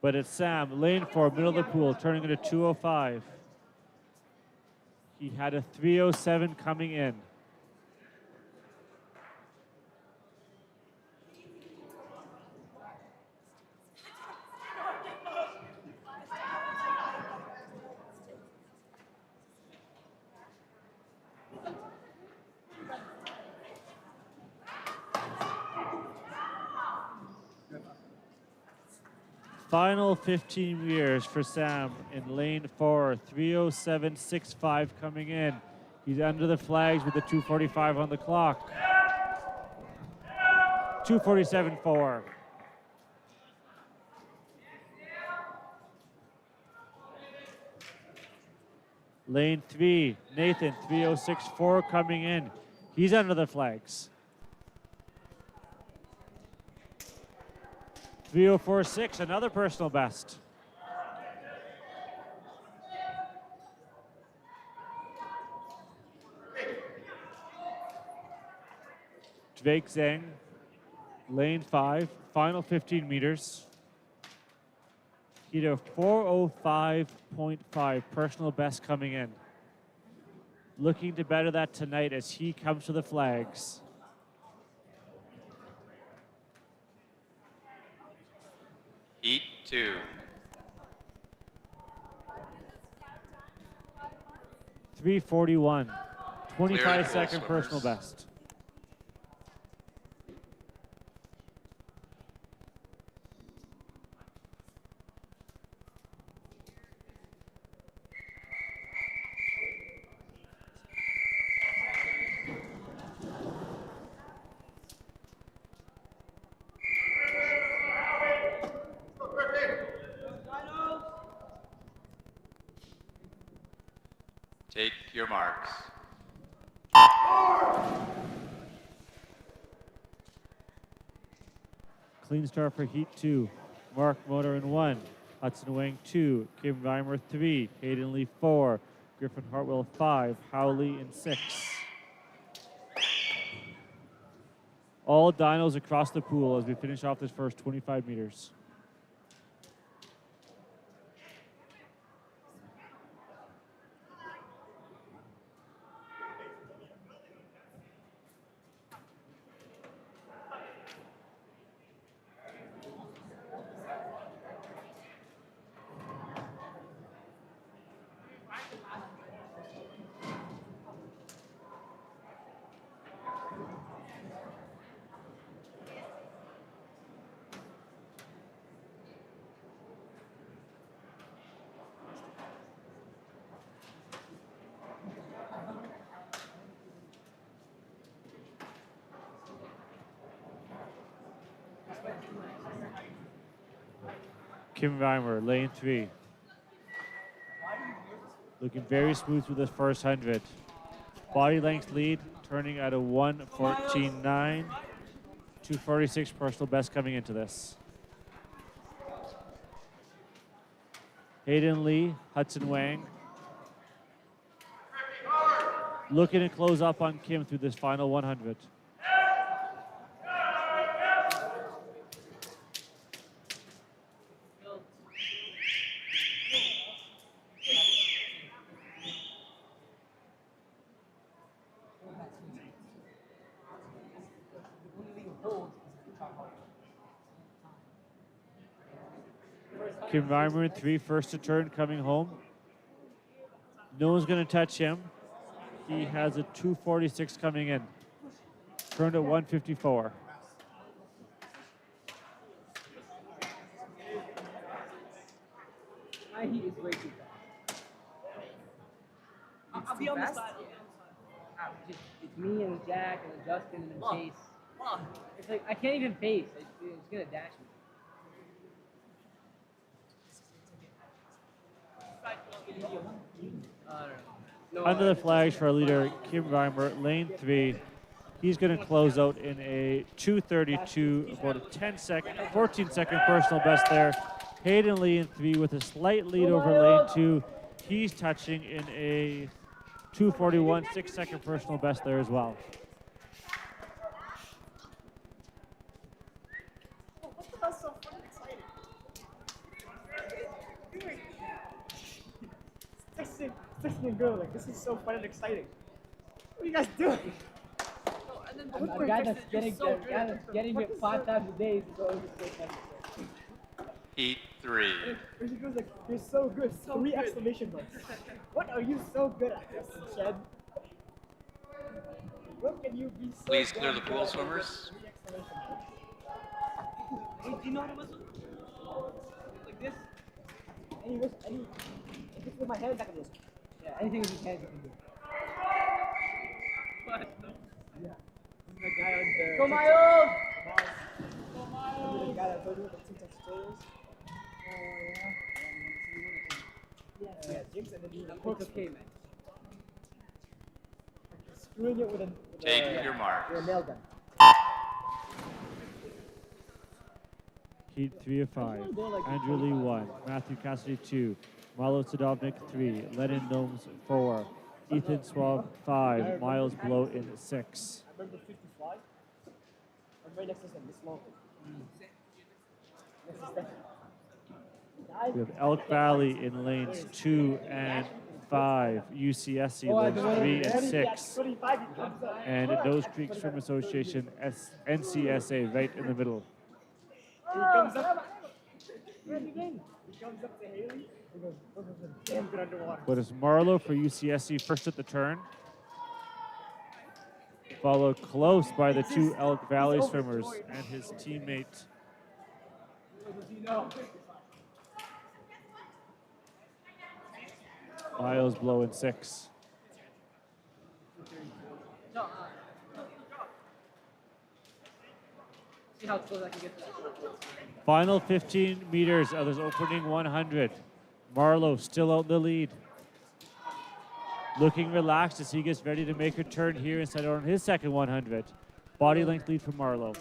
S2: But it's Sam, lane 4, middle of the pool, turning at a 2:05. He had a 3:07 coming in. Final 15 meters for Sam in lane 4, 3:07.65 coming in. He's under the flags with the 2:45 on the clock. 2:47.4. Lane 3, Nathan, 3:06.4 coming in. He's under the flags. 3:04.6, another personal best. Drake Zheng, lane 5, final 15 meters. He had a 4:05.5 personal best coming in. Looking to better that tonight as he comes to the flags.
S3: Heat 2.
S2: 3:41, 25-second
S3: swimmers.
S2: personal best.
S3: Take your marks.
S2: Clean start for Heat 2. Mark Motor in 1. Hudson Wang 2. Kim Reimer 3. Hayden Lee 4. Griffin Hartwell 5. Howley in 6. All dynos across the pool as we finish off this first 25 meters. Kim Reimer, lane 3. Looking very smooth through this first 100. Body length lead, turning at a 1:14.9. 2:46 personal best coming into this. Hayden Lee, Hudson Wang. Looking to close up on Kim through this final 100. Kim Reimer in 3, first to turn, coming home. No one's going to touch him. He has a 2:46 coming in. Turned at 1:54.
S8: My heat is way too fast. I'll be on the side. It's me and Jack and Justin and then Chase. It's like I can't even pace. It's gonna dash me. No,
S2: Under the flags for our leader, Kim Reimer, lane 3. He's going to close out in a 2:32, about a 14-second personal best there. Hayden Lee in 3 with a slight lead over lane 2. He's touching in a 2:41, 6-second personal best there as well.
S9: That's so fun and exciting. Texting a girl like, this is so fun and exciting. What are you guys doing?
S8: a guy that's getting it 5 times a day is always so funny.
S3: Heat 3.
S9: She goes like, you're so good. 3 exclamation marks. What are you so good at, Justin Shed? What can you be so
S3: Please
S9: good
S3: clear the
S9: at?
S3: pool swimmers.
S9: 3 exclamation marks.
S8: Wait, do you know how to whistle? Like this?
S9: If it's with my hands, I can whistle.
S8: Yeah, anything with his hands you can do. What? Yeah. This is the guy on the... Go Miles!
S9: Remember the guy that told you what the TikTok tutorials? Yeah, Jinx and then you
S8: It's okay, man.
S9: screwing it with a
S3: Take your marks.
S9: with a nail gun.
S2: Heat 3 of 5. Andrew Lee 1. Matthew Cassidy 2. Marlo Sadovnik 3. Lennon Gnomes 4. Ethan Swab 5. Miles Blow in 6.
S9: I remember 55. I'm right next to them, this long. Next to Steph.
S2: We have Elk Valley in lanes 2 and 5. UCSC lanes 3 and 6.
S9: 25, he comes up.
S2: And Nose Creek Swim Association NCSA right in the middle.
S9: He comes up. He comes up to Haley. He goes, damn good underwater.
S2: But it's Marlo for UCSC first at the turn. Followed close by the 2 Elk Valley swimmers and his teammate. Miles Blow in 6.
S8: See how close I can get to that.
S2: Final 15 meters of this opening 100. Marlo still out in the lead. Looking relaxed as he gets ready to make a turn here inside on his second 100. Body length lead for Marlo.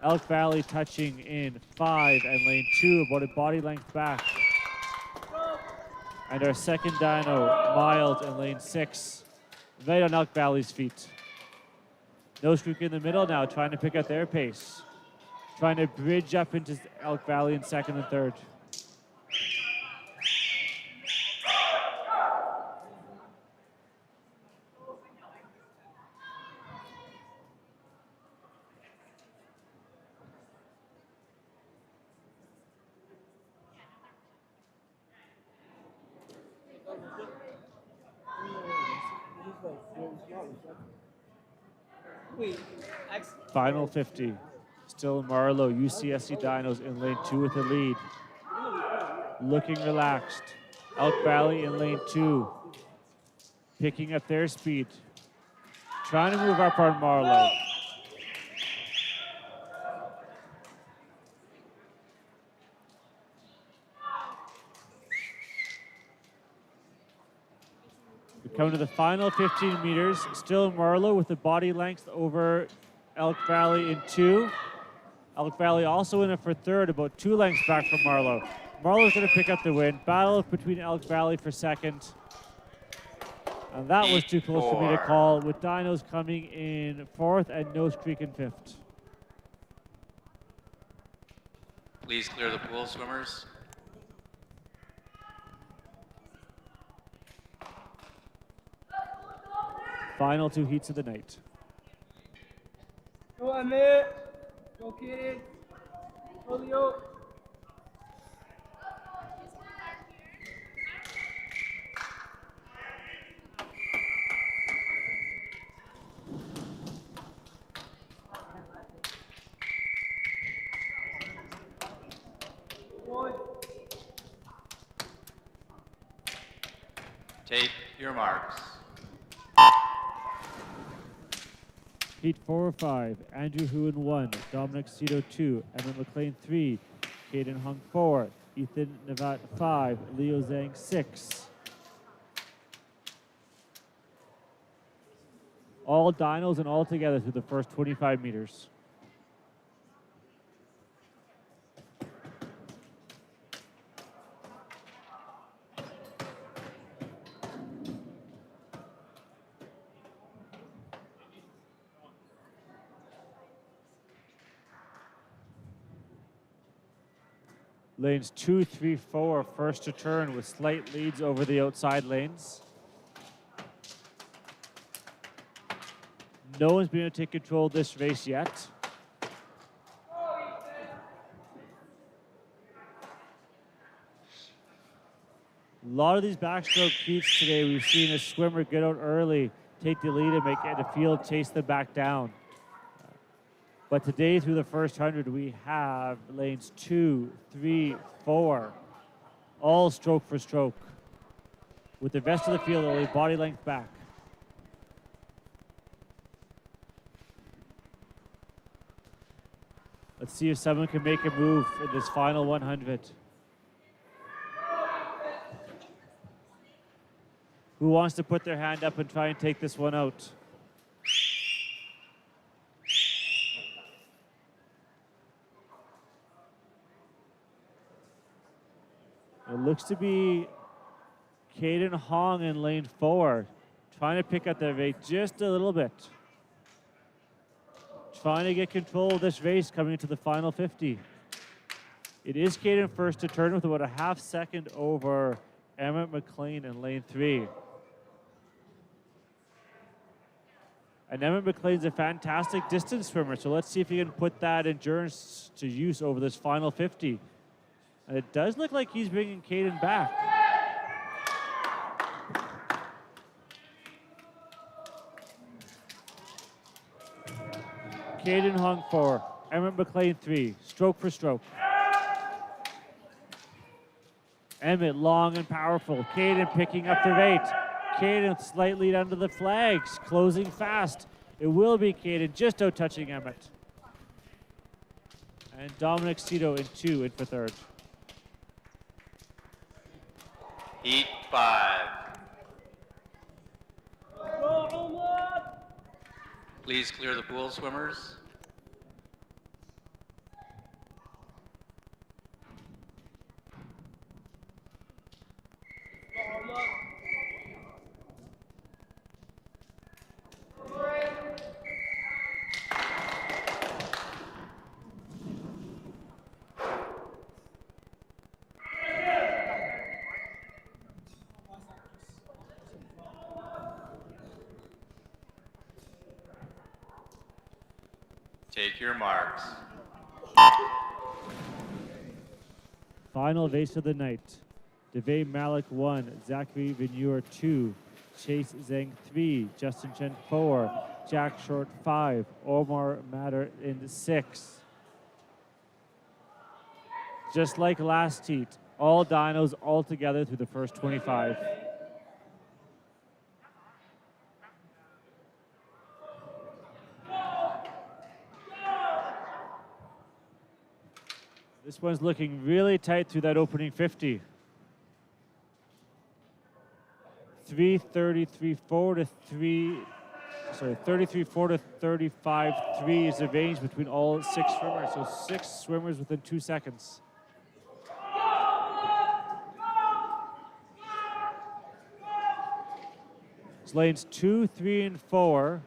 S2: Elk Valley touching in 5 and lane 2, about a body length back. And our second dyno, Miles in lane 6, right on Elk Valley's feet. Nose Creek in the middle now, trying to pick up their pace. Trying to bridge up into Elk Valley in second and third. Final 50. Still Marlo, UCSC Dinos in lane 2 with the lead. Looking relaxed. Elk Valley in lane 2. Picking up their speed. Trying to move up on Marlo. Coming to the final 15 meters, still Marlowe with the body length over Elk Valley in 2. Elk Valley also in it for third, about 2 lengths back from Marlowe. Marlowe's going to pick up the win. Battle between Elk Valley for second. And that was too close for me to call, with Dinos coming in 4th and Nose Creek in 5th.
S3: Please clear the pool, swimmers.
S2: Final 2 heats of the night.
S9: Go Amit. Go kid. Go Leo.
S3: Take your marks.
S2: Heat 4 or 5, Andrew Huon 1, Dominic Cito 2, Emma McLean 3, Caden Hung 4, Ethan Navat 5, Leo Zhang 6. All dinos and all together through the first 25 meters. Lanes 2, 3, 4, first to turn with slight leads over the outside lanes. No one's been able to take control of this race yet. A lot of these backstroke heats today, we've seen a swimmer get out early, take the lead and make the field chase them back down. But today, through the first 100, we have lanes 2, 3, 4, all stroke for stroke, with the rest of the field only body length back. Let's see if someone can make a move in this final 100. Who wants to put their hand up and try and take this one out? It looks to be Caden Hong in lane 4, trying to pick up the rate just a little bit. Trying to get control of this race coming into the final 50. It is Caden first to turn with about a half second over Emmett McLean in lane 3. And Emmett McLean's a fantastic distance swimmer, so let's see if he can put that endurance to use over this final 50. And it does look like he's bringing Caden back. Caden Hung 4, Emmett McLean 3, stroke for stroke. Emmett long and powerful. Caden picking up the rate. Caden slightly under the flags, closing fast. It will be Caden just out touching Emmett. And Dominic Cito in 2 in for third.
S3: Heat 5. Please clear the pool, swimmers. Take your marks.
S2: Final race of the night. Devay Malik 1, Zachary Venure 2, Chase Zhang 3, Justin Chen 4, Jack Short 5, Omar Matter in 6. Just like last heat, all dinos all together through the first 25. This one's looking really tight through that opening 50. 33-4 to 33-4 to 35-3 is the range between all 6 swimmers. So 6 swimmers within 2 seconds. So lanes 2, 3, and 4,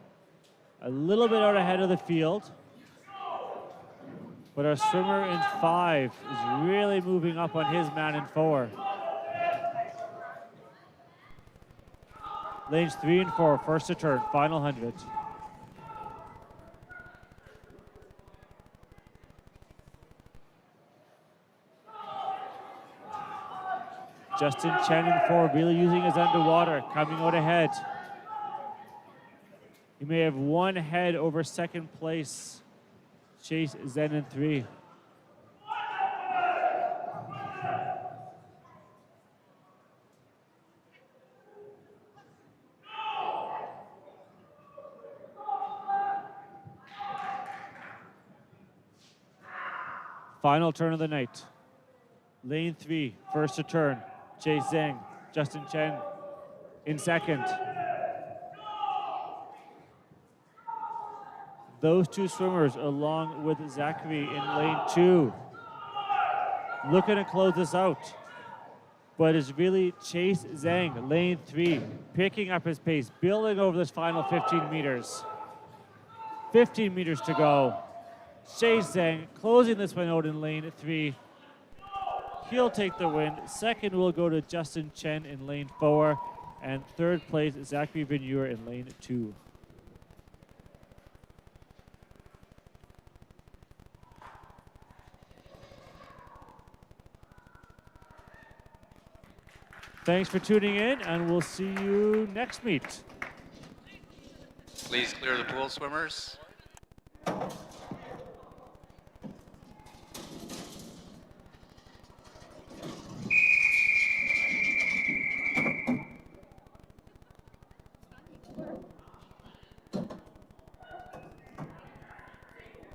S2: a little bit out ahead of the field. But our swimmer in 5 is really moving up on his man in 4. Lanes 3 and 4, first to turn, final 100. Justin Chen in 4, really using his underwater, coming out ahead. He may have 1 head over second place. Chase Zen in 3. Final turn of the night. Lane 3, first to turn. Chase Zhang, Justin Chen in second. Those 2 swimmers, along with Zachary in lane 2, looking to close this out. But it's really Chase Zhang, lane 3, picking up his pace, building over this final 15 meters. 15 meters to go. Chase Zhang closing this one out in lane 3. He'll take the win. Second will go to Justin Chen in lane 4. And third place, Zachary Veneur in lane 2. Thanks for tuning in, and we'll see you next meet.
S3: Please clear the pool swimmers.